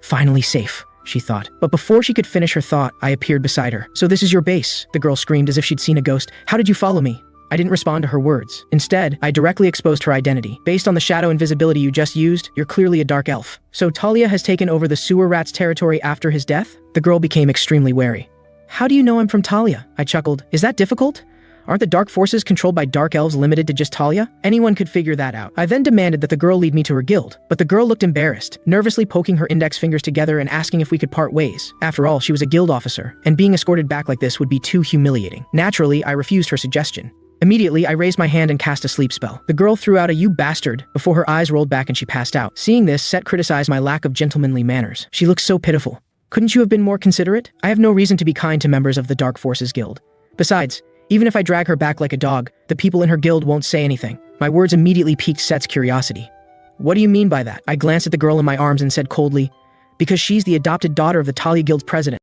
A: Finally safe, she thought. But before she could finish her thought, I appeared beside her. So this is your base, the girl screamed as if she'd seen a ghost. How did you follow me? I didn't respond to her words. Instead, I directly exposed her identity. Based on the shadow invisibility you just used, you're clearly a dark elf. So Talia has taken over the sewer rat's territory after his death? The girl became extremely wary. How do you know I'm from Talia? I chuckled. Is that difficult? Aren't the dark forces controlled by dark elves limited to just Talia? Anyone could figure that out. I then demanded that the girl lead me to her guild, but the girl looked embarrassed, nervously poking her index fingers together and asking if we could part ways. After all, she was a guild officer, and being escorted back like this would be too humiliating. Naturally, I refused her suggestion. Immediately, I raised my hand and cast a sleep spell. The girl threw out a "you bastard" before her eyes rolled back and she passed out. Seeing this, Set criticized my lack of gentlemanly manners. She looked so pitiful. Couldn't you have been more considerate? I have no reason to be kind to members of the Dark Forces Guild. Besides, even if I drag her back like a dog, the people in her guild won't say anything. My words immediately piqued Set's curiosity. What do you mean by that? I glanced at the girl in my arms and said coldly, because she's the adopted daughter of the Talia Guild's president.